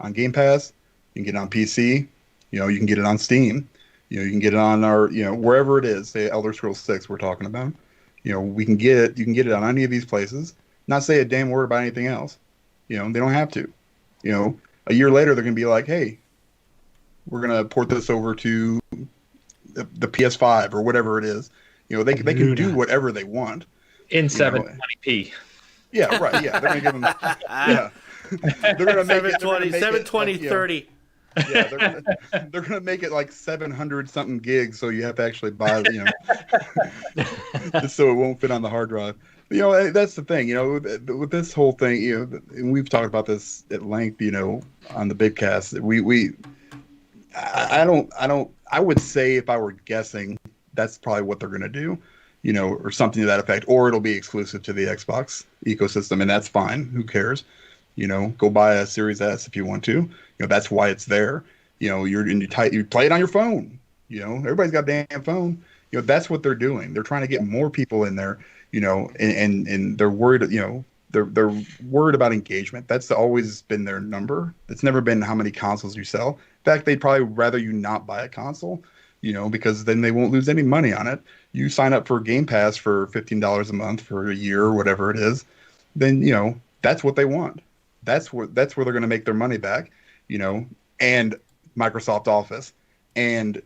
[SPEAKER 4] on Game Pass. You can get it on PC. You can get it on Steam. You can get it on our, wherever it is, say Elder Scrolls 6 we're talking about. We can get it. You can get it on any of these places. Not say a damn word about anything else. They don't have to. A year later, they're going to be like, hey, we're going to port this over to the PS5 or whatever it is. They can do whatever they want.
[SPEAKER 3] In 720p.
[SPEAKER 4] Yeah, right. Yeah, they're going to give them. Yeah, they're going to make
[SPEAKER 1] 720, 720, 30.
[SPEAKER 4] Yeah, they're gonna make it like 700 something gigs, so you have to actually buy, just so it won't fit on the hard drive. But, that's the thing, with this whole thing, and we've talked about this at length, on the Bitcast. I would say if I were guessing, that's probably what they're gonna do, or something to that effect, or it'll be exclusive to the Xbox ecosystem, and that's fine. Who cares? Go buy a Series S if you want to. That's why it's there. You play it on your phone. Everybody's got a damn phone. That's what they're doing. They're trying to get more people in there. And they're worried. They're worried about engagement. That's always been their number. It's never been how many consoles you sell. In fact, they'd probably rather you not buy a console. Because then they won't lose any money on it. You sign up for Game Pass for $15 a month for a year or whatever it is. Then that's what they want. That's where they're going to make their money back, and Microsoft Office and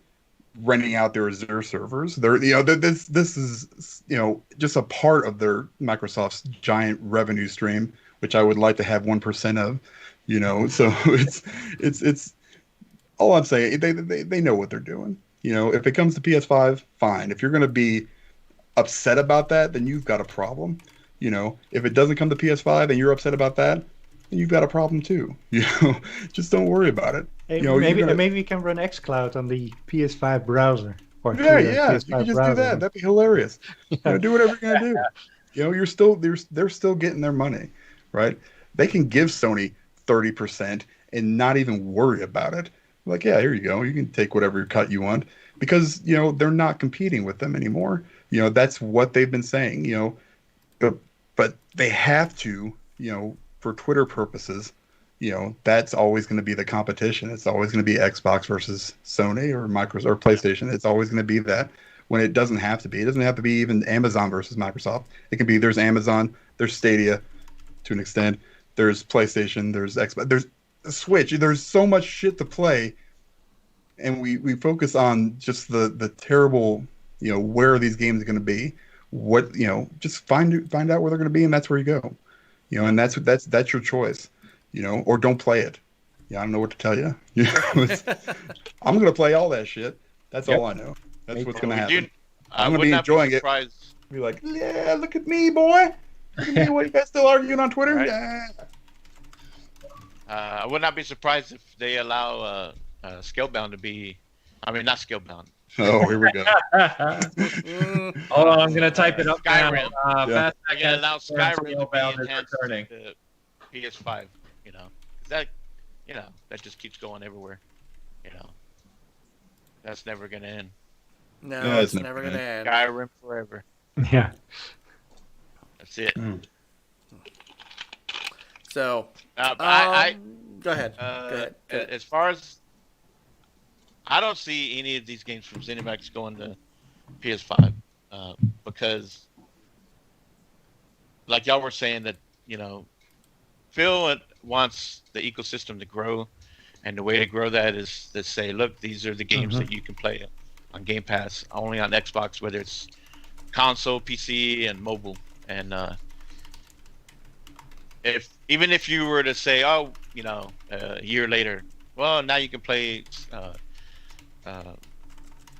[SPEAKER 4] renting out their Azure servers. This is just a part of their Microsoft's giant revenue stream, which I would like to have 1% of, So it's all I'm saying. They know what they're doing. If it comes to PS5, fine. If you're going to be upset about that, then you've got a problem. If it doesn't come to PS5 and you're upset about that, you've got a problem too. Just don't worry about it.
[SPEAKER 2] Hey, maybe we can run xCloud on the PS5 browser. Or
[SPEAKER 4] yeah,
[SPEAKER 2] PS5
[SPEAKER 4] you can just
[SPEAKER 2] browser.
[SPEAKER 4] do that. That'd be hilarious. Do whatever you're gonna do. They're still getting their money, right? They can give Sony 30% and not even worry about it. Like, yeah, here you go. You can take whatever cut you want because they're not competing with them anymore. That's what they've been saying. But they have to, for Twitter purposes, that's always going to be the competition. It's always going to be Xbox versus Sony or Microsoft or PlayStation. It's always going to be that when it doesn't have to be. It doesn't have to be even Amazon versus Microsoft. It can be there's Amazon, there's Stadia to an extent, there's PlayStation, there's Xbox, there's Switch. There's so much shit to play, and we focus on just the terrible, where are these games going to be? What, just find out where they're going to be, and that's where you go. And that's your choice, or don't play it. Yeah, I don't know what to tell you. I'm going to play all that shit. That's all I know. That's what's going to happen. I'm going to be enjoying it. Be like, yeah, look at me, boy. Look at me. What, you guys still arguing on Twitter? Right. Yeah.
[SPEAKER 5] I would not be surprised if they allow Scalebound to be. I mean, not Scalebound.
[SPEAKER 4] Oh, here we go.
[SPEAKER 3] Hold on, I'm gonna type it up.
[SPEAKER 5] Skyrim.
[SPEAKER 3] Yeah.
[SPEAKER 5] I can allow Skyrim to be enhanced to PS5. That just keeps going everywhere. That's never gonna end.
[SPEAKER 1] No, it's never gonna end.
[SPEAKER 5] Skyrim forever.
[SPEAKER 2] Yeah.
[SPEAKER 5] That's it.
[SPEAKER 1] So,
[SPEAKER 5] I
[SPEAKER 1] go ahead. Go ahead.
[SPEAKER 5] As far as I don't see any of these games from ZeniMax going to PS5 because, like y'all were saying, that Phil wants the ecosystem to grow, and the way to grow that is to say, look, these are the games that you can play on Game Pass only on Xbox, whether it's console, PC, and mobile. And even if you were to say, a year later, well, now you can play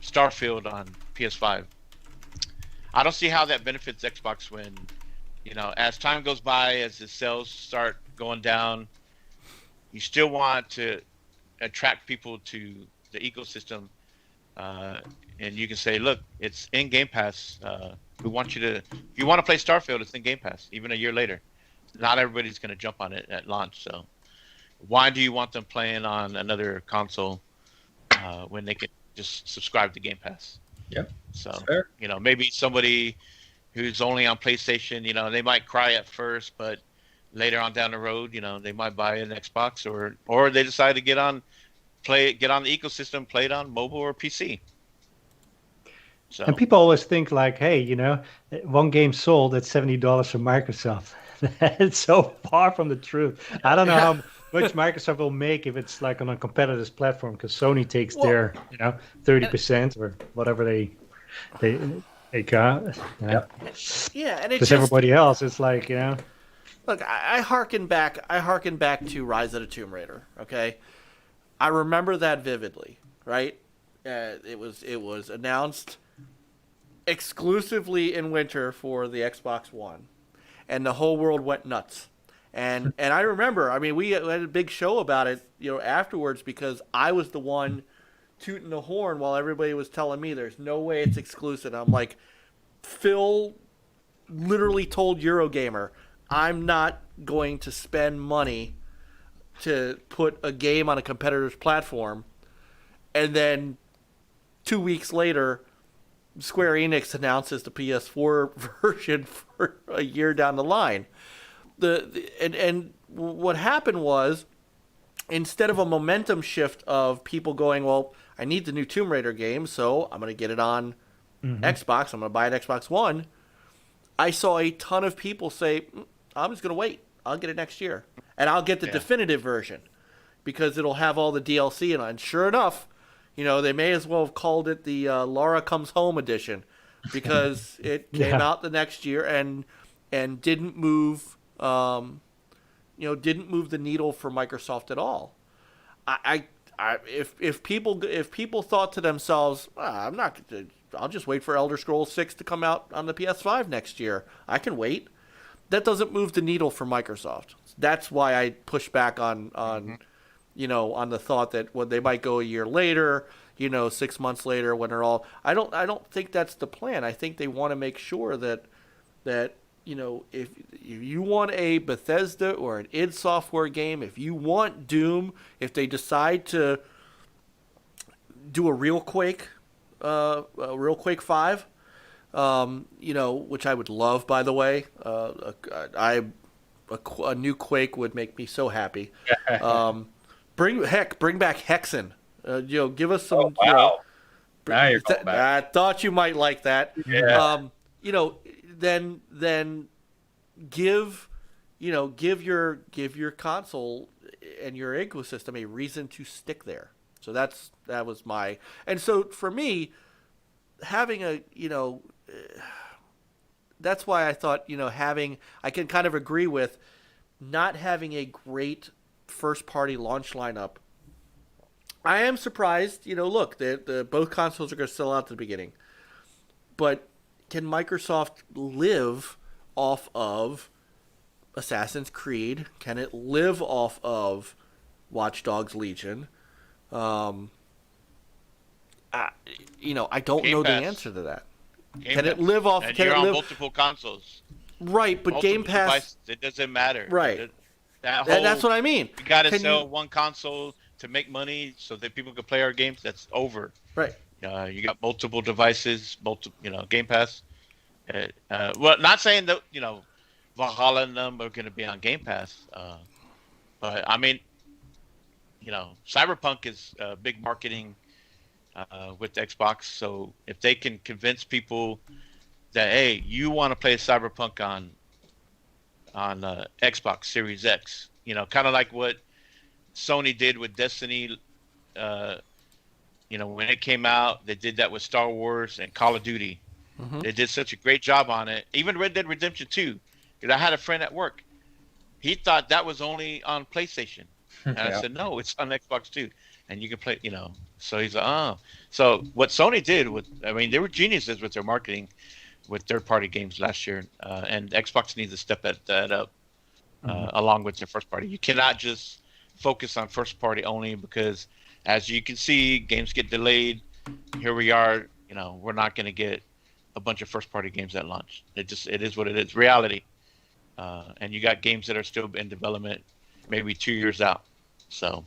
[SPEAKER 5] Starfield on PS5. I don't see how that benefits Xbox when, as time goes by, as the sales start going down, you still want to attract people to the ecosystem, and you can say, look, it's in Game Pass. We want you to, if you want to play Starfield, it's in Game Pass, even a year later. Not everybody's going to jump on it at launch, so why do you want them playing on another console when they can just subscribe to Game Pass?
[SPEAKER 3] Yep.
[SPEAKER 5] So,
[SPEAKER 3] fair.
[SPEAKER 5] Maybe somebody who's only on PlayStation, they might cry at first, but later on down the road, they might buy an Xbox or they decide to get on the ecosystem, play it on mobile or PC. So.
[SPEAKER 2] And people always think like, hey, one game sold at $70 from Microsoft. It's so far from the truth. I don't know how much Microsoft will make if it's like on a competitor's platform, because Sony takes their 30% or whatever they got.
[SPEAKER 1] Yeah, and it's
[SPEAKER 2] because everybody else, it's like
[SPEAKER 1] Look, I harken back to Rise of the Tomb Raider. Okay, I remember that vividly. Right, it was announced exclusively in winter for the Xbox One, and the whole world went nuts. And I remember, I mean, we had a big show about it, afterwards, because I was the one tooting the horn while everybody was telling me there's no way it's exclusive. I'm like, Phil literally told Eurogamer, I'm not going to spend money to put a game on a competitor's platform. And then 2 weeks later, Square Enix announces the PS4 version for a year down the line. And what happened was, instead of a momentum shift of people going, well, I need the new Tomb Raider game, so I'm going to get it on Xbox. I'm going to buy an Xbox One. I saw a ton of people say, I'm just going to wait. I'll get it next year. And I'll get the definitive version because it'll have all the DLC in it. And sure enough, they may as well have called it the Laura Comes Home edition because it came out the next year and didn't move didn't move the needle for Microsoft at all. If people thought to themselves, I'll just wait for Elder Scrolls 6 to come out on the PS5 next year. I can wait. That doesn't move the needle for Microsoft. That's why I push back on the thought that they might go a year later, 6 months later when they're all. I don't think that's the plan. I think they want to make sure that if you want a Bethesda or an id Software game, if you want Doom, if they decide to do a real Quake 5, which I would love, by the way. A new Quake would make me so happy. Bring back Hexen. Give us some.
[SPEAKER 3] Oh, wow. Now you're going
[SPEAKER 1] I
[SPEAKER 3] back.
[SPEAKER 1] thought you might like that.
[SPEAKER 3] Yeah.
[SPEAKER 1] Then give your console and your ecosystem a reason to stick there. So that was my, and so for me, having that's why I thought I can kind of agree with not having a great first party launch lineup. I am surprised. Look, the both consoles are going to sell out at the beginning, but can Microsoft live off of Assassin's Creed? Can it live off of Watch Dogs Legion? I don't know the answer to that. Can it live off?
[SPEAKER 5] And you're on multiple consoles.
[SPEAKER 1] Right, but
[SPEAKER 5] multiple
[SPEAKER 1] Game Pass.
[SPEAKER 5] Devices, it doesn't matter.
[SPEAKER 1] Right.
[SPEAKER 5] That's
[SPEAKER 1] what I mean.
[SPEAKER 5] You got to sell one console to make money so that people can play our games. That's over.
[SPEAKER 1] Right.
[SPEAKER 5] You got multiple devices, Game Pass. Well, not saying that Valhalla and them are going to be on Game Pass. But I mean, Cyberpunk is big marketing with Xbox. So if they can convince people that, hey, you want to play Cyberpunk on Xbox Series X, kind of like what Sony did with Destiny. When it came out, they did that with Star Wars and Call of Duty.
[SPEAKER 1] Mm-hmm.
[SPEAKER 5] They did such a great job on it. Even Red Dead Redemption 2. Because I had a friend at work. He thought that was only on PlayStation. And I said, no, it's on Xbox too. And you can play, So he's like, oh. So what Sony did they were geniuses with their marketing with third-party games last year. And Xbox needs to step that up along with their first party. You cannot just focus on first party only because, as you can see, games get delayed. Here we are, we're not going to get a bunch of first party games at launch. It is what it is. Reality. And you got games that are still in development, maybe 2 years out. So,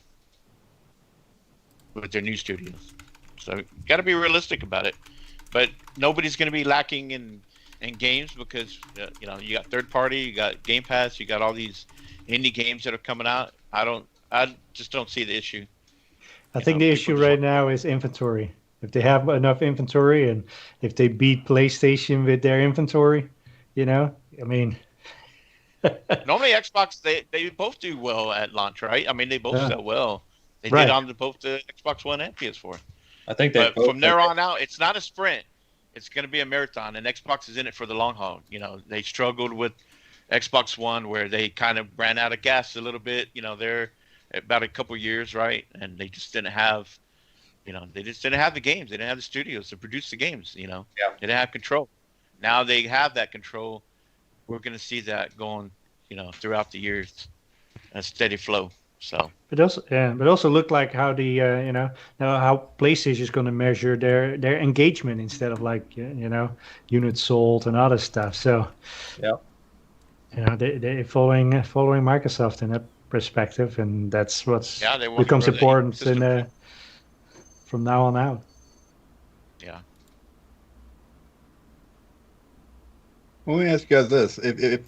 [SPEAKER 5] with their new studios. So, you got to be realistic about it. But nobody's going to be lacking in games because, you got third party, you got Game Pass, you got all these indie games that are coming out. I just don't see the issue.
[SPEAKER 2] I think the issue right now is inventory. If they have enough inventory and if they beat PlayStation with their inventory, Normally
[SPEAKER 5] Xbox, they both do well at launch, right? They both sell well. They
[SPEAKER 2] Right.
[SPEAKER 5] did on both the Xbox One and PS4.
[SPEAKER 3] I think
[SPEAKER 5] But from there on out, it's not a sprint. It's going to be a marathon, and Xbox is in it for the long haul. They struggled with Xbox One where they kind of ran out of gas a little bit. They're about a couple years, right? And they just didn't have, they just didn't have the games. They didn't have the studios to produce the games. They didn't have control. Now they have that control. We're going to see that going, throughout the years, a steady flow. So,
[SPEAKER 2] but also look like how the now how PlayStation is going to measure their engagement instead of like units sold and other stuff. So they're following Microsoft in that perspective, and that's what becomes important from now on out.
[SPEAKER 5] Yeah.
[SPEAKER 4] Well, let me ask you guys this: if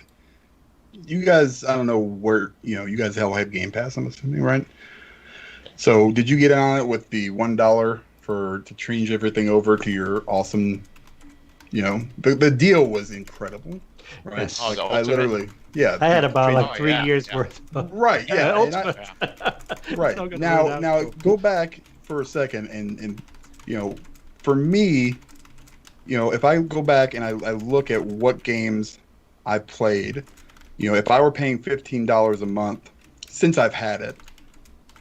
[SPEAKER 4] you guys, I don't know where you guys have Game Pass, I'm assuming, right? So, did you get on it with the $1 to change everything over to your awesome? The deal was incredible, right?
[SPEAKER 2] Yes.
[SPEAKER 5] Oh, the
[SPEAKER 4] I
[SPEAKER 5] ultimate.
[SPEAKER 4] literally,
[SPEAKER 2] I had about like 3
[SPEAKER 5] yeah,
[SPEAKER 2] years
[SPEAKER 5] yeah.
[SPEAKER 2] worth. Of,
[SPEAKER 4] right, yeah, and right.
[SPEAKER 2] It's not gonna
[SPEAKER 4] Now,
[SPEAKER 2] work out, so.
[SPEAKER 4] go back for a second, and for me, if I go back and I look at what games I played, if I were paying $15 a month since I've had it,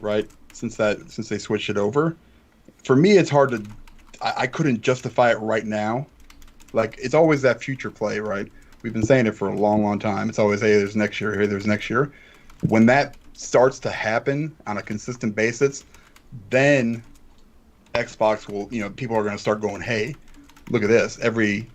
[SPEAKER 4] right? Since they switched it over, for me it's hard to. I couldn't justify it right now. Like, it's always that future play, right? We've been saying it for a long, long time. It's always, hey, there's next year. Hey, there's next year. When that starts to happen on a consistent basis, then Xbox will, people are going to start going, hey, look at this. Every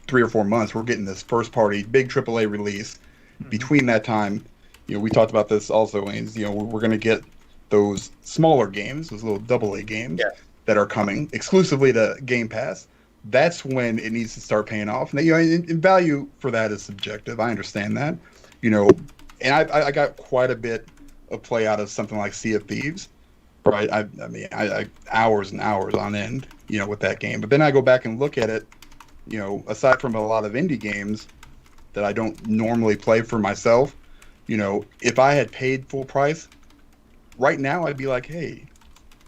[SPEAKER 4] 3 or 4 months, we're getting this first party, big AAA release. Mm-hmm. Between that time, we talked about this also, Ains, we're going to get those smaller games, those little AA games that are coming exclusively to Game Pass. That's when it needs to start paying off. And, and value for that is subjective. I understand that, and I got quite a bit of play out of something like Sea of Thieves, right? I hours and hours on end, with that game. But then I go back and look at it, aside from a lot of indie games that I don't normally play for myself, if I had paid full price right now, I'd be like, hey,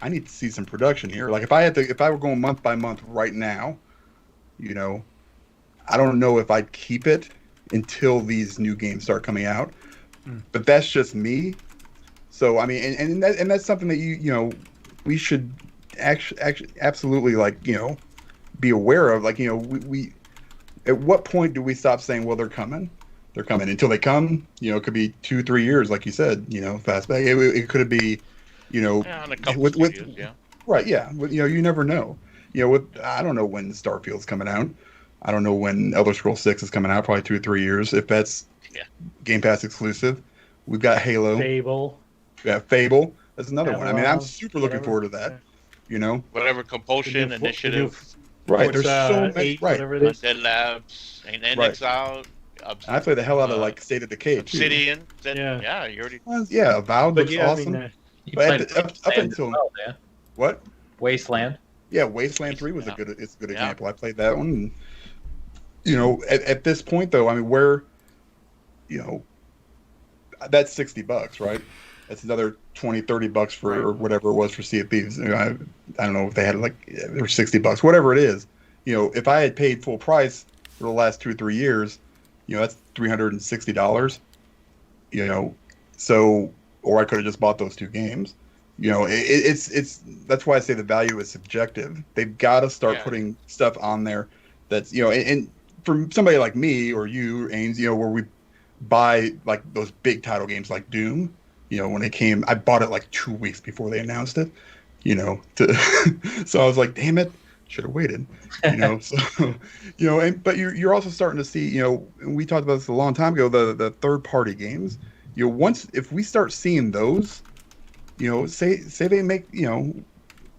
[SPEAKER 4] I need to see some production here. Like, if I were going month by month right now, I don't know if I'd keep it until these new games start coming out. But that's just me. So, and that's something that we should actually absolutely be aware of. Like, we at what point do we stop saying, well, they're coming? They're coming. Until they come, it could be 2-3 years, like you said, fastback. It could be,
[SPEAKER 5] on a couple studios, yeah.
[SPEAKER 4] Right, yeah. You never know. I don't know when Starfield's coming out. I don't know when Elder Scrolls 6 is coming out, probably 2 or 3 years, if that's Game Pass exclusive. We've got Halo.
[SPEAKER 2] Fable.
[SPEAKER 4] Yeah, Fable. That's another
[SPEAKER 2] Avalon,
[SPEAKER 4] one. I'm super looking forward to that.
[SPEAKER 5] Whatever Compulsion, Initiative.
[SPEAKER 4] Right, there's so many.
[SPEAKER 2] 8,
[SPEAKER 4] right.
[SPEAKER 2] Whatever it is.
[SPEAKER 5] Dead Labs, and NX
[SPEAKER 4] Right.
[SPEAKER 5] out.
[SPEAKER 4] I played the hell out of like State of Decay too.
[SPEAKER 5] Obsidian.
[SPEAKER 2] Yeah.
[SPEAKER 5] Yeah, you already.
[SPEAKER 4] Yeah, Avowed
[SPEAKER 2] But
[SPEAKER 4] looks
[SPEAKER 2] yeah,
[SPEAKER 4] awesome.
[SPEAKER 2] I mean,
[SPEAKER 3] You
[SPEAKER 4] But
[SPEAKER 3] played
[SPEAKER 4] up
[SPEAKER 3] Wasteland
[SPEAKER 4] until
[SPEAKER 3] as well, Dan.
[SPEAKER 4] what?
[SPEAKER 3] Wasteland.
[SPEAKER 4] Yeah, Wasteland 3 was
[SPEAKER 5] Yeah.
[SPEAKER 4] a good
[SPEAKER 5] Yeah.
[SPEAKER 4] example. I played that one. And, you know, at this point though, I mean, where, you know, that's $60, right? That's another $20-$30 for or whatever it was for Sea of Thieves. You know, I don't know if they had like or $60, whatever it is. You know, if I had paid full price for the last 2 or 3 years, you know, that's $360. You know, so or I could have just bought those 2 games. You know, it's that's why I say the value is subjective. They've got to start putting stuff on there that's, you know, and for somebody like me or you, Ains, you know, where we buy like those big title games like Doom, you know, when it came, I bought it like 2 weeks before they announced it, you know, so I was like, damn it, should have waited, you know, so, you know, but you're also starting to see, you know, and we talked about this a long time ago, the third party games, you know, if we start seeing those, you know, say they make, you know,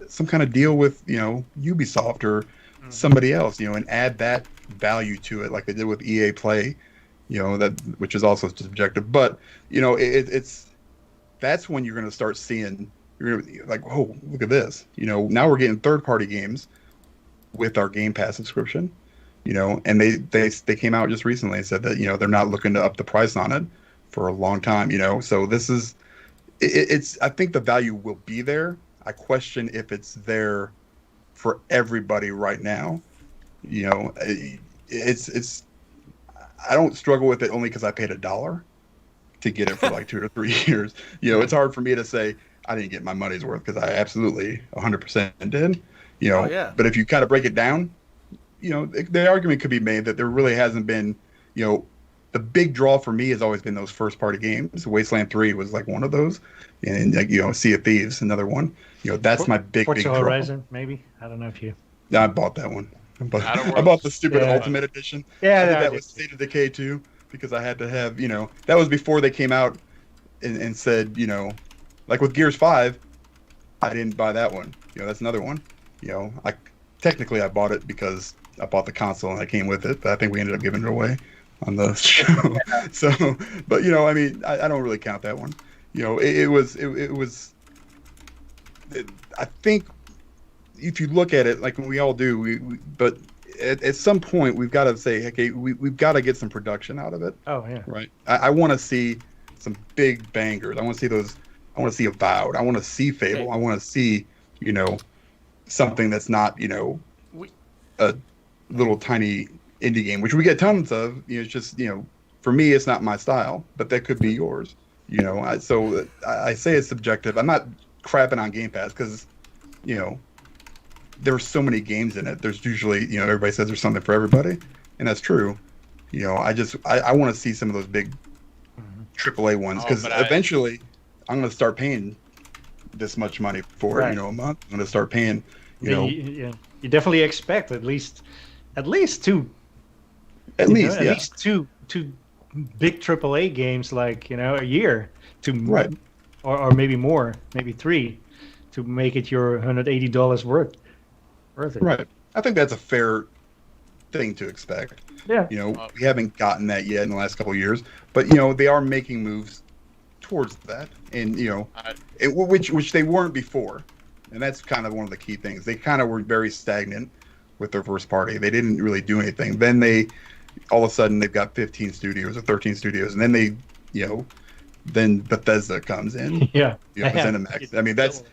[SPEAKER 4] some kind of deal with, you know, Ubisoft or somebody else, you know, and add that value to it like they did with EA Play, you know, that which is also subjective, but you know, it's that's when you're going to start seeing, you're gonna be like, oh, look at this, you know, now we're getting third party games with our Game Pass subscription, you know, and they came out just recently and said that, you know, they're not looking to up the price on it for a long time, you know, so this is. It's. I think the value will be there. I question if it's there for everybody right now. You know, it's. I don't struggle with it only because I paid $1 to get it for like 2 to 3 years. You know, it's hard for me to say I didn't get my money's worth because I absolutely 100% did. You know, but if you kind of break it down, you know, the argument could be made that there really hasn't been, you know. The big draw for me has always been those first party games. Wasteland 3 was like one of those, and like, you know, Sea of Thieves, another one. You know, that's my big
[SPEAKER 2] Forza
[SPEAKER 4] draw.
[SPEAKER 2] Horizon, maybe. I don't know if you.
[SPEAKER 4] Yeah, I bought that one. I bought the stupid Ultimate Edition.
[SPEAKER 2] Yeah,
[SPEAKER 4] I did that with State of Decay too because I had to have, you know, that was before they came out and said, you know, like with Gears 5, I didn't buy that one. You know, that's another one. You know, I bought it because I bought the console and I came with it, but I think we ended up giving it away on the show. So, but you know, I mean, I don't really count that one. You know, it was. I think if you look at it, like we all do, but at some point we've got to say, okay, we've got to get some production out of it.
[SPEAKER 2] Oh yeah.
[SPEAKER 4] Right. I want to see some big bangers. I want to see those. I want to see Avowed. I want to see Fable.
[SPEAKER 1] Okay.
[SPEAKER 4] I want to see, you know, something that's not, you know, a little tiny indie game, which we get tons of. You know, it's just, you know, for me, it's not my style, but that could be yours. You know, so I say it's subjective. I'm not crapping on Game Pass because, you know, there's so many games in it. There's usually, you know, everybody says there's something for everybody, and that's true. You know, I want to see some of those big AAA ones because eventually I'm going to start paying this much money for it. You know, a month. I'm going to start paying. You
[SPEAKER 2] definitely expect at least two.
[SPEAKER 4] At
[SPEAKER 2] least two big AAA games, like, you know, a year to or maybe more, maybe 3, to make it your $180 worth it.
[SPEAKER 4] Right. I think that's a fair thing to expect.
[SPEAKER 2] Yeah.
[SPEAKER 4] You know, we haven't gotten that yet in the last couple of years, but you know, they are making moves towards that, and you know, which they weren't before, and that's kind of one of the key things. They kind of were very stagnant with their first party. They didn't really do anything. Then they, all of a sudden, they've got 15 studios or 13 studios, and then they, you know, then Bethesda comes in.
[SPEAKER 2] Yeah.
[SPEAKER 4] You know, ZeniMax. I mean, that's,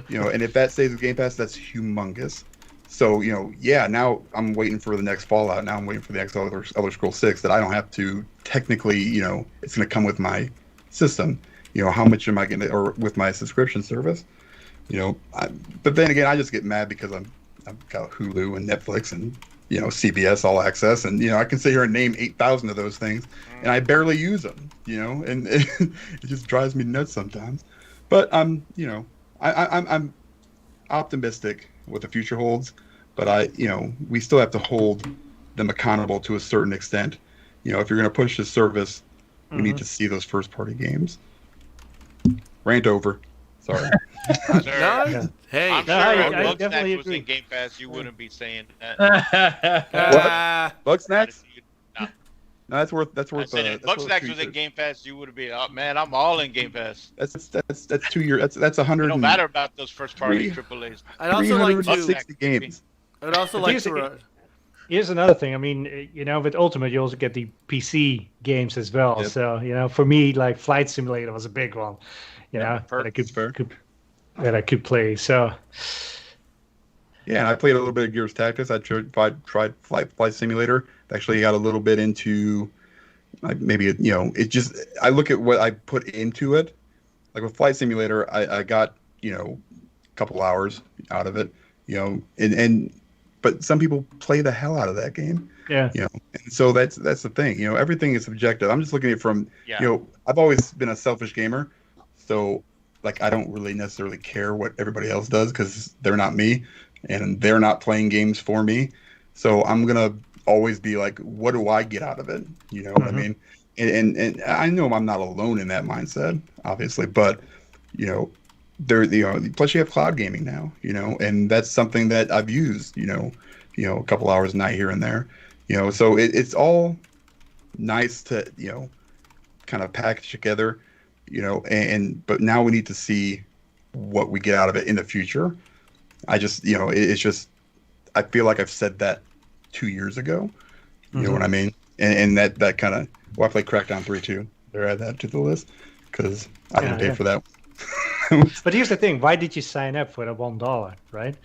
[SPEAKER 4] you know, and if that stays with Game Pass, that's humongous. So, you know, yeah, now I'm waiting for the next Fallout. Now I'm waiting for the next Elder Scrolls 6 that I don't have to technically, you know, it's going to come with my system. You know, how much am I going to, or with my subscription service? You know, but then again, I just get mad because I've got Hulu and Netflix and, you know, CBS All Access, and you know, I can sit here and name 8,000 of those things, and I barely use them. You know, and it just drives me nuts sometimes. But you know, I'm optimistic what the future holds, but you know, we still have to hold them accountable to a certain extent. You know, if you're going to push this service, we need to see those first party games. Rant over. Sorry.
[SPEAKER 1] Hey,
[SPEAKER 5] I'm sure
[SPEAKER 2] I
[SPEAKER 5] if
[SPEAKER 2] definitely
[SPEAKER 5] Bugsnax was
[SPEAKER 2] agree.
[SPEAKER 5] in Game Pass, you wouldn't be saying that.
[SPEAKER 4] What? Bugsnax? No, that's worth. That's
[SPEAKER 5] I
[SPEAKER 4] worth.
[SPEAKER 5] said if
[SPEAKER 4] That's worth
[SPEAKER 5] Bugsnax
[SPEAKER 4] 2
[SPEAKER 5] was in
[SPEAKER 4] years.
[SPEAKER 5] Game Pass, you would have been, oh man, I'm all in Game Pass.
[SPEAKER 4] That's 2 years. That's
[SPEAKER 5] It
[SPEAKER 4] 100.
[SPEAKER 5] don't matter about those first party
[SPEAKER 4] Three-
[SPEAKER 5] AAA's.
[SPEAKER 1] I'd also like to.
[SPEAKER 4] 360 games.
[SPEAKER 1] I'd also like to.
[SPEAKER 2] Here's another thing. I mean, with Ultimate, you also get the PC games as well.
[SPEAKER 4] Yep.
[SPEAKER 2] So, for me, like Flight Simulator was a big one. That I could play. So,
[SPEAKER 4] Yeah, and I played a little bit of Gears Tactics. I tried Flight Simulator. Actually, got a little bit into maybe it just I look at what I put into it. Like with Flight Simulator, I got a couple hours out of it. But some people play the hell out of that game.
[SPEAKER 2] yeah.
[SPEAKER 4] And so that's the thing. Everything is subjective. I'm just looking at it from I've always been a selfish gamer, so like I don't really necessarily care what everybody else does because they're not me and they're not playing games for me. So I'm gonna always be like, what do I get out of it? You know what I mean? And I know I'm not alone in that mindset, obviously, but plus you have cloud gaming now, and that's something that I've used, a couple hours a night here and there, so it's all nice to, kind of package together, but now we need to see what we get out of it in the future. I just, it's just, I feel like I've said that 2 years ago, you know what I mean? And that kind of, I played Crackdown 3 too. Better add that to the list because I didn't pay for that.
[SPEAKER 2] But here's the thing: why did you sign up for the $1? Right?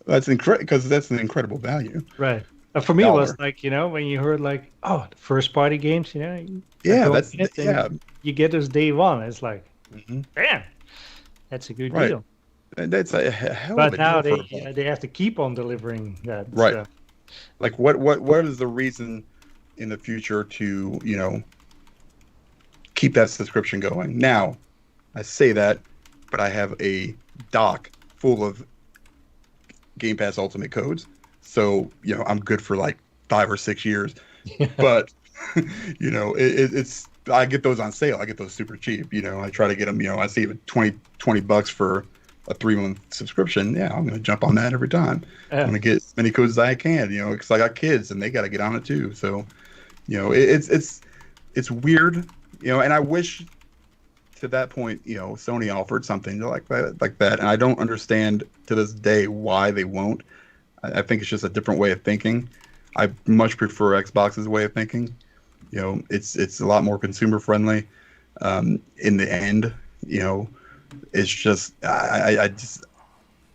[SPEAKER 4] That's incredible because that's an incredible value.
[SPEAKER 2] Right. For me, it was like when you heard like, the first party games, you get those day one. It's like, damn, that's a good deal.
[SPEAKER 4] And that's a hell
[SPEAKER 2] but
[SPEAKER 4] of a
[SPEAKER 2] now
[SPEAKER 4] deal.
[SPEAKER 2] They have to keep on delivering that.
[SPEAKER 4] Right.
[SPEAKER 2] So.
[SPEAKER 4] Like what is the reason in the future to keep that subscription going? Now, I say that, but I have a dock full of Game Pass Ultimate codes, so I'm good for like 5 or 6 years. But it's I get those on sale. I get those super cheap. I try to get them. I save $20 for a 3-month subscription. Yeah, I'm gonna jump on that every time. I'm gonna get as many codes as I can. Because I got kids and they got to get on it too. So, it's weird. And I wish. To that point, Sony offered something like that, and I don't understand to this day why they won't. I think it's just a different way of thinking. I much prefer Xbox's way of thinking. It's a lot more consumer friendly. In the end, it's just I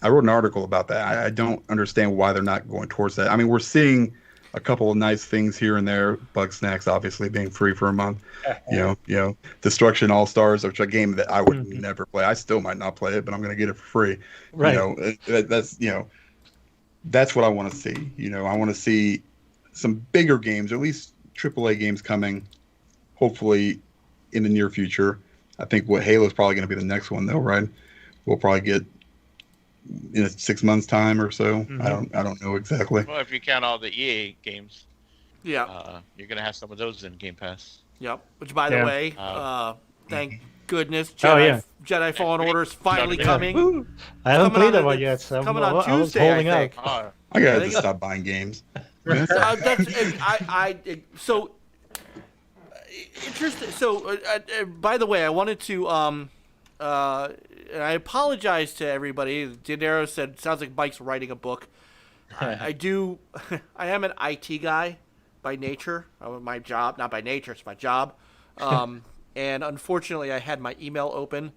[SPEAKER 4] wrote an article about that. I don't understand why they're not going towards that. I mean, we're seeing a couple of nice things here and there. Bugsnax obviously being free for a month. Destruction All Stars, which is a game that I would never play. I still might not play it, but I'm going to get it for free.
[SPEAKER 2] Right.
[SPEAKER 4] That's what I want to see. I want to see some bigger games, or at least AAA games coming, hopefully in the near future. I think Halo's probably going to be the next one though, right? We'll probably get in 6 months' time or so. I don't know exactly.
[SPEAKER 5] Well, if you count all the EA games,
[SPEAKER 1] Yeah.
[SPEAKER 5] you're gonna have some of those in Game Pass.
[SPEAKER 1] Yep. Which, by the
[SPEAKER 2] Yeah.
[SPEAKER 1] way, thank goodness,
[SPEAKER 2] yeah.
[SPEAKER 1] Jedi Fallen Order is finally coming.
[SPEAKER 2] Woo. I haven't
[SPEAKER 1] Coming
[SPEAKER 2] played
[SPEAKER 1] on
[SPEAKER 2] that one
[SPEAKER 1] the-
[SPEAKER 2] yet. So
[SPEAKER 1] coming
[SPEAKER 2] I
[SPEAKER 1] on
[SPEAKER 2] was
[SPEAKER 1] Tuesday,
[SPEAKER 2] holding
[SPEAKER 1] I
[SPEAKER 2] out.
[SPEAKER 1] think.
[SPEAKER 4] I gotta
[SPEAKER 1] I
[SPEAKER 4] just stop buying games.
[SPEAKER 1] So interesting. So, by the way, I wanted to and I apologize to everybody. Dinero said, "Sounds like Mike's writing a book." I do. I am an IT guy by nature. My job, not by nature, it's my job. And unfortunately, I had my email open,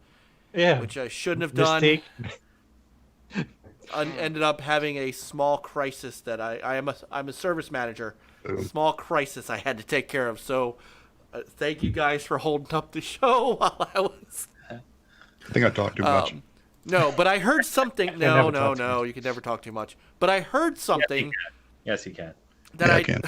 [SPEAKER 1] which I shouldn't have done.
[SPEAKER 2] Mistake.
[SPEAKER 1] Ended up having a small crisis that I'm a service manager. Small crisis I had to take care of. So, thank you guys for holding up the show while I was.
[SPEAKER 4] I think I talked too much.
[SPEAKER 1] No, but I heard something. No, you can never talk too much. But I heard something.
[SPEAKER 3] Yes, you can.
[SPEAKER 1] That
[SPEAKER 4] Yeah,
[SPEAKER 1] I
[SPEAKER 4] I can.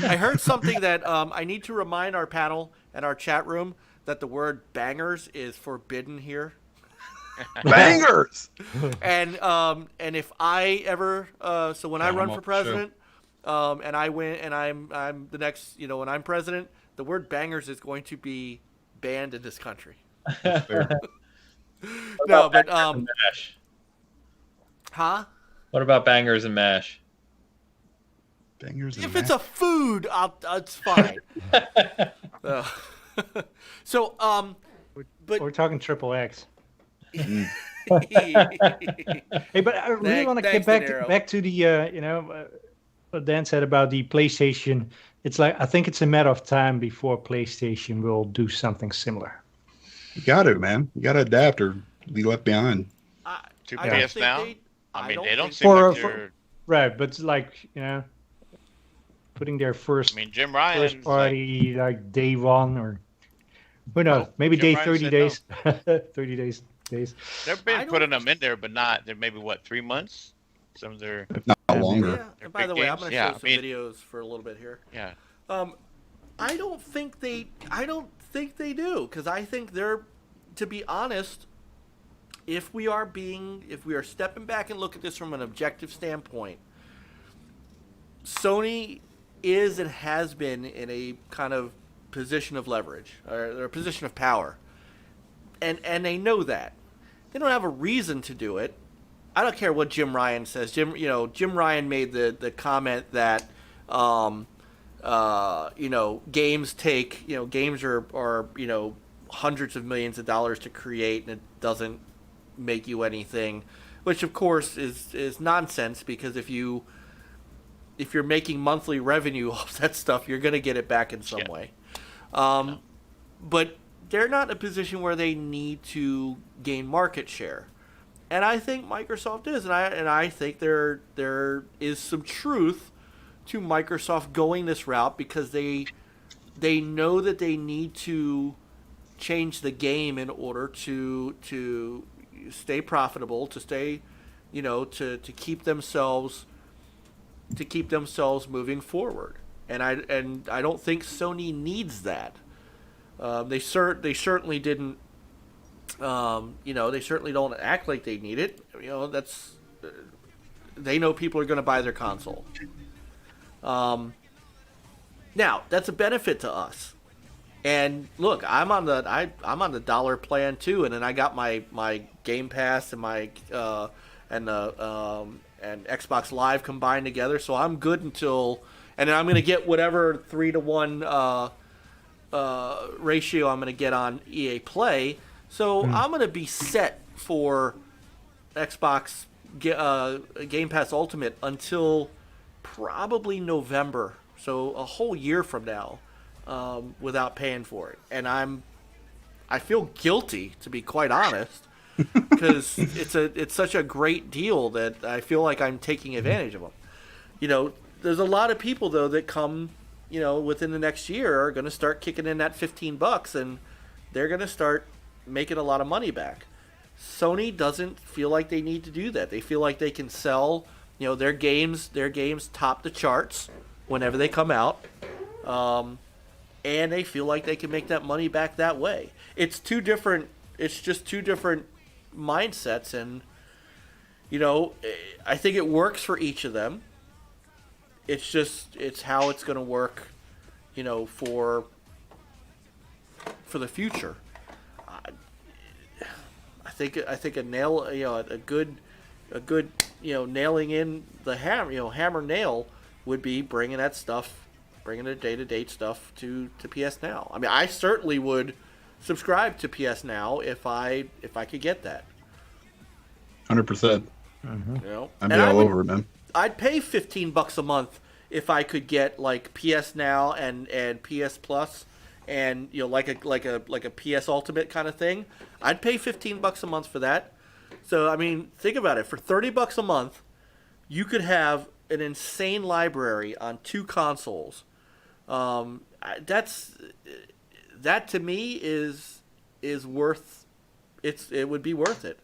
[SPEAKER 1] I heard something that I need to remind our panel and our chat room that the word bangers is forbidden here.
[SPEAKER 4] Bangers.
[SPEAKER 1] And if I ever so when I run for president, and I win and I'm the next, when I'm president, the word bangers is going to be banned in this country. No, but
[SPEAKER 3] Mash?
[SPEAKER 1] huh?
[SPEAKER 3] What about bangers and mash?
[SPEAKER 4] Fingers and
[SPEAKER 1] If it's a food, it's fine. So, but
[SPEAKER 2] We're talking triple X.
[SPEAKER 1] hey,
[SPEAKER 2] Hey, but I really want to get back to the what Dan said about the PlayStation. It's like I think it's a matter of time before PlayStation will do something similar.
[SPEAKER 4] You got to, man. You got to adapt or be left behind.
[SPEAKER 5] To
[SPEAKER 1] I don't
[SPEAKER 5] PS
[SPEAKER 1] think
[SPEAKER 5] now?
[SPEAKER 1] they-
[SPEAKER 5] I mean,
[SPEAKER 1] don't
[SPEAKER 5] they don't
[SPEAKER 1] think-
[SPEAKER 5] seem like
[SPEAKER 2] For-
[SPEAKER 5] they're.
[SPEAKER 2] Right, but it's like putting their first
[SPEAKER 5] I mean, Jim Ryan's
[SPEAKER 2] first party like day one or who knows?
[SPEAKER 5] Oh,
[SPEAKER 2] Maybe
[SPEAKER 5] Jim
[SPEAKER 2] day
[SPEAKER 5] Ryan
[SPEAKER 2] 30
[SPEAKER 5] said
[SPEAKER 2] days. 30 days.
[SPEAKER 5] they've
[SPEAKER 1] I
[SPEAKER 5] been
[SPEAKER 1] don't-
[SPEAKER 5] putting them in there, but not. They're maybe what 3 months. Some of their
[SPEAKER 4] If not
[SPEAKER 2] Yeah,
[SPEAKER 4] longer.
[SPEAKER 1] yeah. And by the way, I'm going to
[SPEAKER 5] Yeah,
[SPEAKER 1] show
[SPEAKER 5] I
[SPEAKER 1] some
[SPEAKER 5] mean-
[SPEAKER 1] videos for a little bit here.
[SPEAKER 5] yeah.
[SPEAKER 1] I don't think they do, because I think they're, to be honest, if we are stepping back and look at this from an objective standpoint, Sony is and has been in a kind of position of leverage or a position of power, and they know that. They don't have a reason to do it. I don't care what Jim Ryan says. Jim Ryan made the comment that games take, games are hundreds of millions of dollars to create, and it doesn't make you anything, which of course is nonsense, because if you're making monthly revenue off that stuff, you're going to get it back in some way. But they're not in a position where they need to gain market share. And I think Microsoft is, and I think there is some truth to Microsoft going this route, because they know that they need to change the game in order to stay profitable, to stay, to keep themselves moving forward. And I don't think Sony needs that. They certainly didn't. They certainly don't act like they need it. They know people are going to buy their console. Now that's a benefit to us. And look, I'm on the dollar plan too, and then I got my Game Pass and my and Xbox Live combined together, so I'm good until, and then I'm going to get whatever 3-to-1 ratio I'm going to get on EA Play. So I'm going to be set for Xbox Game Pass Ultimate until probably November, so a whole year from now, without paying for it. And I feel guilty, to be quite honest, because it's such a great deal that I feel like I'm taking advantage of them. There's a lot of people though that come, within the next year are going to start kicking in that $15, and they're going to start making a lot of money back. Sony doesn't feel like they need to do that. They feel like they can sell, their games top the charts whenever they come out, and they feel like they can make that money back that way. It's just two different mindsets, and I think it works for each of them. It's how it's going to work, for the future. I think a nail, a good, nailing in the hammer nail would be bringing the day-to-day stuff to PS Now. I mean, I certainly would subscribe to PS Now if I could get that.
[SPEAKER 4] 100%. I'd be all over it, man.
[SPEAKER 1] I'd pay $15 a month if I could get like PS Now and PS Plus, and like a PS Ultimate kind of thing. I'd pay $15 a month for that. So I mean, think about it. For $30 a month, you could have an insane library on 2 consoles. That to me is worth. It would be worth it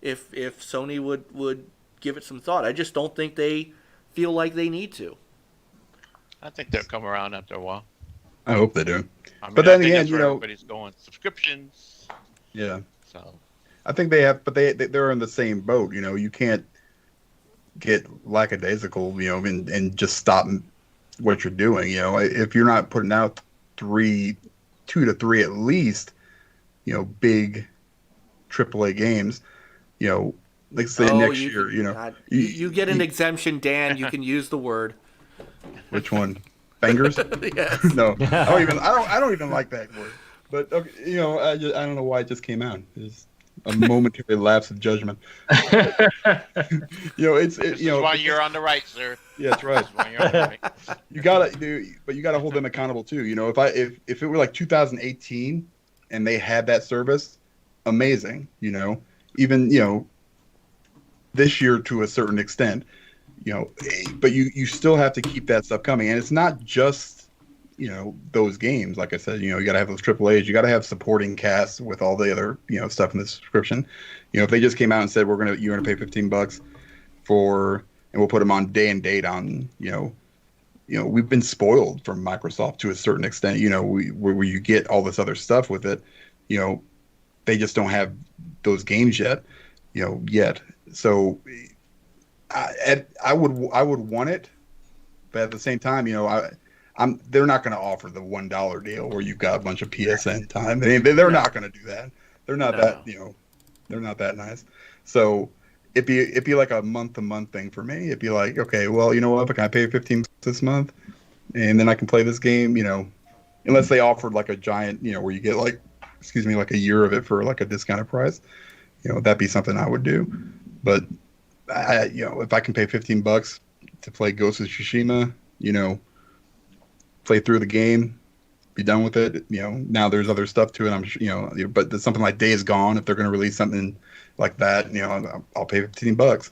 [SPEAKER 1] if Sony would give it some thought. I just don't think they feel like they need to.
[SPEAKER 5] I think they'll come around after a while.
[SPEAKER 4] I hope they do.
[SPEAKER 5] I mean,
[SPEAKER 4] But then
[SPEAKER 5] I think
[SPEAKER 4] again,
[SPEAKER 5] that's where everybody's going subscriptions.
[SPEAKER 4] Yeah.
[SPEAKER 5] So
[SPEAKER 4] I think they have, but they're in the same boat. You can't get lackadaisical, and just stop what you're doing. If you're not putting out 2 to 3 at least, big AAA games, like say next year,
[SPEAKER 1] you get an exemption, Dan. You can use the word.
[SPEAKER 4] Which one? Fingers?
[SPEAKER 1] Yes.
[SPEAKER 4] No, I don't even like that word. But okay, I don't know why it just came out. It's a momentary lapse of judgment.
[SPEAKER 5] This is why you're on the right, sir.
[SPEAKER 4] Yeah, that's right.
[SPEAKER 5] This is why you're on the right.
[SPEAKER 4] But you gotta hold them accountable too. If it were like 2018 and they had that service, amazing. Even this year to a certain extent, but you still have to keep that stuff coming, and it's not just those games. Like I said, you gotta have those AAAs. You gotta have supporting casts with all the other stuff in the subscription. If they just came out and said you're gonna pay $15 for, and we'll put them on day and date on, we've been spoiled from Microsoft to a certain extent. Where you get all this other stuff with it. They just don't have those games yet. So I would want it, but at the same time, they're not going to offer the $1 deal where you've got a bunch of PSN time. They're not going to do that. They're not they're not that nice. So it'd be like a month-to-month thing for me. It'd be like, okay, well, you know what? Can I pay $15 this month, and then I can play this game? Unless they offered like a giant, where you get like a year of it for like a discounted price. That'd be something I would do. But if I can pay $15 to play Ghost of Tsushima, play through the game, be done with it. Now there's other stuff to it. I'm sure, but there's something like Days Gone. If they're going to release something like that, I'll pay $15.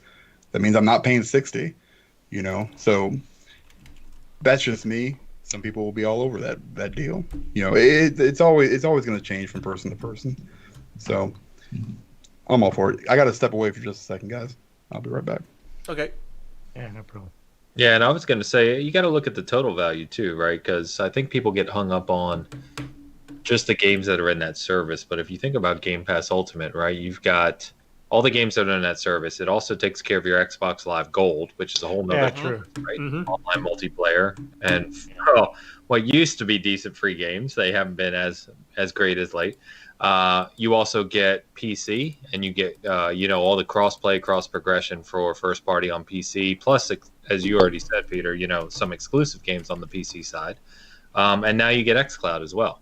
[SPEAKER 4] That means I'm not paying $60. So that's just me. Some people will be all over that deal. It's always going to change from person to person. So I'm all for it. I got to step away for just a second, guys. I'll be right back.
[SPEAKER 1] Okay.
[SPEAKER 2] Yeah, no problem.
[SPEAKER 3] Yeah, and I was going to say, you got to look at the total value too, right? Because I think people get hung up on just the games that are in that service. But if you think about Game Pass Ultimate, right, you've got all the games that are in that service. It also takes care of your Xbox Live Gold, which is a whole nother
[SPEAKER 2] true.
[SPEAKER 3] Right?
[SPEAKER 1] Mm-hmm.
[SPEAKER 3] Online multiplayer. And what used to be decent free games, they haven't been as great as late. You also get PC, and you get all the cross-play, cross-progression for first party on PC, plus, as you already said, Peter, some exclusive games on the PC side. And now you get xCloud as well.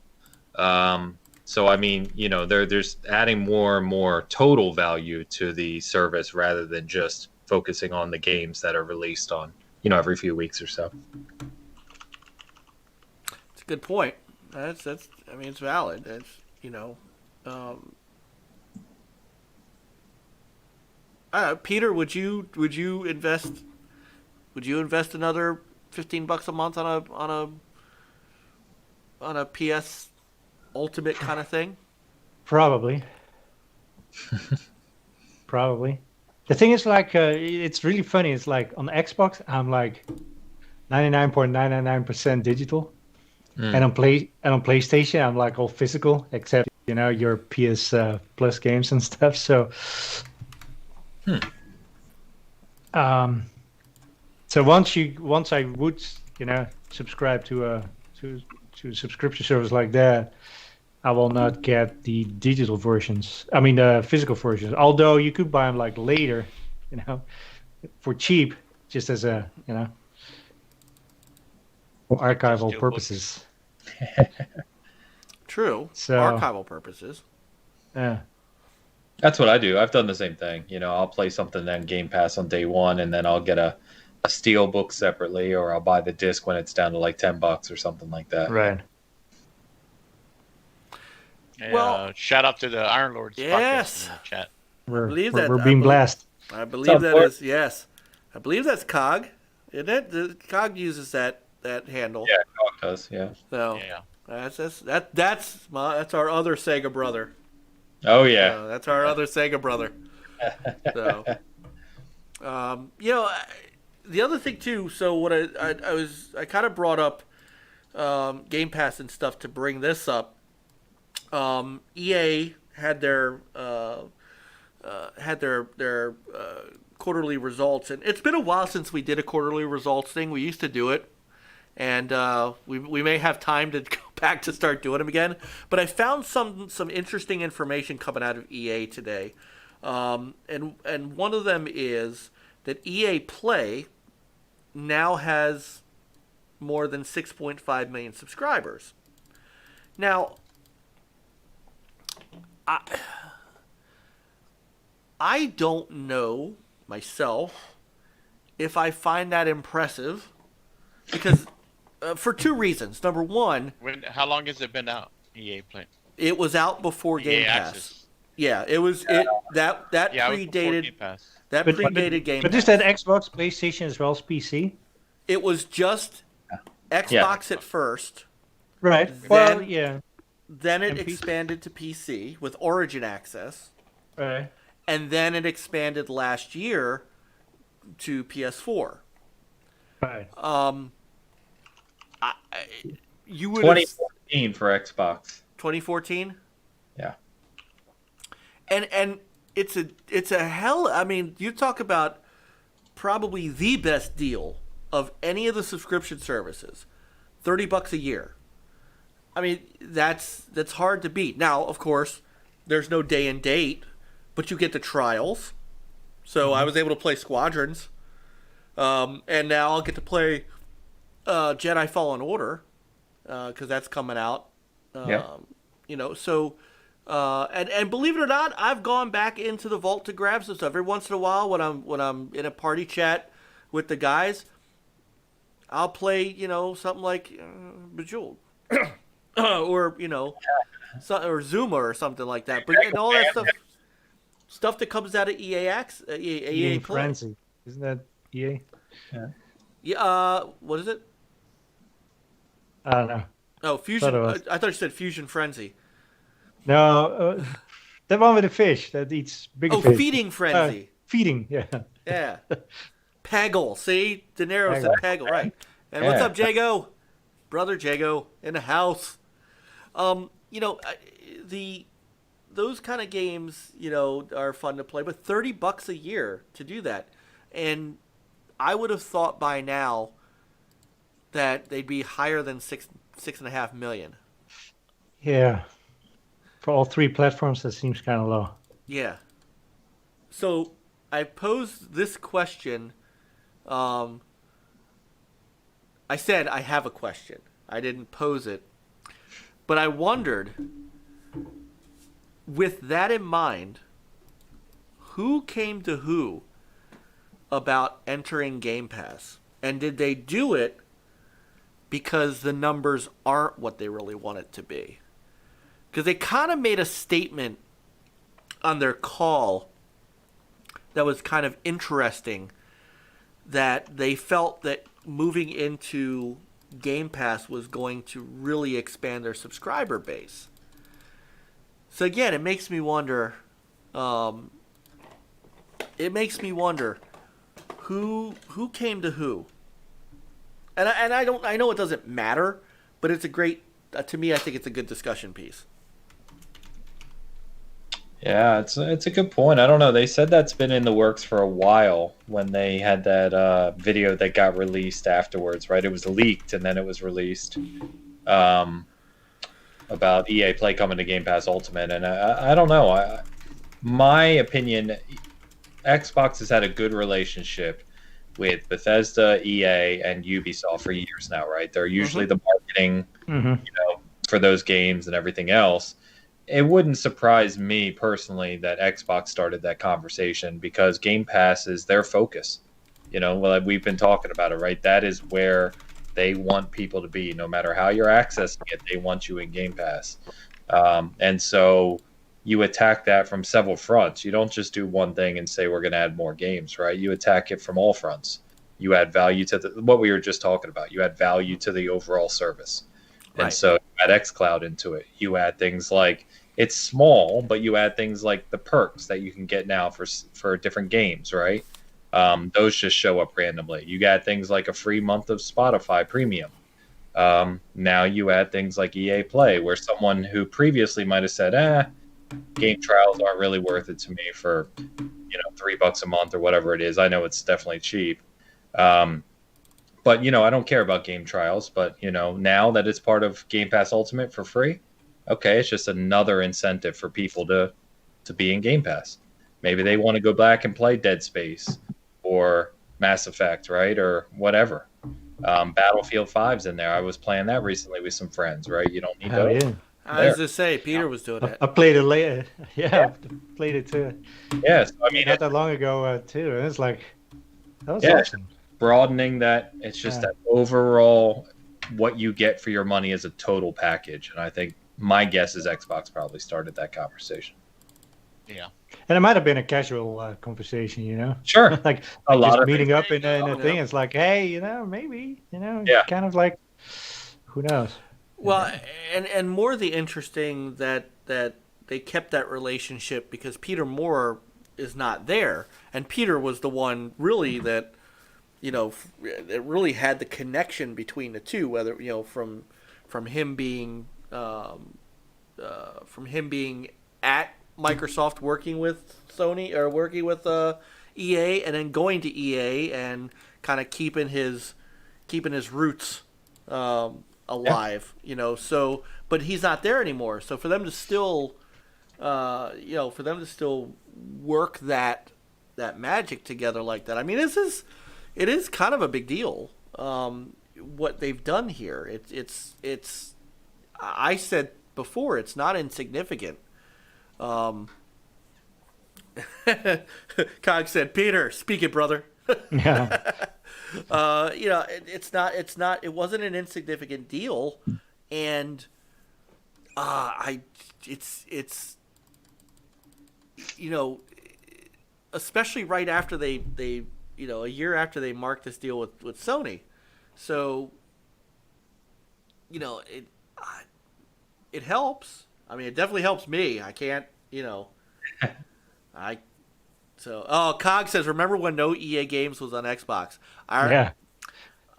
[SPEAKER 3] So, I mean, there's adding more and more total value to the service rather than just focusing on the games that are released on, every few weeks or so.
[SPEAKER 1] It's a good point. That's it's valid. It's, Peter, would you invest another $15 a month on a PS Ultimate kind of thing?
[SPEAKER 2] Probably. Probably. The thing is, like, it's really funny. It's like on Xbox, I'm like 99.999% digital, and on PlayStation, I'm like all physical, except your PS Plus games and stuff. So, so once I would subscribe to a subscription service like that, I will not get the digital versions. I mean, the physical versions. Although you could buy them like later, for cheap, just as a for archival purposes.
[SPEAKER 1] True.
[SPEAKER 2] So,
[SPEAKER 1] archival purposes.
[SPEAKER 2] Yeah.
[SPEAKER 3] That's what I do. I've done the same thing. I'll play something on Game Pass on day one, and then I'll get a steel book separately, or I'll buy the disc when it's down to like $10 or something like that.
[SPEAKER 2] Right.
[SPEAKER 1] Well,
[SPEAKER 5] shout out to the Iron Lords
[SPEAKER 1] yes.
[SPEAKER 5] podcast in the chat.
[SPEAKER 2] We're being blessed.
[SPEAKER 1] I believe that is, yes. I believe that's COG, isn't it? The COG uses that handle.
[SPEAKER 3] Yeah, COG does. Yeah.
[SPEAKER 1] So that's our other Sega brother.
[SPEAKER 3] Oh yeah.
[SPEAKER 1] That's our other Sega brother. So, the other thing too. So what I kind of brought up Game Pass and stuff to bring this up. EA had their quarterly results, and it's been a while since we did a quarterly results thing. We used to do it, and we may have time to go back to start doing them again. But I found some interesting information coming out of EA today, and one of them is that EA Play now has more than 6.5 million subscribers. Now, I don't know myself if I find that impressive, because for two reasons. Number one,
[SPEAKER 5] How long has it been out? EA Play.
[SPEAKER 1] it was out before Game Pass.
[SPEAKER 5] Access.
[SPEAKER 1] Yeah, it was that
[SPEAKER 5] Yeah, it was before
[SPEAKER 1] predated
[SPEAKER 5] Game Pass.
[SPEAKER 1] that predated Game
[SPEAKER 2] But
[SPEAKER 1] Pass.
[SPEAKER 2] is that Xbox, PlayStation as well as PC?
[SPEAKER 1] It was just Xbox at first.
[SPEAKER 2] Right.
[SPEAKER 1] Then-
[SPEAKER 2] Well, yeah.
[SPEAKER 1] Then it
[SPEAKER 2] And PC.
[SPEAKER 1] expanded to PC with Origin access,
[SPEAKER 2] Right.
[SPEAKER 1] and then it expanded last year to PS4.
[SPEAKER 2] Right.
[SPEAKER 1] You would
[SPEAKER 3] 2014 for Xbox.
[SPEAKER 1] 2014.
[SPEAKER 3] Yeah.
[SPEAKER 1] And it's a hell. I mean, you talk about probably the best deal of any of the subscription services. $30 a year. I mean, that's hard to beat. Now, of course, there's no day and date, but you get the trials. So I was able to play Squadrons, and now I'll get to play Jedi Fallen Order because that's coming out. You know, so and believe it or not, I've gone back into the vault to grab some stuff every once in a while when I'm in a party chat with the guys. I'll play, you know, something like Bejeweled. Or, you know, or Zuma or something like that. But and all that stuff that comes out of EA Play.
[SPEAKER 2] Frenzy. Isn't that EA?
[SPEAKER 1] Yeah. What is it?
[SPEAKER 2] I don't know.
[SPEAKER 1] Oh, Fusion.
[SPEAKER 2] Thought it was.
[SPEAKER 1] I thought you said Fusion Frenzy.
[SPEAKER 2] No, that one with the fish that eats bigger
[SPEAKER 1] Oh,
[SPEAKER 2] fish.
[SPEAKER 1] Feeding Frenzy.
[SPEAKER 2] Feeding, yeah.
[SPEAKER 1] Yeah. Paggle. See? De Niro said Paggle, right. And what's
[SPEAKER 3] Yeah.
[SPEAKER 1] up, Jago? Brother Jago in the house. You know, those kind of games, you know, are fun to play, but $30 a year to do that. And I would have thought by now that they'd be higher than 6.5 million.
[SPEAKER 2] Yeah. For all three platforms, that seems kind of low.
[SPEAKER 1] Yeah. So I posed this question. I said I have a question. I didn't pose it. But I wondered, with that in mind, who came to who about entering Game Pass? And did they do it because the numbers aren't what they really want it to be? Because they kind of made a statement on their call that was kind of interesting, that they felt that moving into Game Pass was going to really expand their subscriber base. So again, it makes me wonder who came to who. And I know it doesn't matter, but it's a great to me, I think it's a good discussion piece.
[SPEAKER 3] Yeah, it's a good point. I don't know. They said that's been in the works for a while when they had that video that got released afterwards, right? It was leaked and then it was released about EA Play coming to Game Pass Ultimate. And I don't know. My opinion, Xbox has had a good relationship with Bethesda, EA, and Ubisoft for years now, right? They're usually the marketing, for those games and everything else. It wouldn't surprise me personally that Xbox started that conversation because Game Pass is their focus. Well, we've been talking about it, right? That is where they want people to be. No matter how you're accessing it, they want you in Game Pass. And so you attack that from several fronts. You don't just do one thing and say we're going to add more games, right? You attack it from all fronts. You add value to what we were just talking about. You add value to the overall service. Right. And so you add xCloud into it. You add things like, it's small, but you add things like the perks that you can get now for different games, right? Those just show up randomly. You add things like a free month of Spotify Premium. Now you add things like EA Play, where someone who previously might have said, game trials aren't really worth it to me for, $3 a month or whatever it is. I know it's definitely cheap. But, I don't care about game trials. But, now that it's part of Game Pass Ultimate for free, okay, it's just another incentive for people to be in Game Pass. Maybe they want to go back and play Dead Space or Mass Effect, right? Or whatever. Battlefield 5's in there. I was playing that recently with some friends, right? You don't need
[SPEAKER 2] Oh
[SPEAKER 3] those.
[SPEAKER 2] yeah.
[SPEAKER 1] I was just say Peter was doing it.
[SPEAKER 2] I played it later. Yeah, I played it too.
[SPEAKER 3] Yeah, so I mean,
[SPEAKER 2] Not that long ago too. And it's like that was
[SPEAKER 3] Yeah.
[SPEAKER 2] awesome.
[SPEAKER 3] broadening that. It's just that overall, what you get for your money is a total package. And I think my guess is Xbox probably started that conversation.
[SPEAKER 5] Yeah.
[SPEAKER 2] And it might have been a casual conversation, you know.
[SPEAKER 3] Sure.
[SPEAKER 2] like
[SPEAKER 3] A lot
[SPEAKER 2] just
[SPEAKER 3] of
[SPEAKER 2] meeting up in
[SPEAKER 5] things.
[SPEAKER 2] a thing. It's like, hey, you know, maybe, you know,
[SPEAKER 3] Yeah.
[SPEAKER 2] kind of like, who knows?
[SPEAKER 1] Well, and more the interesting that they kept that relationship because Peter Moore is not there, and Peter was the one really that, you know, that really had the connection between the two. Whether you know from him being at Microsoft working with Sony or working with EA, and then going to EA and kind of keeping his roots alive, you know. So, but he's not there anymore. So for them to still, you know, for them to still work that magic together like that, I mean, it is kind of a big deal. What they've done here, it's. I said before, it's not insignificant. Cog said, "Peter, speak it, brother."
[SPEAKER 2] Yeah.
[SPEAKER 1] You know, it wasn't an insignificant deal, and it's you know, especially right after they you know, a year after they marked this deal with Sony, so you know, it helps. I mean, it definitely helps me. I can't, you know, Cog says, remember when no EA games was on Xbox?
[SPEAKER 2] Yeah.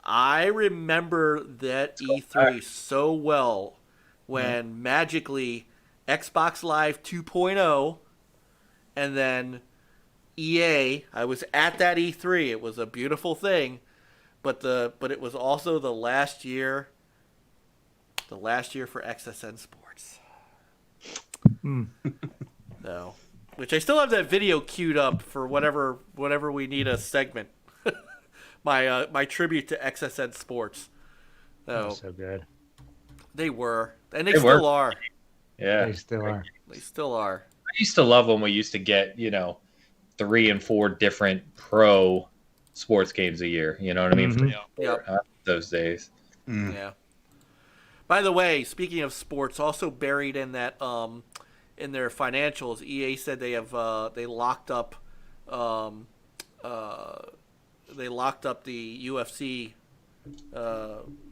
[SPEAKER 1] I remember that E3 so well when magically Xbox Live 2.0 and then EA, I was at that E3. It was a beautiful thing, but it was also the last year for XSN Sports. No. Which I still have that video queued up for whenever we need a segment. My tribute to XSN Sports.
[SPEAKER 2] So good.
[SPEAKER 1] They were, and they still are.
[SPEAKER 3] Yeah.
[SPEAKER 2] They still are.
[SPEAKER 1] They still are.
[SPEAKER 3] I used to love when we used to get, you know, 3 and 4 different pro sports games a year. You know what I mean?
[SPEAKER 2] Mhm.
[SPEAKER 1] Yep.
[SPEAKER 3] Those days.
[SPEAKER 1] Yeah. By the way, speaking of sports, also buried in that in their financials, EA said they have they locked up the UFC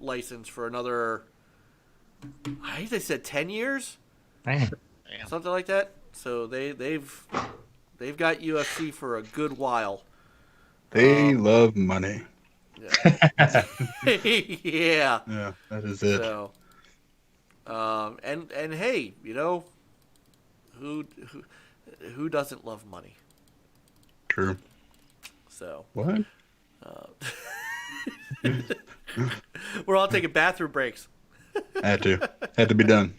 [SPEAKER 1] license for another. I think they said 10 years,
[SPEAKER 2] Man.
[SPEAKER 1] something like that. So they've got UFC for a good while.
[SPEAKER 4] They love money.
[SPEAKER 1] Yeah. Yeah.
[SPEAKER 4] Yeah, that is it.
[SPEAKER 1] So, and hey, you know, who doesn't love money?
[SPEAKER 4] True.
[SPEAKER 1] So
[SPEAKER 4] What?
[SPEAKER 1] we're all taking bathroom breaks.
[SPEAKER 4] Had to be done.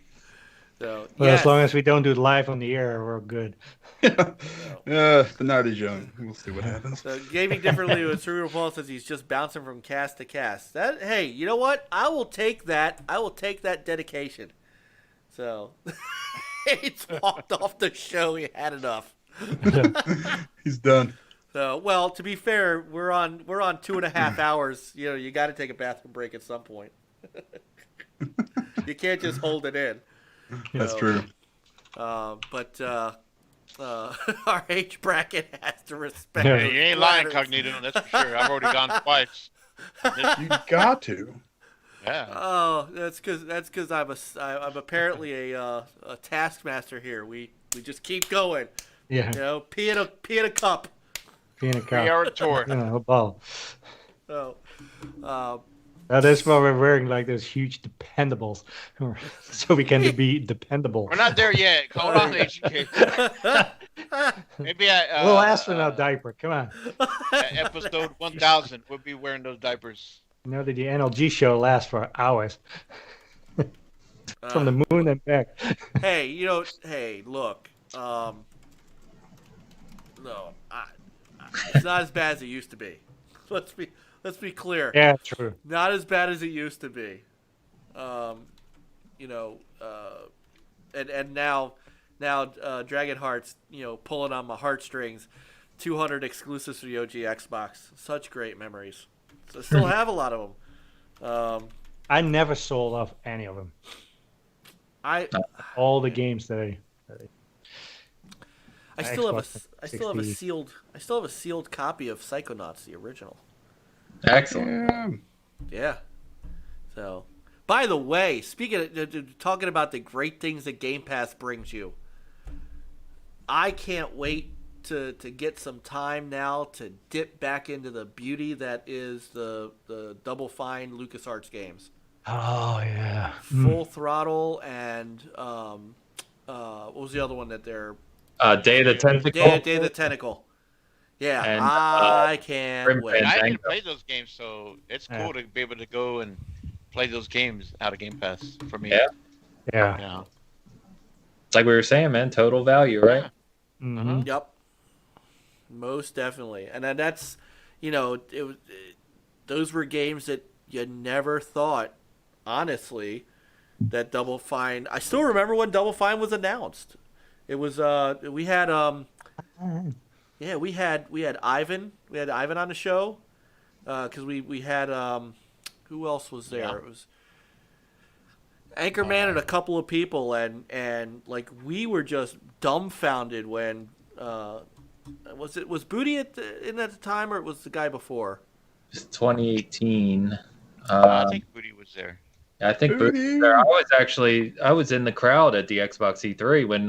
[SPEAKER 1] So
[SPEAKER 2] Well,
[SPEAKER 1] yes.
[SPEAKER 2] as long as we don't do it live on the air, we're good.
[SPEAKER 4] The night is young. We'll see what happens.
[SPEAKER 1] So gaming differently with Cerebral Paul says he's just bouncing from cast to cast. That hey, you know what? I will take that. I will take that dedication. So he's walked off the show. He had enough.
[SPEAKER 4] He's done.
[SPEAKER 1] So well, to be fair, we're on 2.5 hours. You know, you got to take a bathroom break at some point. You can't just hold it in.
[SPEAKER 4] That's
[SPEAKER 1] So,
[SPEAKER 4] true.
[SPEAKER 1] But our age bracket has to respect.
[SPEAKER 2] Yeah.
[SPEAKER 5] Hey, you ain't lying, Cognito. That's for sure. I've already gone twice.
[SPEAKER 4] You got to.
[SPEAKER 5] Yeah.
[SPEAKER 1] Oh, that's because I'm apparently a taskmaster here. We just keep going.
[SPEAKER 2] Yeah.
[SPEAKER 1] You know, pee in a cup.
[SPEAKER 2] Being a
[SPEAKER 5] 3-hour tour.
[SPEAKER 2] You know, a ball.
[SPEAKER 1] So,
[SPEAKER 2] That's why we're wearing like those huge dependables, so we can be dependable.
[SPEAKER 5] We're not there yet. Hold on, HK. Maybe
[SPEAKER 2] A little astronaut diaper. Come on.
[SPEAKER 5] at episode 1000, we'll be wearing those diapers.
[SPEAKER 2] You know that the NLG show lasts for hours. From the moon and back.
[SPEAKER 1] hey, you know, hey, look, no, it's not as bad as it used to be. Let's be clear.
[SPEAKER 2] Yeah, true.
[SPEAKER 1] Not as bad as it used to be. And now Dragon Heart's pulling on my heartstrings. 200 exclusives for the OG Xbox. Such great memories. So I still have a lot of them.
[SPEAKER 2] I never sold off any of them. All the games that
[SPEAKER 1] I still have
[SPEAKER 2] Xbox
[SPEAKER 1] a sealed copy of Psychonauts, the original.
[SPEAKER 3] Excellent.
[SPEAKER 1] Yeah. So, by the way, talking about the great things that Game Pass brings you, I can't wait to get some time now to dip back into the beauty that is the Double Fine LucasArts games.
[SPEAKER 2] Oh yeah.
[SPEAKER 1] Full Throttle and what was the other one that they're
[SPEAKER 3] Day of the Tentacle.
[SPEAKER 1] Day of the Tentacle. Yeah,
[SPEAKER 3] And,
[SPEAKER 1] I can't
[SPEAKER 3] Grim
[SPEAKER 1] wait.
[SPEAKER 5] I
[SPEAKER 3] Fandango.
[SPEAKER 5] didn't play those games, so it's cool to be able to go and play those games out of Game Pass for me.
[SPEAKER 3] Yeah.
[SPEAKER 5] Yeah.
[SPEAKER 3] It's like we were saying, man. Total value, right?
[SPEAKER 2] Mhm.
[SPEAKER 1] Yep. Most definitely. And then that's, those were games that you never thought, honestly, that Double Fine. I still remember when Double Fine was announced. It was we had we had Ivan. We had Ivan on the show because we had who else was there?
[SPEAKER 5] Yeah.
[SPEAKER 1] It was Anchorman and a couple of people, and like we were just dumbfounded when was Booty at the time, or it was the guy before?
[SPEAKER 3] It's 2018.
[SPEAKER 5] I think Booty was there.
[SPEAKER 3] I think
[SPEAKER 4] Booty.
[SPEAKER 3] there. I was in the crowd at the Xbox E3 when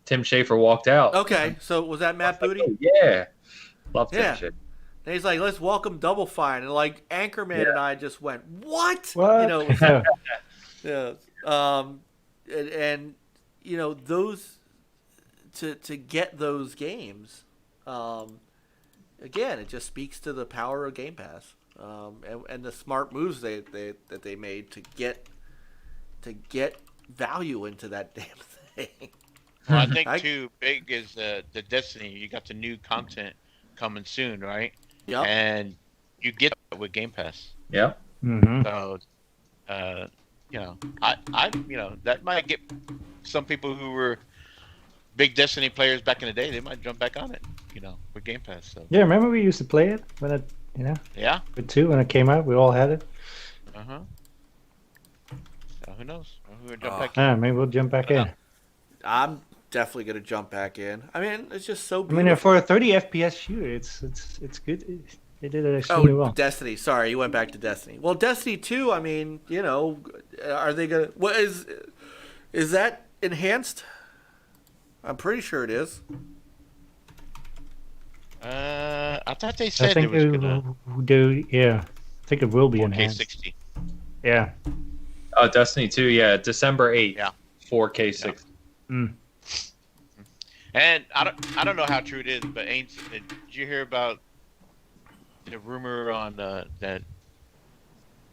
[SPEAKER 3] Tim Schafer walked out.
[SPEAKER 1] Okay, so was that Matt Booty?
[SPEAKER 3] Oh, yeah, love Tim
[SPEAKER 1] Yeah.
[SPEAKER 3] Schafer.
[SPEAKER 1] And he's like, let's welcome Double Fine. And like Anchorman and I just went, what?
[SPEAKER 2] What?
[SPEAKER 1] Yeah. And those to get those games, again, it just speaks to the power of Game Pass, and the smart moves that they made to get value into that damn thing.
[SPEAKER 5] Well, I think too big is the Destiny. You got the new content coming soon, right?
[SPEAKER 1] Yeah.
[SPEAKER 5] And you get that with Game Pass.
[SPEAKER 3] Yeah.
[SPEAKER 2] Mhm.
[SPEAKER 5] So, I that might get some people who were big Destiny players back in the day. They might jump back on it, with Game Pass. So
[SPEAKER 2] Yeah, remember we used to play it when it,
[SPEAKER 5] yeah.
[SPEAKER 2] with 2 when it came out. We all had it.
[SPEAKER 5] So who knows? Who would jump back?
[SPEAKER 2] Ah, maybe we'll jump back in.
[SPEAKER 1] I'm definitely gonna jump back in. I mean, it's just so
[SPEAKER 2] I
[SPEAKER 1] beautiful.
[SPEAKER 2] mean, for a 30 FPS shooter, it's good. They did it extremely well.
[SPEAKER 1] Destiny. Sorry, you went back to Destiny. Well, Destiny 2, I mean, are they gonna? What is that enhanced? I'm pretty sure it is.
[SPEAKER 5] I thought they
[SPEAKER 2] I
[SPEAKER 5] said it
[SPEAKER 2] think
[SPEAKER 5] was
[SPEAKER 2] it
[SPEAKER 5] gonna
[SPEAKER 2] will do. Yeah, I think it will be
[SPEAKER 5] 4K
[SPEAKER 2] enhanced.
[SPEAKER 5] 60.
[SPEAKER 2] Yeah.
[SPEAKER 3] Destiny 2, yeah, December 8th.
[SPEAKER 5] Yeah.
[SPEAKER 3] 4K 60.
[SPEAKER 2] Mm.
[SPEAKER 5] And I don't know how true it is, but did you hear about the rumor on that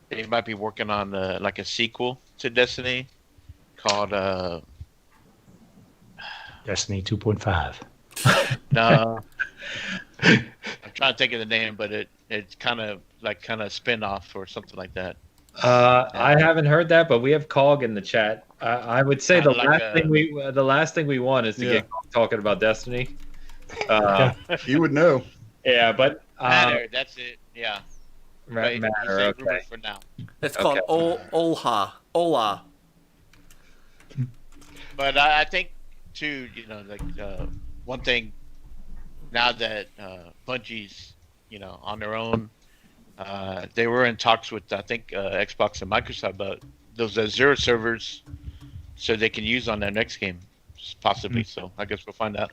[SPEAKER 5] they might be working on like a sequel to Destiny called
[SPEAKER 2] Destiny 2.5.
[SPEAKER 5] no, I'm trying to think of the name, but it's kind of spin-off or something like that.
[SPEAKER 3] I haven't heard that, but we have Cog in the chat. I would say the last thing we want is to get Cog talking about Destiny.
[SPEAKER 4] You would know.
[SPEAKER 3] Yeah, but
[SPEAKER 5] Matter, that's it. Yeah.
[SPEAKER 3] Matter.
[SPEAKER 5] Say rumor
[SPEAKER 3] Okay.
[SPEAKER 5] for now.
[SPEAKER 1] It's called Ola.
[SPEAKER 5] But I think too, one thing now that Bungie's, on their own, they were in talks with I think Xbox and Microsoft about those Azure servers, so they can use on their next game, possibly. So I guess we'll find out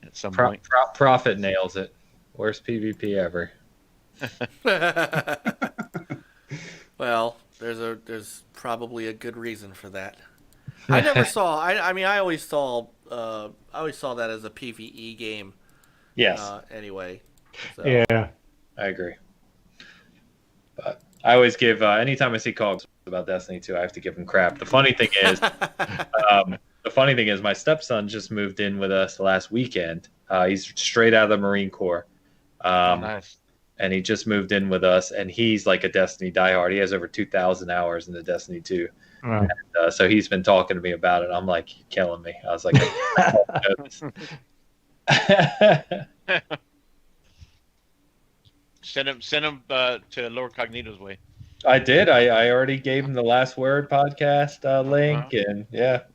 [SPEAKER 5] at some point.
[SPEAKER 3] Profit nails it. Worst PvP ever.
[SPEAKER 1] Well, there's probably a good reason for that. I never saw. I mean, I always saw that as a PvE game.
[SPEAKER 3] Yes.
[SPEAKER 1] Anyway. So.
[SPEAKER 2] Yeah.
[SPEAKER 3] I agree. But I always give anytime I see Cogs about Destiny 2, I have to give him crap. The funny thing is, my stepson just moved in with us last weekend. He's straight out of the Marine Corps.
[SPEAKER 5] Nice.
[SPEAKER 3] and he just moved in with us, and he's like a Destiny diehard. He has over 2,000 hours in the Destiny 2.
[SPEAKER 2] Wow.
[SPEAKER 3] And, so he's been talking to me about it. I'm like, you're killing me. I was like,
[SPEAKER 5] Send him to Lower Cognito's way.
[SPEAKER 3] I did. I already gave him the Last Word podcast link, and yep.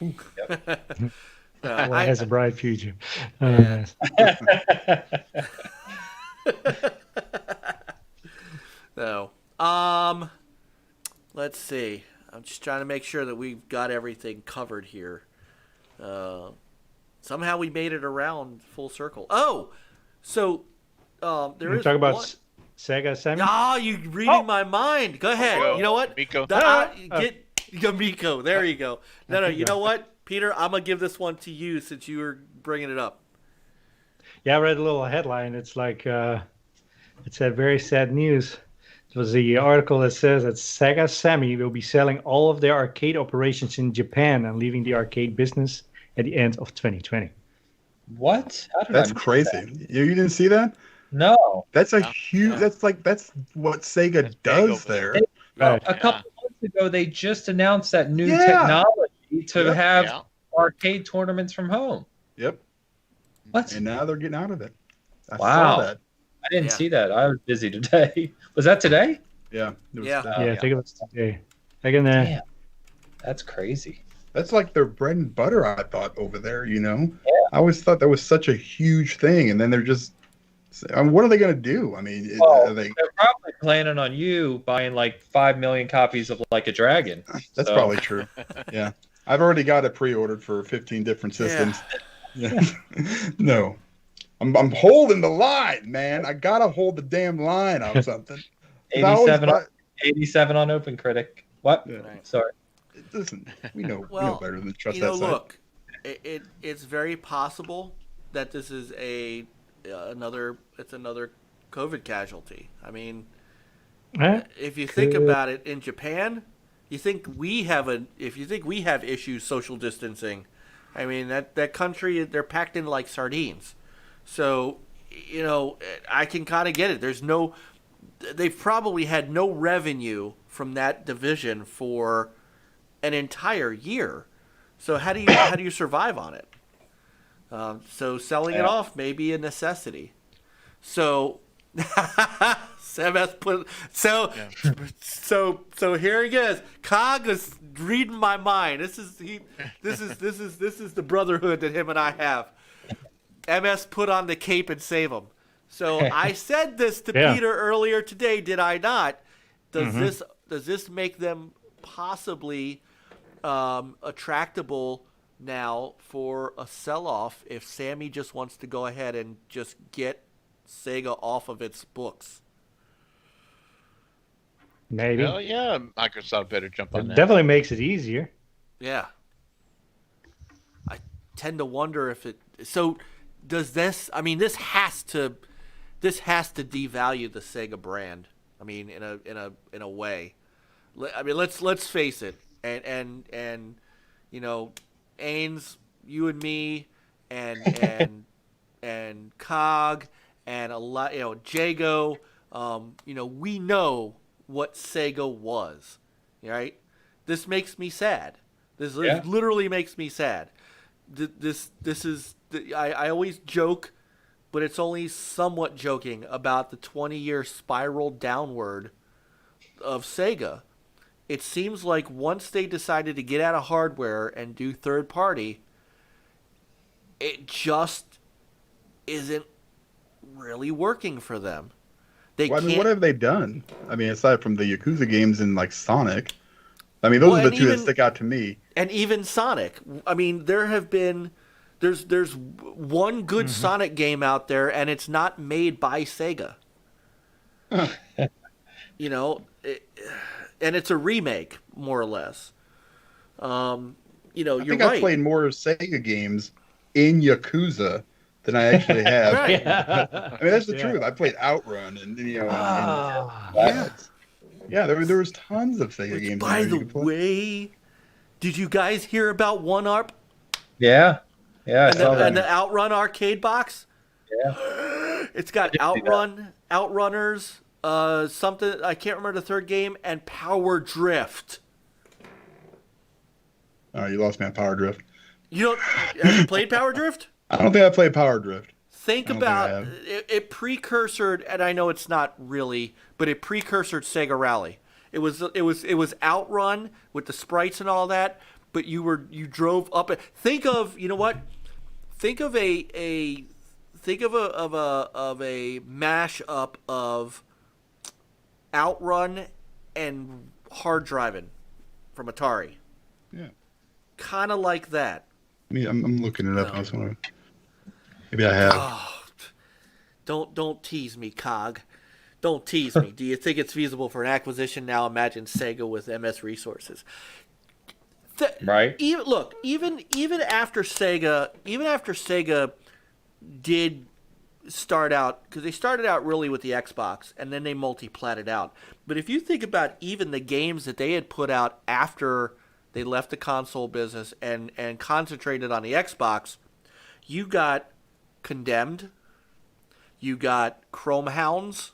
[SPEAKER 2] Well, it has a bright future.
[SPEAKER 1] Yeah. No. Let's see. I'm just trying to make sure that we've got everything covered here. Somehow we made it around full circle. Oh, so there is
[SPEAKER 2] talk about
[SPEAKER 1] one...
[SPEAKER 2] Sega Sammy.
[SPEAKER 1] Ah, you reading my mind. Go ahead.
[SPEAKER 5] Go.
[SPEAKER 1] You know what?
[SPEAKER 5] Miko.
[SPEAKER 1] Miko. There you go. No. You know what, Peter? I'm gonna give this one to you since you were bringing it up.
[SPEAKER 2] Yeah, I read a little headline. It's like it said very sad news. It was the article that says that Sega Sammy will be selling all of their arcade operations in Japan and leaving the arcade business at the end of 2020.
[SPEAKER 3] What? How did
[SPEAKER 4] That's
[SPEAKER 3] I miss
[SPEAKER 4] crazy.
[SPEAKER 3] that?
[SPEAKER 4] You didn't see that?
[SPEAKER 3] No.
[SPEAKER 4] That's a
[SPEAKER 5] No,
[SPEAKER 4] huge.
[SPEAKER 5] no.
[SPEAKER 4] That's what Sega
[SPEAKER 5] That's big
[SPEAKER 4] does
[SPEAKER 5] over
[SPEAKER 4] there.
[SPEAKER 5] there.
[SPEAKER 2] Right.
[SPEAKER 3] A couple months ago, they just announced that new
[SPEAKER 4] Yeah.
[SPEAKER 3] technology to
[SPEAKER 4] Yep.
[SPEAKER 3] have
[SPEAKER 5] Yeah.
[SPEAKER 3] arcade tournaments from home.
[SPEAKER 4] Yep.
[SPEAKER 3] What?
[SPEAKER 4] And now they're getting out of it. I
[SPEAKER 3] Wow.
[SPEAKER 4] saw that.
[SPEAKER 3] I didn't
[SPEAKER 1] Yeah.
[SPEAKER 3] see that. I was busy today. Was that today?
[SPEAKER 4] Yeah. It was
[SPEAKER 1] Yeah.
[SPEAKER 4] that.
[SPEAKER 2] Yeah, I think it was today. Like in
[SPEAKER 3] Damn. That's crazy.
[SPEAKER 4] That's like their bread and butter, I thought, over there, you know?
[SPEAKER 3] Yeah.
[SPEAKER 4] I always thought that was such a huge thing. And then they're just, I mean, what are they going to do? I mean,
[SPEAKER 3] Well,
[SPEAKER 4] are they,
[SPEAKER 3] They're probably planning on you buying like 5 million copies of Like a Dragon.
[SPEAKER 4] that's
[SPEAKER 3] So-
[SPEAKER 4] probably true. Yeah. I've already got it pre-ordered for 15 different systems. Yeah. No. I'm holding the line, man. I got to hold the damn line on something. 'Cause I always
[SPEAKER 3] 87 on Open Critic. What?
[SPEAKER 4] Yeah.
[SPEAKER 1] Right.
[SPEAKER 3] Sorry.
[SPEAKER 4] Listen, we know
[SPEAKER 1] Well,
[SPEAKER 4] better than to trust
[SPEAKER 1] You know,
[SPEAKER 4] that site.
[SPEAKER 1] look, it's very possible that this is another COVID casualty. I mean, if you think about it, in Japan, you think we have issues social distancing. I mean, that country, they're packed in like sardines. So, you know, I can kind of get it. They've probably had no revenue from that division for an entire year. So how do you survive on it? So selling it off may be a necessity. So Sam has put so here he is. Cog is reading my mind. This is the brotherhood that him and I have. MS put on the cape and save him. So I said this to Peter earlier today, did I not? Does this make them possibly attractable now for a sell-off if Sammy just wants to go ahead and just get Sega off of its books?
[SPEAKER 2] Maybe.
[SPEAKER 5] Hell yeah, Microsoft better jump on
[SPEAKER 2] It
[SPEAKER 5] that.
[SPEAKER 2] definitely makes it easier.
[SPEAKER 1] Yeah. I tend to wonder if it. So, does this? I mean, this has to devalue the Sega brand. I mean, in a way. I mean, let's face it. And you know, Ains, you and me, and Cog, and a lot, you know, Jago. You know, we know what Sega was, right? This makes me sad. This literally makes me sad. This is I always joke, but it's only somewhat joking about the 20-year spiral downward of Sega. It seems like once they decided to get out of hardware and do third party, it just isn't really working for them.
[SPEAKER 4] Well, I mean, what have they done? I mean, aside from the Yakuza games and like Sonic, I mean, those are the two that stick out to me.
[SPEAKER 1] And even Sonic. I mean, there's one good Sonic game out there, and it's not made by Sega. You know, and it's a remake, more or less. You know,
[SPEAKER 4] I
[SPEAKER 1] you're
[SPEAKER 4] think
[SPEAKER 1] right.
[SPEAKER 4] I've played more Sega games in Yakuza than I actually have.
[SPEAKER 1] Right.
[SPEAKER 4] I mean, that's the truth. I played Outrun and you know, there was tons of Sega games.
[SPEAKER 1] By the way, did you guys hear about One Up?
[SPEAKER 3] Yeah. Yeah. I
[SPEAKER 1] And
[SPEAKER 3] saw
[SPEAKER 1] the
[SPEAKER 3] that.
[SPEAKER 1] Outrun arcade box?
[SPEAKER 3] Yeah.
[SPEAKER 1] It's got Outrunners, something I can't remember the third game, and Power Drift.
[SPEAKER 4] You lost me on Power Drift.
[SPEAKER 1] Have you played Power Drift?
[SPEAKER 4] I don't think I played Power Drift.
[SPEAKER 1] Think about it precursored, and I know it's not really, but it precursored Sega Rally. It was Outrun with the sprites and all that, but you drove up. Think of Think of a mashup of Outrun and Hard Driving from Atari.
[SPEAKER 4] Yeah.
[SPEAKER 1] Kind of like that.
[SPEAKER 4] I'm looking it up. I just want to. Maybe I have.
[SPEAKER 1] Oh, don't tease me, Cog. Don't tease me. Do you think it's feasible for an acquisition now? Imagine Sega with MS Resources.
[SPEAKER 3] Right.
[SPEAKER 1] Even after Sega did start out, because they started out really with the Xbox and then they multi-platted out. But if you think about even the games that they had put out after they left the console business and concentrated on the Xbox, you got Condemned, you got Chrome Hounds,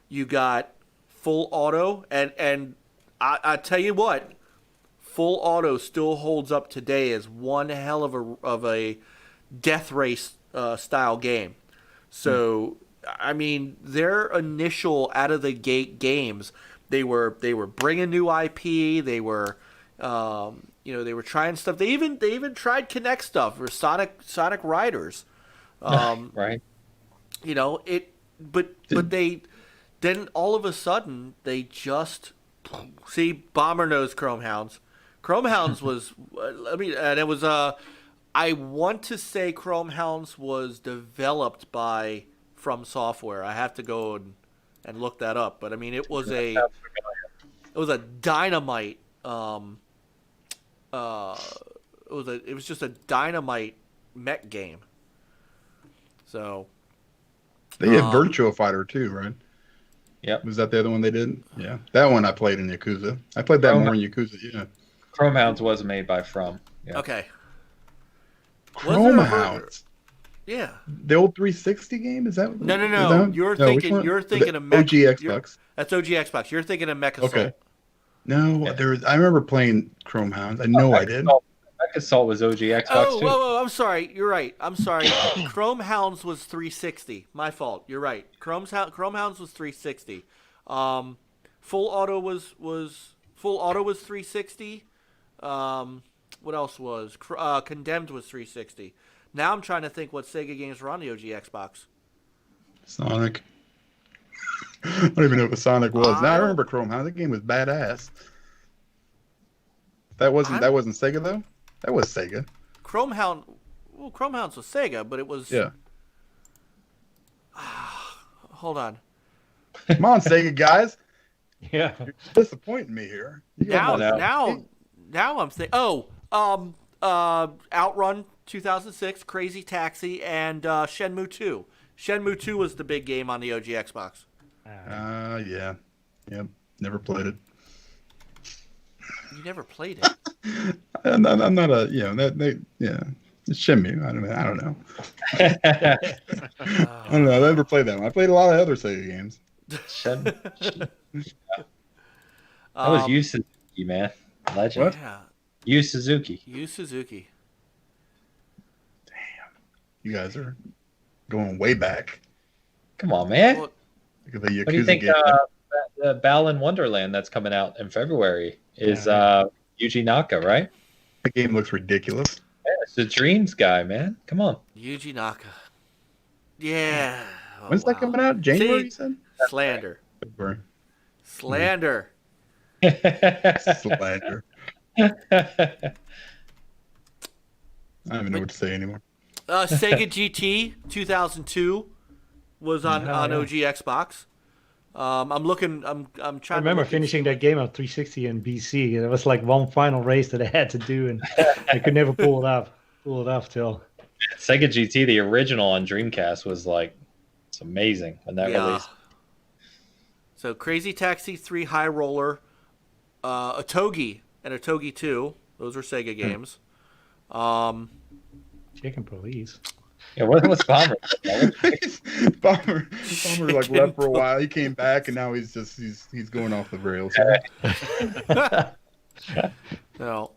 [SPEAKER 1] you got Full Auto, and I tell you what, Full Auto still holds up today as one hell of a death race style game. So I mean, their initial out of the gate games, they were bringing new IP. They were they were trying stuff. They even tried Kinect stuff or Sonic Riders.
[SPEAKER 3] Right.
[SPEAKER 1] But they then all of a sudden they just see Bomber knows Chrome Hounds. Chrome Hounds was and it was I want to say Chrome Hounds was developed by From Software. I have to go and look that up, but I mean it was a dynamite it was just a dynamite mech game. So
[SPEAKER 4] they had Virtua Fighter too, right?
[SPEAKER 3] Yep.
[SPEAKER 4] Was that the other one they did? Yeah. That one I played in Yakuza. I played that more in Yakuza, yeah.
[SPEAKER 3] Chrome Hounds was made by From. Yeah.
[SPEAKER 1] Okay.
[SPEAKER 4] Chrome Hounds.
[SPEAKER 1] Yeah.
[SPEAKER 4] The old 360 game? Is that
[SPEAKER 1] No. You're thinking of Mech.
[SPEAKER 4] OG Xbox.
[SPEAKER 1] That's OG Xbox. You're thinking of Mech Assault.
[SPEAKER 4] Okay. No, I remember playing Chrome Hounds. I know I did.
[SPEAKER 3] Mech Assault was OG Xbox too.
[SPEAKER 1] Whoa, I'm sorry. You're right. I'm sorry. Chrome Hounds was 360. My fault. You're right. Chrome Hounds was 360. Full Auto was 360. What else was? Condemned was 360. Now I'm trying to think what Sega games were on the OG Xbox.
[SPEAKER 4] Sonic. I don't even know what Sonic was. Now I remember Chrome Hounds. That game was badass. That wasn't Sega though. That was Sega.
[SPEAKER 1] Chrome Hounds was Sega, but it was.
[SPEAKER 4] Yeah.
[SPEAKER 1] Hold on.
[SPEAKER 4] Come on, Sega guys.
[SPEAKER 2] Yeah.
[SPEAKER 4] You're disappointing me here.
[SPEAKER 1] Now I'm thinking. Outrun 2006, Crazy Taxi, and Shenmue 2. Shenmue 2 was the big game on the OG Xbox.
[SPEAKER 4] Yeah. Yep. Never played it.
[SPEAKER 1] You never played it.
[SPEAKER 4] I'm not a It's Shenmue. I don't know. I don't know. I never played that one. I played a lot of other Sega games.
[SPEAKER 3] That was Yu Suzuki, man. Legend.
[SPEAKER 4] What?
[SPEAKER 1] Yeah.
[SPEAKER 3] Yu Suzuki.
[SPEAKER 4] Damn. You guys are going way back.
[SPEAKER 3] Come on, man.
[SPEAKER 1] Well,
[SPEAKER 4] Look at the Yakuza
[SPEAKER 3] What do you think
[SPEAKER 4] game.
[SPEAKER 3] the Balan Wonderland that's coming out in February is Yuji Naka, right?
[SPEAKER 4] The game looks ridiculous.
[SPEAKER 3] Yeah, it's the Dreams guy, man. Come on.
[SPEAKER 1] Yuji Naka. Yeah. Oh,
[SPEAKER 4] When's that coming out? January, you said?
[SPEAKER 1] Slander.
[SPEAKER 4] February.
[SPEAKER 1] Slander.
[SPEAKER 4] Slander. I don't even know what to say anymore.
[SPEAKER 1] Sega GT 2002 was on OG Xbox. I'm looking. I'm trying.
[SPEAKER 2] I remember finishing that game on 360 and BC, and it was like one final race that I had to do, and I could never pull it off till.
[SPEAKER 3] Sega GT, the original on Dreamcast, was like, it's amazing when that released.
[SPEAKER 1] So Crazy Taxi 3 High Roller, Otogi and Otogi 2. Those were Sega games.
[SPEAKER 2] Chicken Police.
[SPEAKER 3] Yeah, what's Bomber?
[SPEAKER 4] Bomber like left for a while. He came back, and now he's going off the rails.
[SPEAKER 1] No,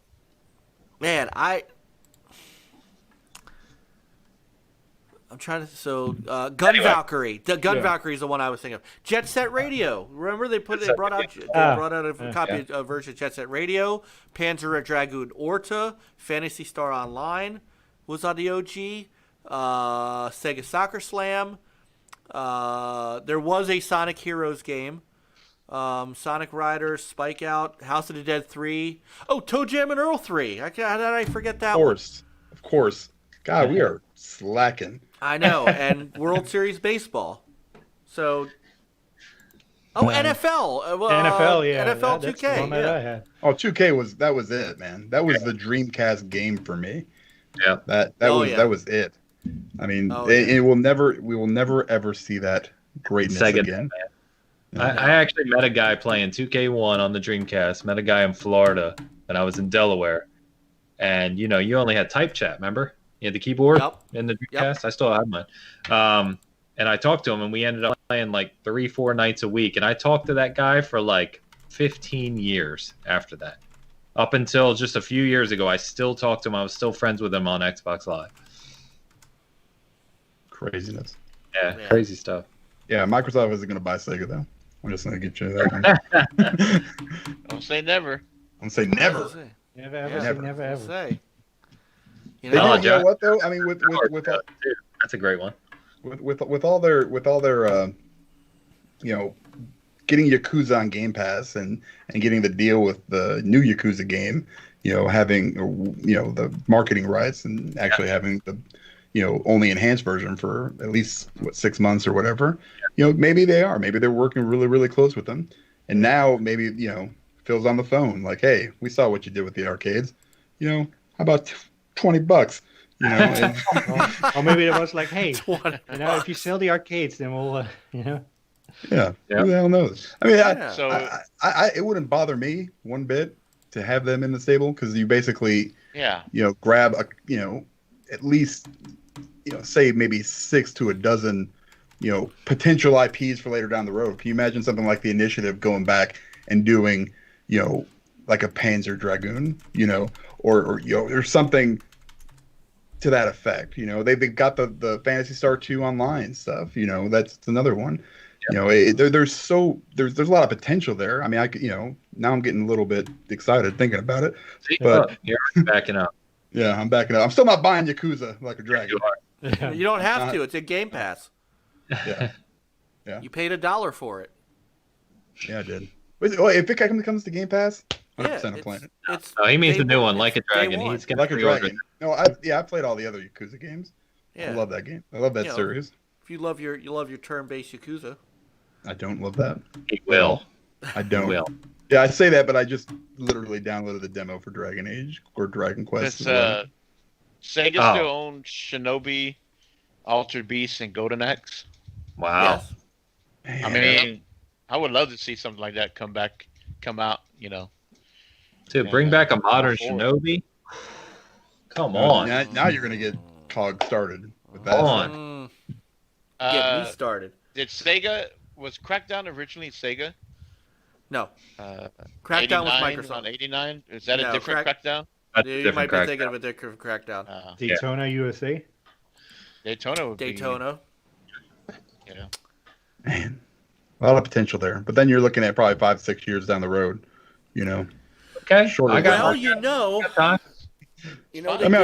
[SPEAKER 1] man, I'm trying to. So, Gun Valkyrie. The Gun Valkyrie is the one I was thinking of. Jet Set Radio. Remember they brought out a copy of version of Jet Set Radio. Panzer Dragoon Orta. Phantasy Star Online was on the OG. Sega Soccer Slam. There was a Sonic Heroes game. Sonic Riders, Spike Out, House of the Dead 3. Oh, Toe Jam and Earl 3. How did I forget that one?
[SPEAKER 4] Of course. God, we are slacking.
[SPEAKER 1] I know, and World Series Baseball. So, NFL.
[SPEAKER 2] NFL, yeah.
[SPEAKER 1] NFL
[SPEAKER 2] that's
[SPEAKER 1] 2K.
[SPEAKER 2] the one that I had.
[SPEAKER 4] Oh, 2K was it, man. That was the Dreamcast game for me.
[SPEAKER 3] Yeah.
[SPEAKER 4] That was it. I mean, we will never ever see that greatness again.
[SPEAKER 3] I actually met a guy playing 2K1 on the Dreamcast. Met a guy in Florida, and I was in Delaware. And you only had type chat. Remember? You had the keyboard in the Dreamcast. Yep. I still had mine. And I talked to him, and we ended up playing like 3-4 nights a week. And I talked to that guy for like 15 years after that. Up until just a few years ago, I still talked to him. I was still friends with him on Xbox Live.
[SPEAKER 4] Craziness.
[SPEAKER 3] Yeah, crazy stuff.
[SPEAKER 4] Yeah, Microsoft isn't going to buy Sega, though. I'm just going to get you that one.
[SPEAKER 5] Don't say never.
[SPEAKER 4] I'm saying never.
[SPEAKER 2] Never ever.
[SPEAKER 1] Say.
[SPEAKER 4] You know what though? I mean, with
[SPEAKER 3] that's a great one.
[SPEAKER 4] With all their getting Yakuza on Game Pass and getting the deal with the new Yakuza game, having the marketing rights and actually having the only enhanced version for at least 6 months or whatever. Maybe they're working really, really close with them. And now maybe, Phil's on the phone like, hey, we saw what you did with the arcades. How about $20?
[SPEAKER 2] Or maybe it was like, hey, if you sell the arcades, then we'll,
[SPEAKER 4] Yeah. Who the hell knows? I mean, it wouldn't bother me one bit to have them in the stable because you basically, grab at least, say maybe 6 to a dozen, potential IPs for later down the road. Can you imagine something like the Initiative going back and doing, like a Panzer Dragoon, or something to that effect? They've got the Phantasy Star 2 online stuff. That's another one. There's a lot of potential there. I mean, now I'm getting a little bit excited thinking about it. But
[SPEAKER 3] you're backing up.
[SPEAKER 4] Yeah, I'm backing up. I'm still not buying Yakuza like a dragon.
[SPEAKER 1] You don't have to. It's in Game Pass.
[SPEAKER 4] Yeah.
[SPEAKER 1] You paid $1 for it.
[SPEAKER 4] Yeah, I did. If it comes to Game Pass, 100% I'm playing it.
[SPEAKER 3] He means the new one, Like a Dragon. He's gonna
[SPEAKER 4] Like a Dragon. No, I played all the other Yakuza games. Yeah. I love that game. I love that series.
[SPEAKER 1] If you love your turn-based Yakuza.
[SPEAKER 4] I don't love that.
[SPEAKER 3] He will.
[SPEAKER 4] I don't.
[SPEAKER 3] He will.
[SPEAKER 4] Yeah, I say that, but I just literally downloaded the demo for Dragon Age or Dragon Quest.
[SPEAKER 5] Sega still owns Shinobi, Altered Beast, and Golden Axe.
[SPEAKER 3] Wow.
[SPEAKER 1] Yes.
[SPEAKER 5] I mean, I would love to see something like that come out.
[SPEAKER 3] Dude, bring back a modern Shinobi. Come on.
[SPEAKER 4] Now you're gonna get COG started with that.
[SPEAKER 1] Get me started.
[SPEAKER 5] Was Crackdown originally Sega?
[SPEAKER 1] No. Crackdown was Microsoft.
[SPEAKER 5] On 89? Is that a different Crackdown?
[SPEAKER 1] You might be thinking of a different Crackdown.
[SPEAKER 2] Daytona USA?
[SPEAKER 5] Daytona would be.
[SPEAKER 1] Daytona.
[SPEAKER 5] Yeah.
[SPEAKER 4] Man, a lot of potential there. But then you're looking at probably 5-6 years down the road,
[SPEAKER 3] Okay.
[SPEAKER 4] Shorter.
[SPEAKER 1] I'm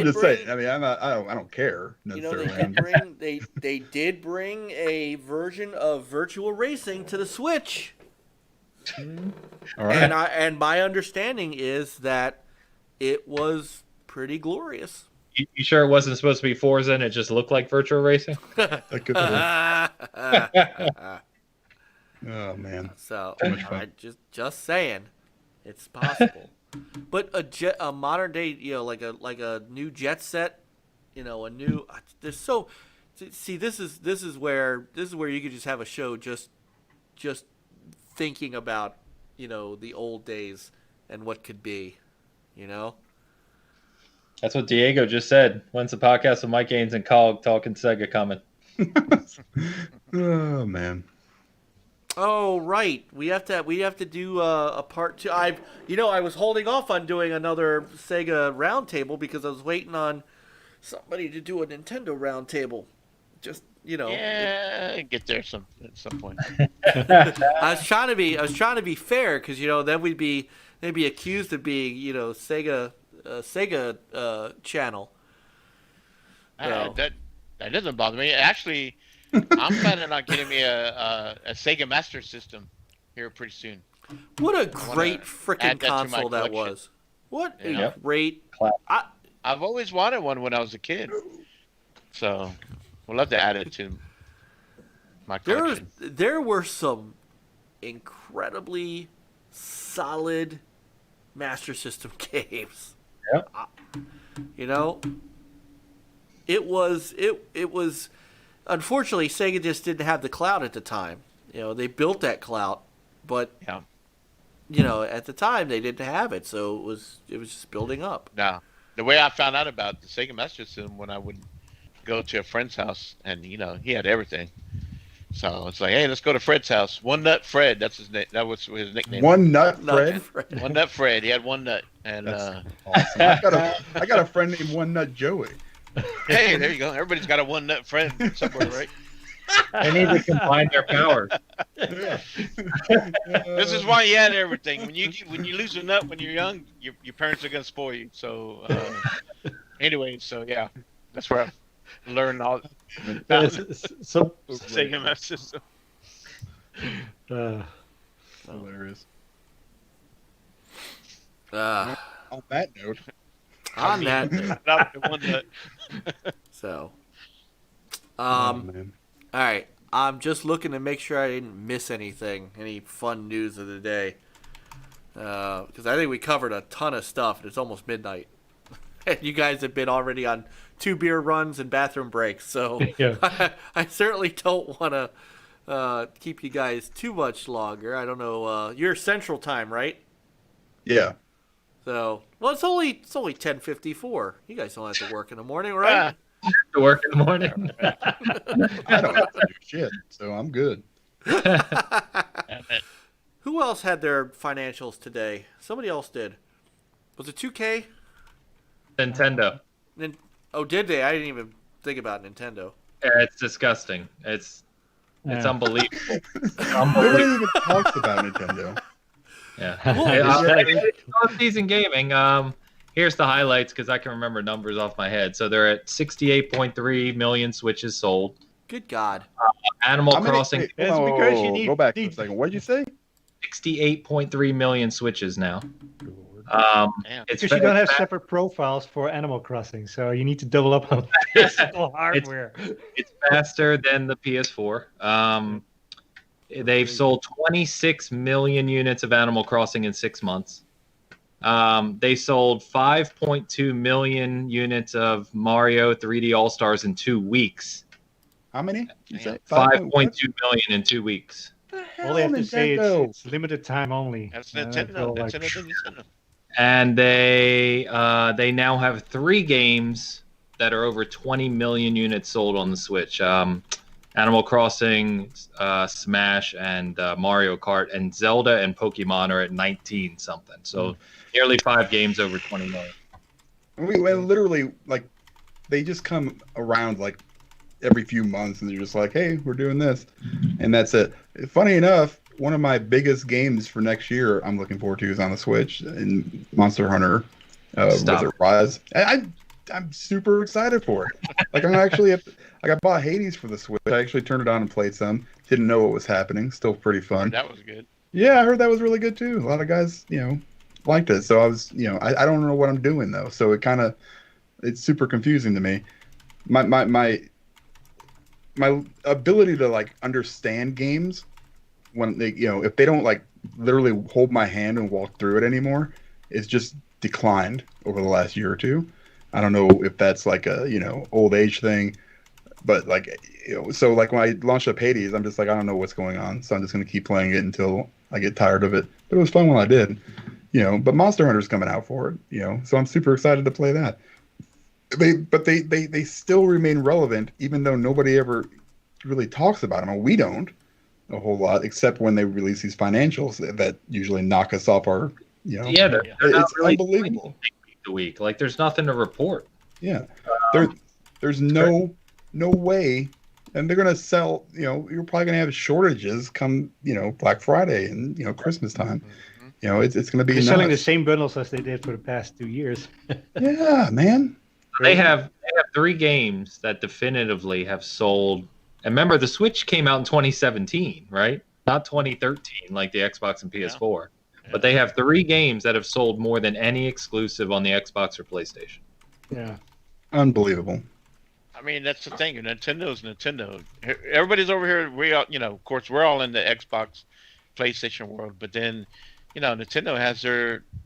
[SPEAKER 1] just saying. I mean, I don't care necessarily. They did bring a version of Virtual Racing to the Switch.
[SPEAKER 4] All right.
[SPEAKER 1] And my understanding is that it was pretty glorious.
[SPEAKER 3] You sure it wasn't supposed to be Forza and it just looked like Virtual Racing?
[SPEAKER 4] Oh man.
[SPEAKER 1] So just saying, it's possible. But a modern day, like a new Jet Set, a new. There's so. See, this is where you could just have a show just thinking about the old days and what could be,
[SPEAKER 3] That's what Diego just said. When's the podcast with Mike Gaines and Cog talking Sega coming?
[SPEAKER 4] Oh man.
[SPEAKER 1] Oh right, we have to do a part 2. I was holding off on doing another Sega Roundtable because I was waiting on somebody to do a Nintendo Roundtable. Just
[SPEAKER 5] Yeah, get there at some point.
[SPEAKER 1] I was trying to be fair because then they'd be accused of being Sega channel. So.
[SPEAKER 5] That doesn't bother me. Actually, I'm planning on getting me a Sega Master System here pretty soon.
[SPEAKER 1] What a great freaking console that
[SPEAKER 5] collection.
[SPEAKER 1] was! What a
[SPEAKER 5] Yeah.
[SPEAKER 1] great!
[SPEAKER 5] I've always wanted one when I was a kid, so we'll have to add it to my collection.
[SPEAKER 1] There were some incredibly solid Master System games.
[SPEAKER 3] Yep.
[SPEAKER 1] It was unfortunately Sega just didn't have the clout at the time. They built that clout, but
[SPEAKER 5] Yeah.
[SPEAKER 1] at the time they didn't have it, so it was just building up.
[SPEAKER 5] Now, the way I found out about the Sega Master System when I would go to a friend's house, and he had everything. So it's like, hey, let's go to Fred's house. One Nut Fred, that's his name. That was his nickname.
[SPEAKER 4] One Nut Fred.
[SPEAKER 5] One Nut Fred. He had one nut, and
[SPEAKER 4] That's awesome. I got a friend named One Nut Joey.
[SPEAKER 5] hey, there you go. Everybody's got a one nut friend somewhere, right?
[SPEAKER 3] They need to combine their powers.
[SPEAKER 4] Yeah.
[SPEAKER 5] This is why you had everything. When you lose a nut when you're young, your parents are gonna spoil you. So anyway, so yeah, that's where I learned all about
[SPEAKER 2] So
[SPEAKER 5] Sega Master System.
[SPEAKER 4] Hilarious.
[SPEAKER 1] Uh,
[SPEAKER 4] On that note,
[SPEAKER 1] on that,
[SPEAKER 5] Not the one nut.
[SPEAKER 1] so
[SPEAKER 4] oh, man.
[SPEAKER 1] all right. I'm just looking to make sure I didn't miss anything, any fun news of the day, because I think we covered a ton of stuff, and it's almost midnight. And you guys have been already on 2 beer runs and bathroom breaks, so
[SPEAKER 2] Yeah.
[SPEAKER 1] I certainly don't want to keep you guys too much longer. I don't know. You're Central Time, right?
[SPEAKER 4] Yeah.
[SPEAKER 1] So, well, it's only 10:54. You guys don't have to work in the morning, right?
[SPEAKER 3] To work in the morning.
[SPEAKER 4] I don't have to do shit, so I'm good.
[SPEAKER 1] Who else had their financials today? Somebody else did. Was it 2K?
[SPEAKER 3] Nintendo.
[SPEAKER 1] Oh, did they? I didn't even think about Nintendo.
[SPEAKER 3] Yeah, it's disgusting. It's unbelievable.
[SPEAKER 4] Nobody even talks about Nintendo.
[SPEAKER 3] Yeah.
[SPEAKER 2] Well,
[SPEAKER 3] Off-season gaming. Here's the highlights because I can remember numbers off my head. So they're at 68.3 million Switches sold.
[SPEAKER 1] Good God.
[SPEAKER 3] Animal
[SPEAKER 4] How many-
[SPEAKER 3] Crossing,
[SPEAKER 4] wait,
[SPEAKER 2] It's
[SPEAKER 4] whoa,
[SPEAKER 2] because
[SPEAKER 4] whoa,
[SPEAKER 2] you
[SPEAKER 4] whoa,
[SPEAKER 2] need-
[SPEAKER 4] go back for a
[SPEAKER 2] need-
[SPEAKER 4] second. What did you say?
[SPEAKER 3] 68.3 million Switches now.
[SPEAKER 5] Damn.
[SPEAKER 3] It's
[SPEAKER 2] Because you don't have
[SPEAKER 3] fa-
[SPEAKER 2] separate profiles for Animal Crossing, so you need to double up on physical hardware.
[SPEAKER 3] It's faster than the PS4. They've sold 26 million units of Animal Crossing in 6 months. They sold 5.2 million units of Mario 3D All-Stars in 2 weeks.
[SPEAKER 4] How many? You say?
[SPEAKER 3] 5.2 million in 2 weeks.
[SPEAKER 2] All they have to say is
[SPEAKER 4] Nintendo.
[SPEAKER 2] it's limited time only.
[SPEAKER 5] That's
[SPEAKER 2] And I
[SPEAKER 5] Nintendo.
[SPEAKER 2] feel
[SPEAKER 5] That's
[SPEAKER 2] like,
[SPEAKER 5] Nintendo.
[SPEAKER 3] And they now have 3 games that are over 20 million units sold on the Switch. Animal Crossing, Smash, and Mario Kart, and Zelda and Pokemon are at 19 something. So nearly 5 games over 20 million.
[SPEAKER 4] We literally, like, they just come around, like, every few months, and they're just like, hey, we're doing this. And that's it. Funny enough, one of my biggest games for next year I'm looking forward to is on the Switch, in Monster Hunter
[SPEAKER 3] Stop.
[SPEAKER 4] Wizard Rise. I'm super excited for it. Like, I bought Hades for the Switch. I actually turned it on and played some. Didn't know what was happening. Still pretty fun.
[SPEAKER 5] That was good.
[SPEAKER 4] Yeah, I heard that was really good too. A lot of guys, liked it. So I was, I don't know what I'm doing though. So it's super confusing to me. My ability to like understand games when they, if they don't like literally hold my hand and walk through it anymore, is just declined over the last year or two. I don't know if that's like a, old age thing, but like, so like when I launched up Hades, I'm just like, I don't know what's going on. So I'm just going to keep playing it until I get tired of it. But it was fun when I did, but Monster Hunter's coming out for it, so I'm super excited to play that. They still remain relevant, even though nobody ever really talks about them, and we don't a whole lot, except when they release these financials that usually knock us off our,
[SPEAKER 3] Yeah, they're not
[SPEAKER 4] it's
[SPEAKER 3] really
[SPEAKER 4] unbelievable.
[SPEAKER 3] week to week. Like there's nothing to report.
[SPEAKER 4] Yeah, there's no way, and they're gonna sell. You're probably gonna have shortages come Black Friday and Christmas time. It's gonna be
[SPEAKER 2] They're selling the
[SPEAKER 4] nuts.
[SPEAKER 2] same bundles as they did for the past 2 years.
[SPEAKER 4] Yeah, man.
[SPEAKER 3] They have 3 games that definitively have sold. And remember, the Switch came out in 2017, right? Not 2013 like the Xbox and PS4.
[SPEAKER 5] Yeah.
[SPEAKER 3] But they have 3 games that have sold more than any exclusive on the Xbox or PlayStation.
[SPEAKER 2] Yeah.
[SPEAKER 4] Unbelievable.
[SPEAKER 5] I mean, that's the thing. Nintendo. Everybody's over here. We all, of course, we're all in the Xbox, PlayStation world. But then, Nintendo has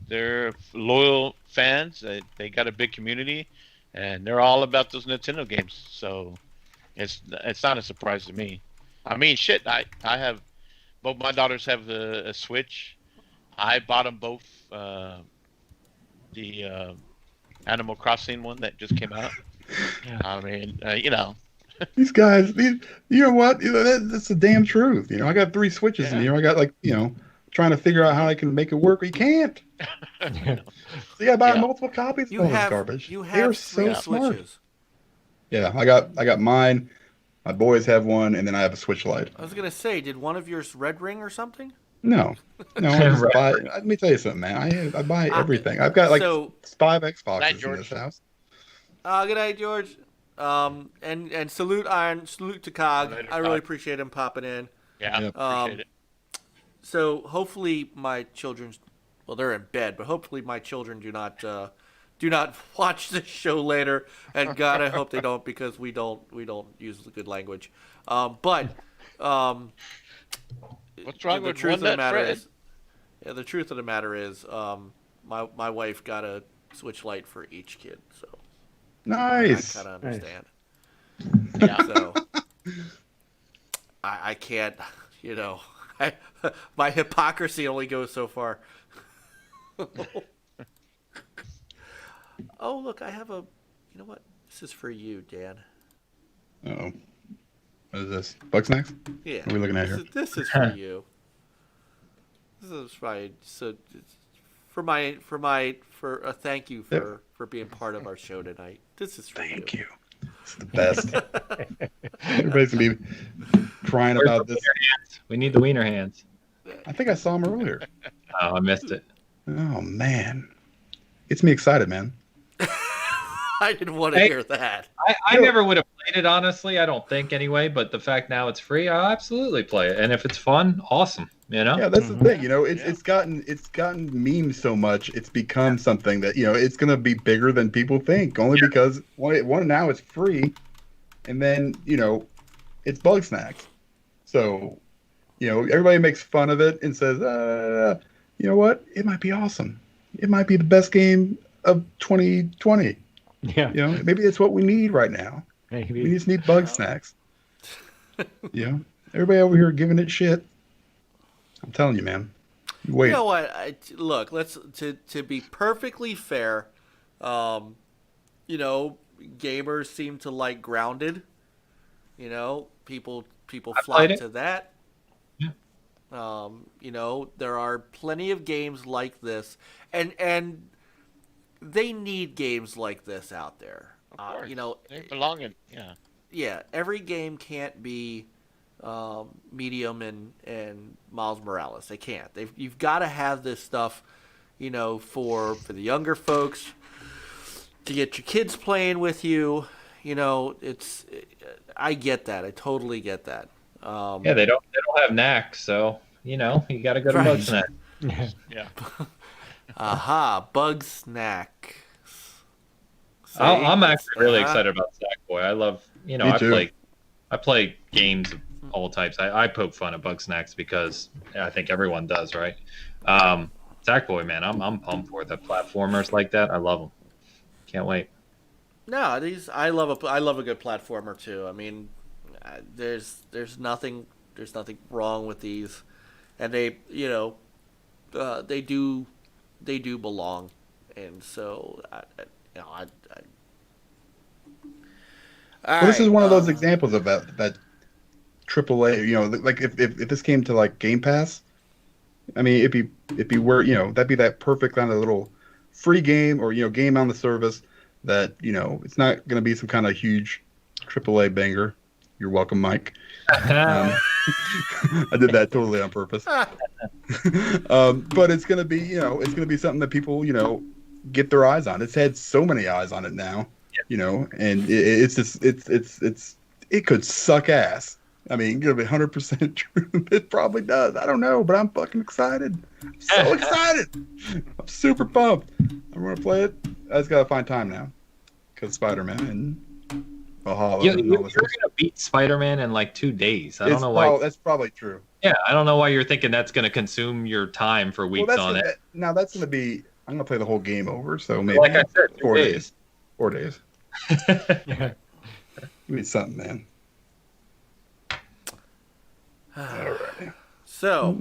[SPEAKER 5] their loyal fans. They got a big community, and they're all about those Nintendo games. So it's not a surprise to me. I mean, shit. I have both my daughters have a Switch. I bought them both. The Animal Crossing one that just came out.
[SPEAKER 2] Yeah.
[SPEAKER 5] I mean,
[SPEAKER 4] These guys, you know what? That's the damn truth. I got 3 Switches in here. I got trying to figure out how I can make it work. You can't. So you gotta buy multiple copies of all this garbage.
[SPEAKER 1] You
[SPEAKER 4] They're
[SPEAKER 1] have
[SPEAKER 4] so
[SPEAKER 1] 3
[SPEAKER 4] smart.
[SPEAKER 1] Switches.
[SPEAKER 4] Yeah, I got mine. My boys have one, and then I have a Switch Lite.
[SPEAKER 1] I was gonna say, did one of yours red ring or something?
[SPEAKER 4] No. I just buy. Let me tell you something, man. I buy everything. I've got 5 Xboxes in this house.
[SPEAKER 1] Good night, George. And salute to Cog.
[SPEAKER 5] Later,
[SPEAKER 1] I really
[SPEAKER 5] Cog.
[SPEAKER 1] appreciate him popping in.
[SPEAKER 5] Yeah,
[SPEAKER 4] Yep.
[SPEAKER 5] appreciate it.
[SPEAKER 1] So hopefully my children's, they're in bed, but hopefully my children do not watch this show later. And God, I hope they don't, because we don't use the good language. But
[SPEAKER 5] What's wrong
[SPEAKER 1] the
[SPEAKER 5] with
[SPEAKER 1] truth
[SPEAKER 5] one
[SPEAKER 1] of the
[SPEAKER 5] nut
[SPEAKER 1] matter
[SPEAKER 5] Fred?
[SPEAKER 1] is, the truth of the matter is, my wife got a Switch Lite for each kid, so
[SPEAKER 4] Nice.
[SPEAKER 1] I kind of understand.
[SPEAKER 5] Yeah.
[SPEAKER 1] So I can't, my hypocrisy only goes so far. Oh, look, I have a, you know what? This is for you, Dan.
[SPEAKER 4] Uh-oh. What is this? Bug Snacks?
[SPEAKER 1] Yeah.
[SPEAKER 4] What are we looking at here?
[SPEAKER 1] This is for you. This is for a thank you for being part of our show tonight. This is for
[SPEAKER 4] Thank
[SPEAKER 1] you.
[SPEAKER 4] you. It's the best. Everybody's gonna be crying
[SPEAKER 3] Where's
[SPEAKER 4] about
[SPEAKER 3] the
[SPEAKER 4] this.
[SPEAKER 3] wiener hands? We need the wiener hands.
[SPEAKER 4] I think I saw him earlier.
[SPEAKER 3] Oh, I missed it.
[SPEAKER 4] Oh man, gets me excited, man.
[SPEAKER 1] I didn't want to
[SPEAKER 3] Hey.
[SPEAKER 1] hear that.
[SPEAKER 3] I never would have played it, honestly. I don't think anyway. But the fact now it's free, I'll absolutely play it. And if it's fun, awesome.
[SPEAKER 4] Yeah, that's the thing. It's gotten memed so much. It's become something that it's gonna be bigger than people think. Only because one now it's free, and then it's Bug Snacks. So everybody makes fun of it and says, you know what? It might be awesome. It might be the best game of 2020.
[SPEAKER 2] Yeah.
[SPEAKER 4] Maybe it's what we need right now.
[SPEAKER 2] Maybe.
[SPEAKER 4] We just need Bug Snacks. Everybody over here giving it shit. I'm telling you, man. Wait.
[SPEAKER 1] You know what? Look, let's to be perfectly fair. Gamers seem to like Grounded. People flock to that.
[SPEAKER 3] Yeah.
[SPEAKER 1] There are plenty of games like this, and they need games like this out there.
[SPEAKER 5] Of course. They belong in. Yeah.
[SPEAKER 1] Yeah, every game can't be Medium and Miles Morales. They can't. You've got to have this stuff, for the younger folks, to get your kids playing with you. I get that. I totally get that.
[SPEAKER 3] Yeah, they don't have knacks, so you got to go to
[SPEAKER 1] Right.
[SPEAKER 3] Bug Snack.
[SPEAKER 5] Yeah.
[SPEAKER 1] Aha, Bug Snack.
[SPEAKER 3] I'm actually really excited about Sackboy. I love,
[SPEAKER 4] Me too.
[SPEAKER 3] I play games of all types. I poke fun at Bug Snacks because I think everyone does, right? Sackboy, man, I'm pumped for it. The platformers like that, I love them. Can't wait.
[SPEAKER 1] No, I love a good platformer too. I mean, there's nothing wrong with these, and they do belong, and so
[SPEAKER 4] Well, this is one of those
[SPEAKER 1] right.
[SPEAKER 4] examples of that AAA. You know, like if this came to like Game Pass, I mean, it'd be where that'd be that perfect kind of little free game or game on the service that it's not going to be some kind of huge AAA banger. You're welcome, Mike. Um, I did that totally on purpose. But it's gonna be, something that people, get their eyes on. It's had so many eyes on it now, and it's just, it could suck ass. I mean, gonna be 100% true. It probably does. I don't know, but I'm fucking excited. I'm so excited. I'm super pumped. I'm gonna play it. I just gotta find time now because Spider-Man and Valhalla
[SPEAKER 3] You're
[SPEAKER 4] and all
[SPEAKER 3] going
[SPEAKER 4] this.
[SPEAKER 3] to beat Spider-Man in like 2 days. I don't know why.
[SPEAKER 4] That's probably true.
[SPEAKER 3] Yeah, I don't know why you're thinking that's going to consume your time for weeks on it.
[SPEAKER 4] Now that's gonna be. I'm gonna play the whole game over, so maybe
[SPEAKER 3] Like I said,
[SPEAKER 4] 4
[SPEAKER 3] 2
[SPEAKER 4] days.
[SPEAKER 3] days.
[SPEAKER 4] 4 days.
[SPEAKER 2] Yeah.
[SPEAKER 4] Give me something, man. All right.
[SPEAKER 1] So,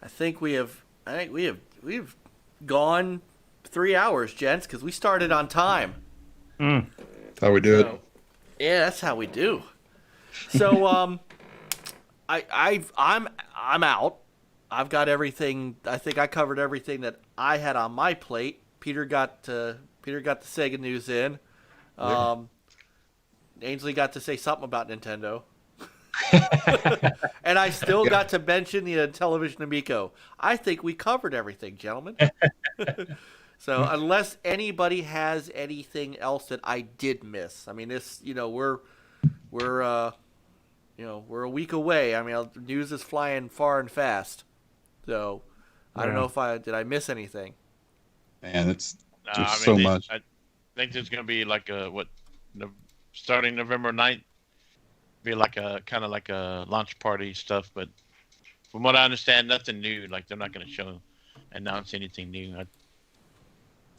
[SPEAKER 1] I think we've gone 3 hours, gents, because we started on time.
[SPEAKER 2] Mm.
[SPEAKER 4] That's how we do it.
[SPEAKER 1] So, yeah, that's how we do. So, I'm out. I've got everything. I think I covered everything that I had on my plate. Peter got the Sega news in. Ainsley got to say something about Nintendo. And I still got to mention the Television Amico. I think we covered everything, gentlemen. So unless anybody has anything else that I did miss, I mean, this, we're a week away. I mean, news is flying far and fast. So I don't know if did I miss anything.
[SPEAKER 4] Man, it's just so much.
[SPEAKER 5] I think there's going to be like starting November 9th, be like a kind of like a launch party stuff. But from what I understand, nothing new. Like they're not going to announce anything new.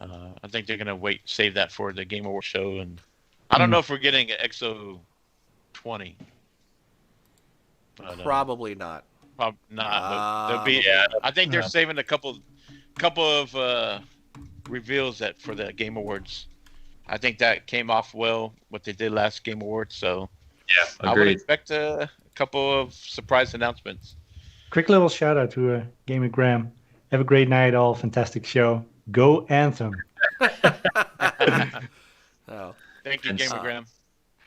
[SPEAKER 5] I think they're going to save that for the Game Awards show. And I don't know if we're getting an XO 20. But,
[SPEAKER 1] Probably not.
[SPEAKER 5] Not. There'll be. I think they're saving a couple of reveals for the Game Awards. I think that came off well what they did last Game Awards. So
[SPEAKER 3] Yeah,
[SPEAKER 5] I would
[SPEAKER 3] agreed.
[SPEAKER 5] expect a couple of surprise announcements.
[SPEAKER 2] Quick little shout out to Gamer Graham. Have a great night, all. Fantastic show. Go Anthem.
[SPEAKER 1] Oh.
[SPEAKER 5] Thank you, Gamer Graham.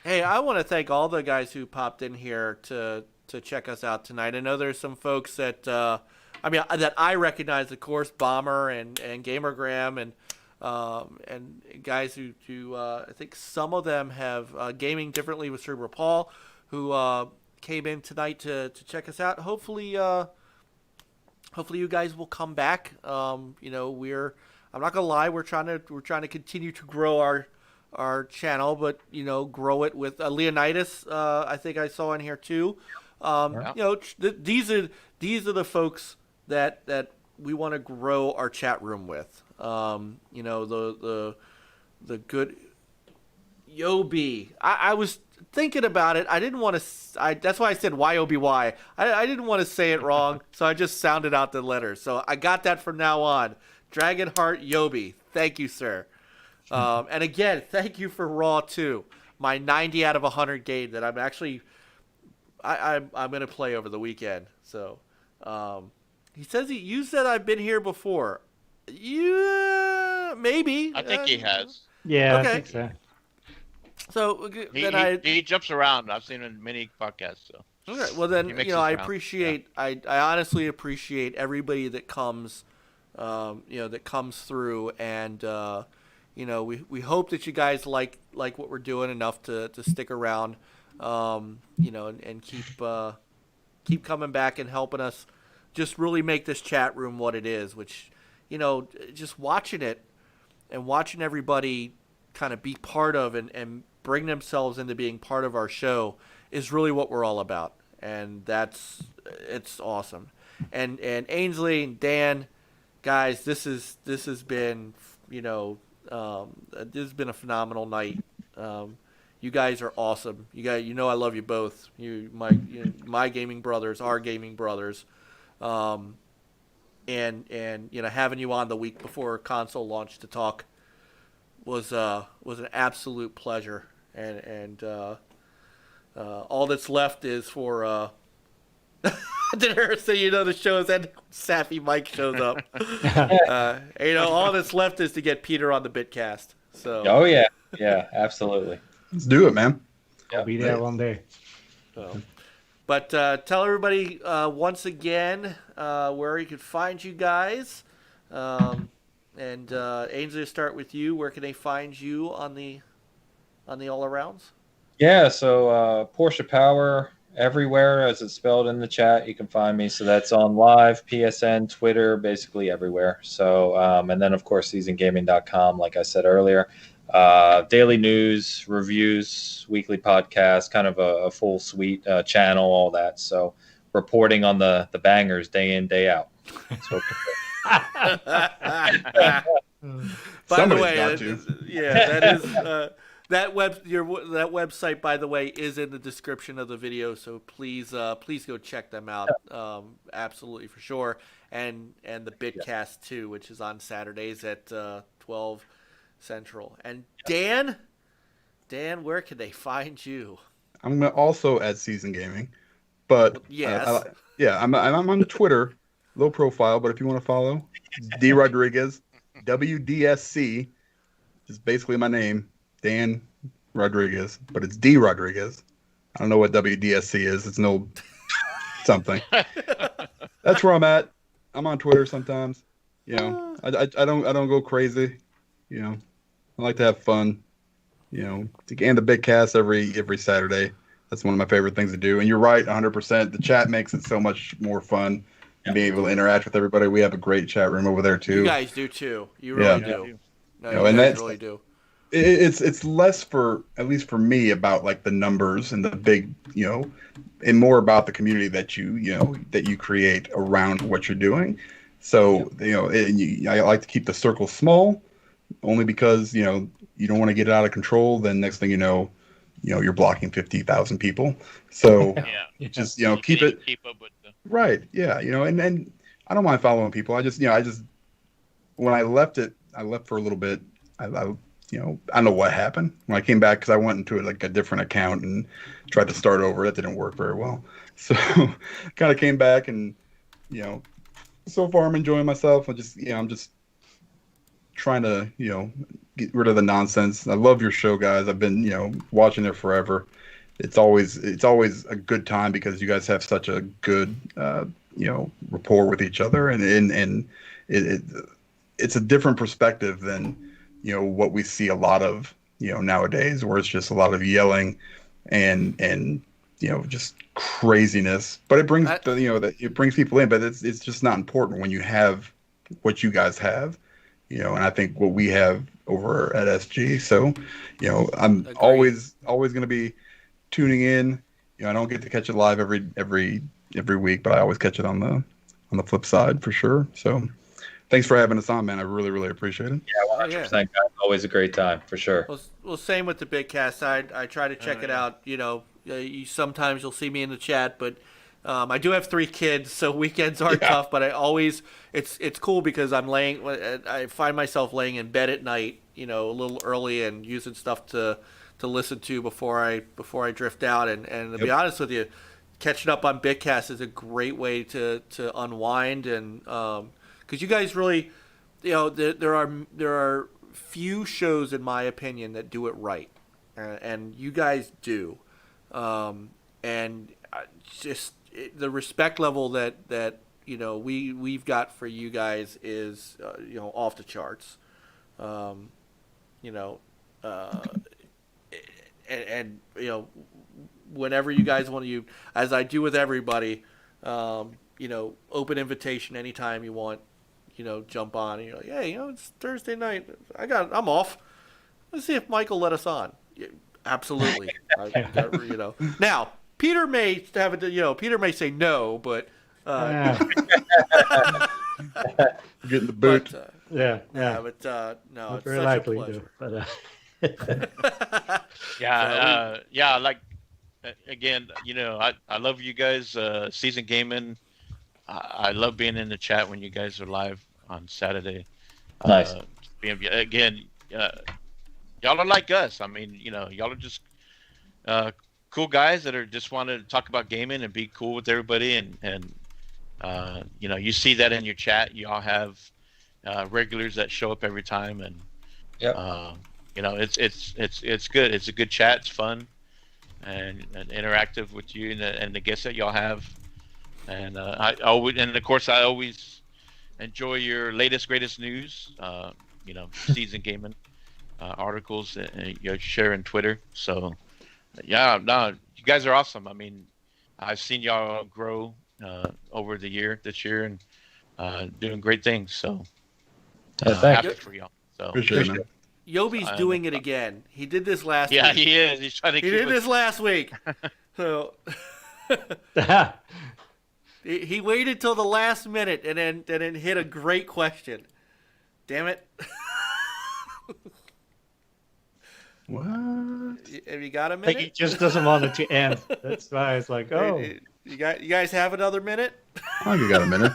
[SPEAKER 1] Hey, I want to thank all the guys who popped in here to check us out tonight. I know there's some folks that that I recognize, of course, Bomber and Gamer Graham and guys who I think some of them have Gaming Differently with Cerebral Paul, who came in tonight to check us out. Hopefully you guys will come back. I'm not gonna lie, we're trying to continue to grow our channel, but grow it with Leonidas. I think I saw in here too. These are the folks that we want to grow our chat room with. The good Yobi. I was thinking about it. I didn't want to. That's why I said YOBY. I didn't want to say it wrong, so I just sounded out the letters. So I got that from now on. Dragonheart Yobi. Thank you, sir. And again, thank you for Raw 2. My 90 out of 100 game that I'm actually I'm gonna play over the weekend. So he says you said I've been here before. Yeah, maybe.
[SPEAKER 5] I think he has.
[SPEAKER 2] Yeah,
[SPEAKER 1] Okay.
[SPEAKER 2] I think so.
[SPEAKER 1] So
[SPEAKER 5] He jumps around. I've seen him in many podcasts. So.
[SPEAKER 1] Okay, well then,
[SPEAKER 5] He makes
[SPEAKER 1] I
[SPEAKER 5] his rounds.
[SPEAKER 1] appreciate. I honestly appreciate everybody that comes, that comes through, and we hope that you guys like what we're doing enough to stick around, and keep coming back and helping us, just really make this chat room what it is. Which, just watching it and watching everybody kind of be part of and bring themselves into being part of our show is really what we're all about, and it's awesome. And Ainsley and Dan, guys, this has been this has been a phenomenal night. You guys are awesome. You guys, I love you both. My gaming brothers, our gaming brothers, and having you on the week before console launch to talk was an absolute pleasure. and all that's left is for. Did her say the show is that Sappy Mike shows up? All that's left is to get Peter on the Bitcast. So.
[SPEAKER 3] Oh yeah, absolutely.
[SPEAKER 4] Let's do it, man.
[SPEAKER 2] I'll be there one day.
[SPEAKER 1] So. But tell everybody once again where you can find you guys. And Ainsley, start with you. Where can they find you on the all arounds?
[SPEAKER 3] Yeah, so Porsche Power everywhere as it's spelled in the chat. You can find me. So that's on Live, PSN, Twitter, basically everywhere. So and then of course seasongaming.com, like I said earlier. Daily news, reviews, weekly podcast, kind of a full suite channel, all that. So reporting on the bangers day in, day out. So,
[SPEAKER 1] by the way, that is that website, by the way, is in the description of the video. So please go check them out. Absolutely for sure. And the Bitcast too, which is on Saturdays at 12 Central. And Dan, where can they find you?
[SPEAKER 4] I'm also at Season Gaming, but
[SPEAKER 1] yes,
[SPEAKER 4] I'm on Twitter, low profile. But if you want to follow, D Rodriguez, WDSC, is basically my name, Dan Rodriguez, but it's D Rodriguez. I don't know what WDSC is. It's no something. That's where I'm at. I'm on Twitter sometimes. I don't go crazy. I like to have fun, and the Bitcast every Saturday. That's one of my favorite things to do. And you're right, 100%. The chat makes it so much more fun and being able to interact with everybody. We have a great chat room over there too.
[SPEAKER 1] You guys do too. You really do. No,
[SPEAKER 4] and
[SPEAKER 1] guys really do.
[SPEAKER 4] It's less at least for me, about like the numbers and the big, and more about the community that you create around what you're doing. So, I like to keep the circle small. Only because you don't want to get it out of control. Then next thing you know, you're blocking 50,000 people. So just keep up with them. Right. Yeah. And I don't mind following people. I just when I left for a little bit. I don't know what happened when I came back, because I went into a different account and tried to start over. That didn't work very well. So kind of came back and so far I'm enjoying myself. I'm just trying to get rid of the nonsense. I love your show, guys. I've been watching it forever. It's always a good time because you guys have such a good rapport with each other, and it's a different perspective than what we see a lot of nowadays, where it's just a lot of yelling and just craziness. But it brings it brings people in, but it's just not important when you have what you guys have. And I think what we have over at SG. So, I'm always going to be tuning in. I don't get to catch it live every week, but I always catch it on the flip side for sure. So, thanks for having us on, man. I really, really appreciate it.
[SPEAKER 3] Yeah, 100%. Guys. Always a great time for sure.
[SPEAKER 1] Well, same with the Bitcast. I try to check it out. Sometimes you'll see me in the chat, but I do have 3 kids, so weekends are tough. But I always it's cool because I find myself laying in bed at night, a little early and using stuff to listen to before I drift out. And to be honest with you, catching up on Bitcast is a great way to unwind, and because you guys really, there are few shows in my opinion that do it right, and you guys do, and just the respect level that we've got for you guys is off the charts, and whenever you guys want to, as I do with everybody, open invitation anytime you want, jump on, and you're like, hey, it's Thursday night, I'm off, let's see if Michael let us on. Absolutely. Now Peter may have it. Peter may say no, but
[SPEAKER 4] getting the boot.
[SPEAKER 1] But,
[SPEAKER 2] no,
[SPEAKER 1] no, it's
[SPEAKER 2] very
[SPEAKER 1] such
[SPEAKER 2] likely
[SPEAKER 1] a pleasure.
[SPEAKER 5] Like again, I love you guys. Season Gaming. I love being in the chat when you guys are live on Saturday.
[SPEAKER 3] Nice.
[SPEAKER 5] Again, y'all are like us. I mean, y'all are just cool guys that are just want to talk about gaming and be cool with everybody, and you see that in your chat. You all have regulars that show up every time, and it's good. It's a good chat. It's fun and interactive with you and the guests that y'all have. And I always enjoy your latest greatest news. Season gaming articles that you share on Twitter. So yeah, no, you guys are awesome. I mean, I've seen y'all grow over this year, and doing great things. So happy for y'all. So
[SPEAKER 4] Appreciate it, man.
[SPEAKER 1] Yobi's doing it again. He did this last week.
[SPEAKER 5] Yeah, he is. He's trying to.
[SPEAKER 1] He did this last week. So he waited till the last minute and then hit a great question. Damn it.
[SPEAKER 4] What?
[SPEAKER 1] Have you got a
[SPEAKER 2] I
[SPEAKER 1] minute?
[SPEAKER 2] think he just doesn't want it to end. That's why it's like, oh.
[SPEAKER 1] You guys have another minute?
[SPEAKER 4] I think you got a minute.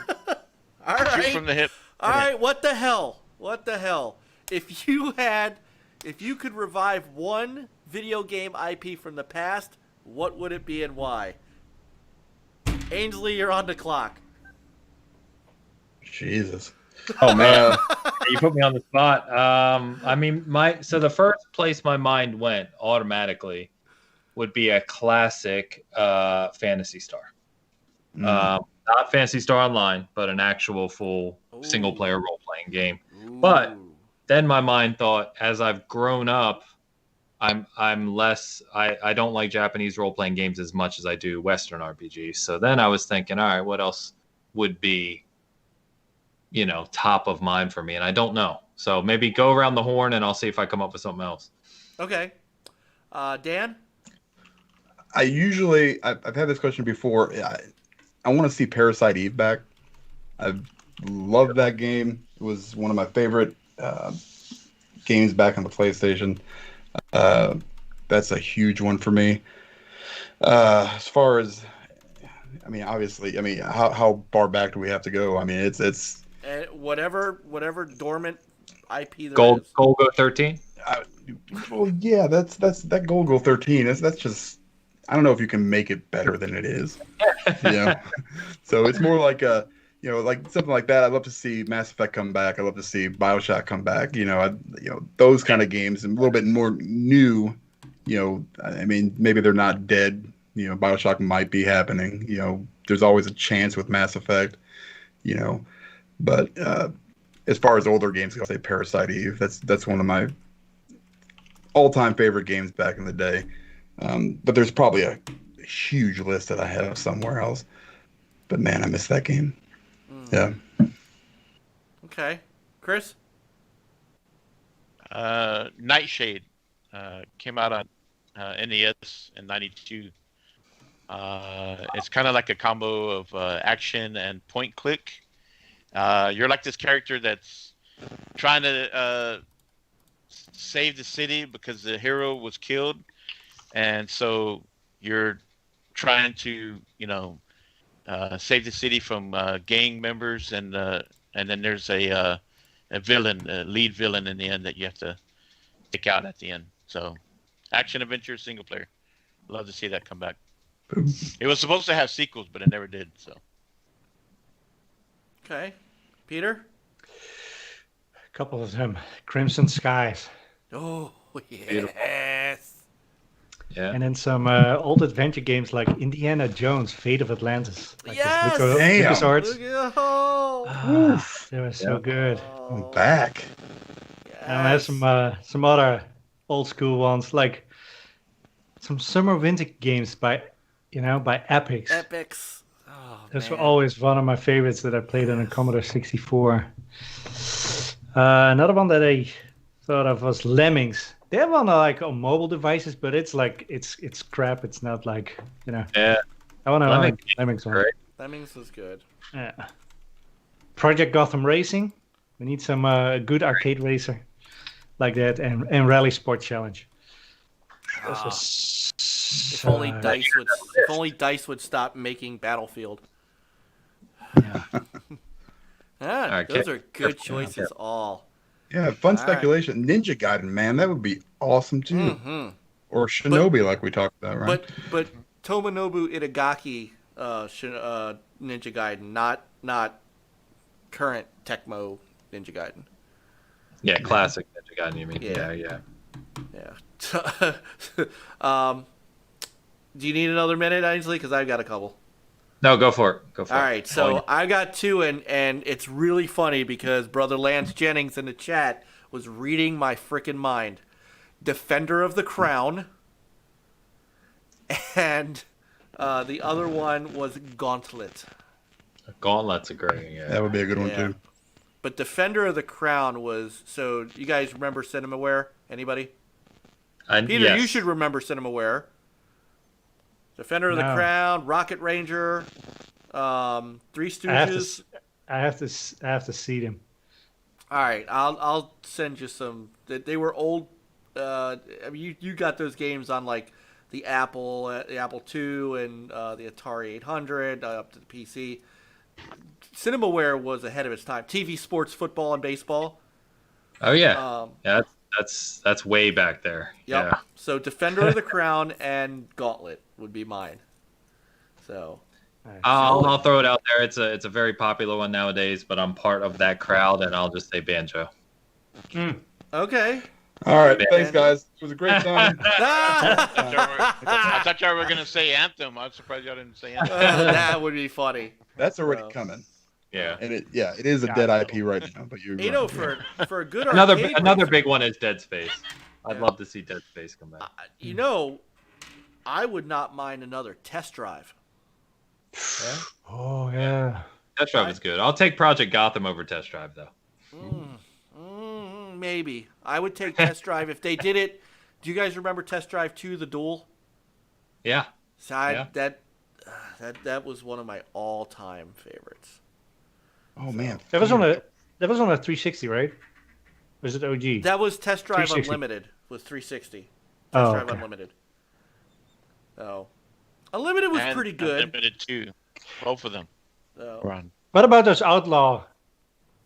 [SPEAKER 1] All
[SPEAKER 5] Shoot
[SPEAKER 1] right.
[SPEAKER 5] from the hip.
[SPEAKER 1] All right, what the hell? What the hell? If you could revive one video game IP from the past, what would it be and why? Ainsley, you're on the clock.
[SPEAKER 4] Jesus.
[SPEAKER 3] Oh man, you put me on the spot. I mean, the first place my mind went automatically would be a classic Phantasy Star. Not Phantasy Star Online, but an actual full single player role playing game.
[SPEAKER 1] Ooh.
[SPEAKER 3] But then my mind thought, as I've grown up, I'm less. I don't like Japanese role playing games as much as I do Western RPGs. So then I was thinking, all right, what else would be, top of mind for me? And I don't know. So maybe go around the horn, and I'll see if I come up with something else.
[SPEAKER 1] Okay. Dan?
[SPEAKER 4] I've had this question before. I want to see Parasite Eve back. I loved that game. It was one of my favorite games back on the PlayStation. That's a huge one for me. As far as, obviously, how far back do we have to go? It's
[SPEAKER 1] whatever dormant IP there is.
[SPEAKER 3] Golgo 13.
[SPEAKER 4] Well, yeah, that's that Golgo 13. That's just, I don't know if you can make it better than it is. So it's more like like something like that. I'd love to see Mass Effect come back. I'd love to see BioShock come back. Those kind of games, and a little bit more new. Maybe they're not dead. BioShock might be happening. There's always a chance with Mass Effect. But as far as older games go, I'll say Parasite Eve. That's one of my all-time favorite games back in the day. But there's probably a huge list that I have somewhere else. But man, I miss that game. Yeah.
[SPEAKER 1] Okay. Chris?
[SPEAKER 5] Nightshade came out on NES in '92. It's kind of like a combo of action and point click. You're like this character that's trying to save the city because the hero was killed, and so you're trying to save the city from gang members, and then there's a villain, a lead villain in the end that you have to take out at the end. So action adventure single player. Love to see that come back. It was supposed to have sequels, but it never did. So.
[SPEAKER 1] Okay. Peter?
[SPEAKER 2] A couple of them. Crimson Skies.
[SPEAKER 1] Oh, yes.
[SPEAKER 3] Beautiful. Yeah.
[SPEAKER 2] And then some old adventure games like Indiana Jones, Fate of Atlantis. Like
[SPEAKER 1] Yes!
[SPEAKER 2] LucasArts.
[SPEAKER 1] Oh.
[SPEAKER 2] They were so good.
[SPEAKER 4] I'm back.
[SPEAKER 1] Yes.
[SPEAKER 2] And I have some other old school ones, like some summer winter games by Epics.
[SPEAKER 1] Epics. Oh,
[SPEAKER 2] Those were
[SPEAKER 1] man.
[SPEAKER 2] always one of my favorites that I played on a Commodore 64. Another one that I thought of was Lemmings. They have one on mobile devices, but it's crap. It's not like,
[SPEAKER 3] Yeah.
[SPEAKER 2] I want
[SPEAKER 3] Lemmings.
[SPEAKER 2] to Lemmings one.
[SPEAKER 3] Great.
[SPEAKER 1] Lemmings was good.
[SPEAKER 2] Yeah. Project Gotham Racing. We need some good arcade racer like that, and Rally Sport Challenge. Those were
[SPEAKER 1] If only Dice would stop making Battlefield.
[SPEAKER 2] Yeah.
[SPEAKER 1] Those are good choices all.
[SPEAKER 4] Yeah, fun
[SPEAKER 1] All right.
[SPEAKER 4] speculation. Ninja Gaiden, man, that would be awesome too.
[SPEAKER 1] Mm-hmm.
[SPEAKER 4] Or Shinobi, like we talked about, right?
[SPEAKER 1] But Tomonobu Itagaki Ninja Gaiden, not current Tecmo Ninja Gaiden.
[SPEAKER 3] Yeah, classic Ninja Gaiden, you mean?
[SPEAKER 1] Yeah.
[SPEAKER 3] Yeah.
[SPEAKER 1] Do you need another minute, Ainsley? Because I've got a couple.
[SPEAKER 3] No, go for it. Go for it.
[SPEAKER 1] All right, so
[SPEAKER 3] yeah.
[SPEAKER 1] I got two, and it's really funny because Brother Lance Jennings in the chat was reading my freaking mind. Defender of the Crown, and the other one was Gauntlet.
[SPEAKER 3] Gauntlet's a great. Yeah.
[SPEAKER 4] That would be a good one
[SPEAKER 1] Yeah.
[SPEAKER 4] too.
[SPEAKER 1] But Defender of the Crown was, so you guys remember Cinemaware? Anybody? Peter,
[SPEAKER 3] yes.
[SPEAKER 1] you should remember Cinemaware. Defender of the
[SPEAKER 2] No.
[SPEAKER 1] Crown, Rocket Ranger, Three Stooges.
[SPEAKER 2] I have to see them.
[SPEAKER 1] All right, I'll send you some. They were old. I mean, you got those games on like the Apple II, and the Atari 800 up to the PC. Cinemaware was ahead of its time. TV, sports, football, and baseball.
[SPEAKER 3] Oh yeah. Yeah, that's way back there.
[SPEAKER 1] Yep.
[SPEAKER 3] Yeah.
[SPEAKER 1] So Defender of the Crown and Gauntlet would be mine. So
[SPEAKER 3] I'll throw it out there. It's a very popular one nowadays, but I'm part of that crowd, and I'll just say Banjo.
[SPEAKER 1] okay.
[SPEAKER 4] All right, thanks guys. It was a great time.
[SPEAKER 5] I thought y'all were gonna say Anthem. I'm surprised y'all didn't say Anthem.
[SPEAKER 1] That would be funny.
[SPEAKER 4] That's already coming.
[SPEAKER 3] Yeah.
[SPEAKER 4] And it is a dead IP right now, but you're
[SPEAKER 1] You
[SPEAKER 4] right.
[SPEAKER 1] know, for a good
[SPEAKER 3] Another
[SPEAKER 1] arcade
[SPEAKER 3] big one is Dead Space. I'd love to see Dead Space come back.
[SPEAKER 1] You know, I would not mind another Test Drive.
[SPEAKER 2] Oh yeah.
[SPEAKER 3] Test Drive is good. I'll take Project Gotham over Test Drive though.
[SPEAKER 1] Maybe I would take Test Drive if they did it. Do you guys remember Test Drive 2, The Duel?
[SPEAKER 3] Yeah.
[SPEAKER 1] So that was one of my all-time favorites.
[SPEAKER 4] Oh man.
[SPEAKER 2] That was on a 360, right? Was it OG?
[SPEAKER 1] That was Test Drive
[SPEAKER 2] 360.
[SPEAKER 1] Unlimited. Was 360. Test
[SPEAKER 2] Oh,
[SPEAKER 1] Drive
[SPEAKER 2] okay.
[SPEAKER 1] Unlimited. Oh, Unlimited was
[SPEAKER 5] And
[SPEAKER 1] pretty good.
[SPEAKER 5] Unlimited too. Both of them.
[SPEAKER 1] So,
[SPEAKER 5] Run.
[SPEAKER 2] What about those outlaw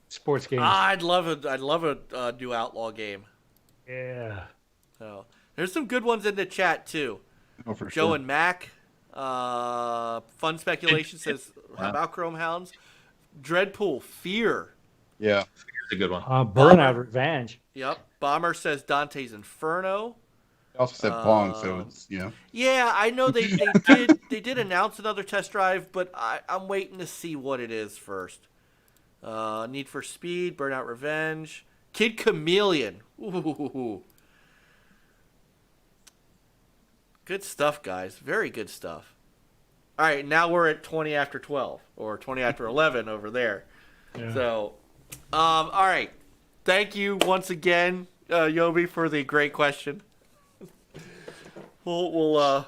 [SPEAKER 2] sports games?
[SPEAKER 1] I'd love a new Outlaw game.
[SPEAKER 2] Yeah.
[SPEAKER 1] So there's some good ones in the chat too.
[SPEAKER 4] Oh, for
[SPEAKER 1] Joe
[SPEAKER 4] sure.
[SPEAKER 1] and Mac. Fun Speculation says, how about Chrome Hounds? Dreadpool, Fear.
[SPEAKER 4] Yeah.
[SPEAKER 3] It's a good one.
[SPEAKER 2] Burnout Revenge.
[SPEAKER 1] Yep. Bomber says Dante's Inferno.
[SPEAKER 4] They also said Pong, so it's
[SPEAKER 1] Yeah, I know they did announce another test drive, but I'm waiting to see what it is first. Need for Speed, Burnout Revenge, Kid Chameleon. Ooh. Good stuff, guys. Very good stuff. All right, now we're at 20 after 12 or 20 after 11 over there.
[SPEAKER 2] Yeah.
[SPEAKER 1] So, all right. Thank you once again, Yobi, for the great question. We'll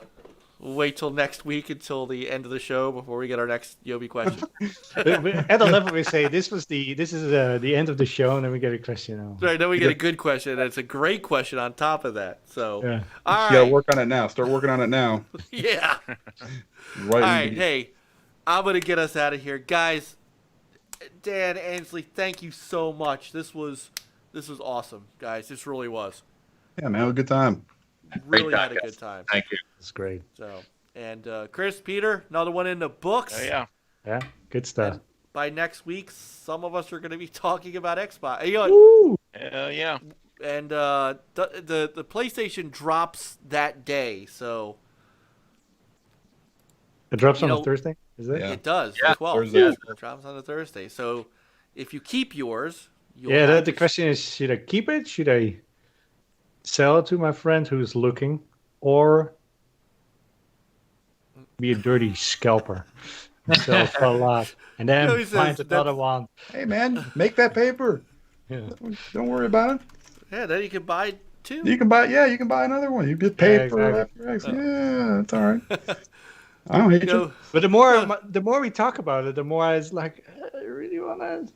[SPEAKER 1] wait till next week until the end of the show before we get our next Yobi question.
[SPEAKER 2] At 11, we say this is the end of the show, and then we get a question.
[SPEAKER 1] Right, then we get a good question, and it's a great question on top of that. So,
[SPEAKER 2] Yeah.
[SPEAKER 1] all
[SPEAKER 4] you gotta
[SPEAKER 1] right,
[SPEAKER 4] work on it now. Start working on it now.
[SPEAKER 1] yeah.
[SPEAKER 4] Right.
[SPEAKER 1] All right, hey, I'm gonna get us out of here, guys. Dan, Ainsley, thank you so much. This was awesome, guys. This really was.
[SPEAKER 4] Yeah, man, have a good time.
[SPEAKER 1] Really
[SPEAKER 3] Great
[SPEAKER 1] had a
[SPEAKER 3] podcast.
[SPEAKER 1] good time.
[SPEAKER 3] Thank you.
[SPEAKER 2] It's great.
[SPEAKER 1] So, and Chris, Peter, another one in the books.
[SPEAKER 5] Yeah.
[SPEAKER 2] Yeah, good stuff.
[SPEAKER 1] By next week, some of us are going to be talking about Xbox. You know,
[SPEAKER 5] Yeah.
[SPEAKER 1] and the PlayStation drops that day, so
[SPEAKER 2] It drops
[SPEAKER 1] You
[SPEAKER 2] on
[SPEAKER 1] know,
[SPEAKER 2] a Thursday, is it?
[SPEAKER 4] Yeah.
[SPEAKER 1] it does.
[SPEAKER 3] Yeah,
[SPEAKER 1] 12.
[SPEAKER 4] Thursday.
[SPEAKER 1] It drops on a Thursday. So if you keep yours, you'll
[SPEAKER 2] Yeah,
[SPEAKER 1] have
[SPEAKER 2] the
[SPEAKER 1] to-
[SPEAKER 2] question is, should I keep it? Should I sell it to my friend who's looking, or be a dirty scalper, sell for a lot, and then
[SPEAKER 1] No, he says
[SPEAKER 2] find another
[SPEAKER 1] that's-
[SPEAKER 2] one?
[SPEAKER 4] Hey, man, make that paper.
[SPEAKER 2] Yeah.
[SPEAKER 4] Don't worry about it.
[SPEAKER 1] Yeah, then you can buy two.
[SPEAKER 4] You can buy another one. You get paid
[SPEAKER 2] Yeah,
[SPEAKER 4] for
[SPEAKER 2] exactly.
[SPEAKER 4] After X. Yeah, it's all right. I don't hate
[SPEAKER 1] You
[SPEAKER 4] you.
[SPEAKER 1] know,
[SPEAKER 2] But the more we talk about it, the more I was like, I really want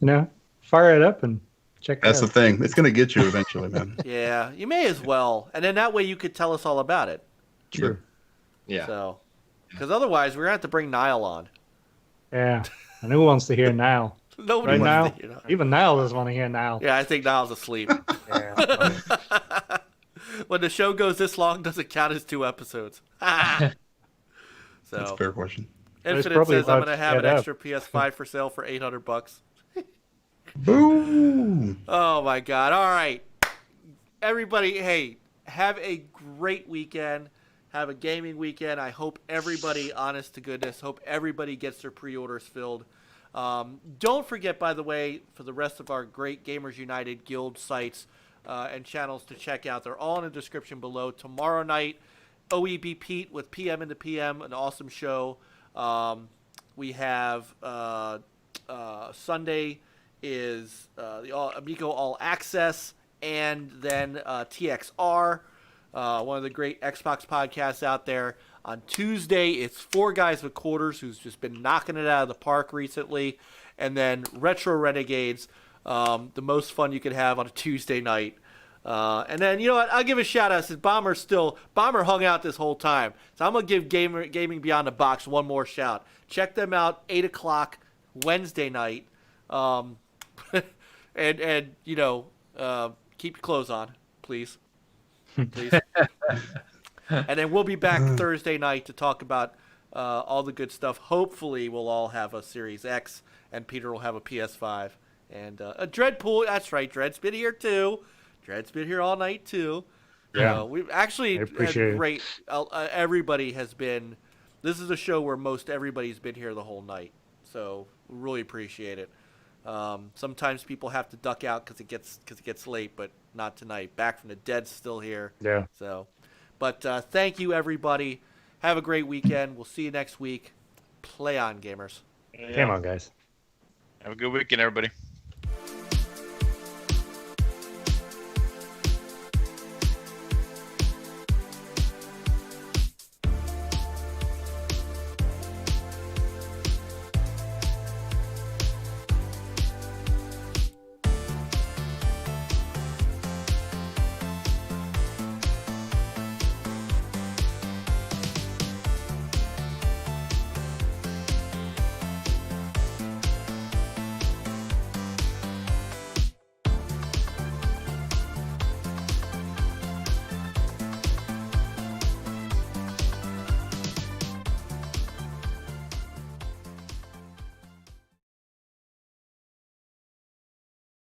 [SPEAKER 2] to, fire it up and check it
[SPEAKER 4] That's the
[SPEAKER 2] out.
[SPEAKER 4] thing. It's gonna get you eventually, man.
[SPEAKER 1] yeah, you may as well, and then that way you could tell us all about it.
[SPEAKER 2] True.
[SPEAKER 3] Yeah.
[SPEAKER 1] So, because otherwise we're gonna have to bring Niall on.
[SPEAKER 2] Yeah. And who wants to hear now?
[SPEAKER 1] Nobody
[SPEAKER 2] Right
[SPEAKER 1] wants
[SPEAKER 2] now,
[SPEAKER 1] to hear that.
[SPEAKER 2] even Niall doesn't want to hear Niall.
[SPEAKER 1] Yeah, I think Niall's asleep.
[SPEAKER 2] Yeah.
[SPEAKER 1] When the show goes this long, does it count as 2 episodes?
[SPEAKER 4] That's
[SPEAKER 1] So
[SPEAKER 4] a fair question.
[SPEAKER 2] It's
[SPEAKER 1] Infinite
[SPEAKER 2] probably
[SPEAKER 1] says I'm
[SPEAKER 2] about
[SPEAKER 1] going to have an
[SPEAKER 2] to get
[SPEAKER 1] extra PS5 for sale for $800.
[SPEAKER 4] Boom.
[SPEAKER 1] Oh my God! All right, everybody. Hey, have a great weekend. Have a gaming weekend. I hope everybody, honest to goodness, hope everybody gets their pre-orders filled. Don't forget, by the way, for the rest of our great Gamers United Guild sites and channels to check out, they're all in the description below. Tomorrow night, OEB Pete with PM into PM, an awesome show. We have Sunday is the Amico All Access, and then TXR, one of the great Xbox podcasts out there. On Tuesday, it's 4 Guys with Quarters, who's just been knocking it out of the park recently. And then Retro Renegades, the most fun you could have on a Tuesday night. And then, you know what? I'll give a shout out since Bomber hung out this whole time. So I'm going to give Gaming Beyond the Box one more shout. Check them out, 8 o'clock Wednesday night. And you know, keep your clothes on, please. Please. And then we'll be back Thursday night to talk about all the good stuff. Hopefully, we'll all have a Series X, and Peter will have a PS5. And a Dreadpool. That's right, Dread's been here too. Dread's been here all night too.
[SPEAKER 2] Yeah.
[SPEAKER 1] We've actually had great. Everybody has been. This is a show where most everybody's been here the whole night. So we really appreciate it. Sometimes people have to duck out because it gets late, but not tonight. Back from the Dead's still here.
[SPEAKER 2] Yeah.
[SPEAKER 1] So, but thank you everybody. Have a great weekend. We'll see you next week. Play on, gamers.
[SPEAKER 2] Come on, guys.
[SPEAKER 5] Have a good weekend, everybody.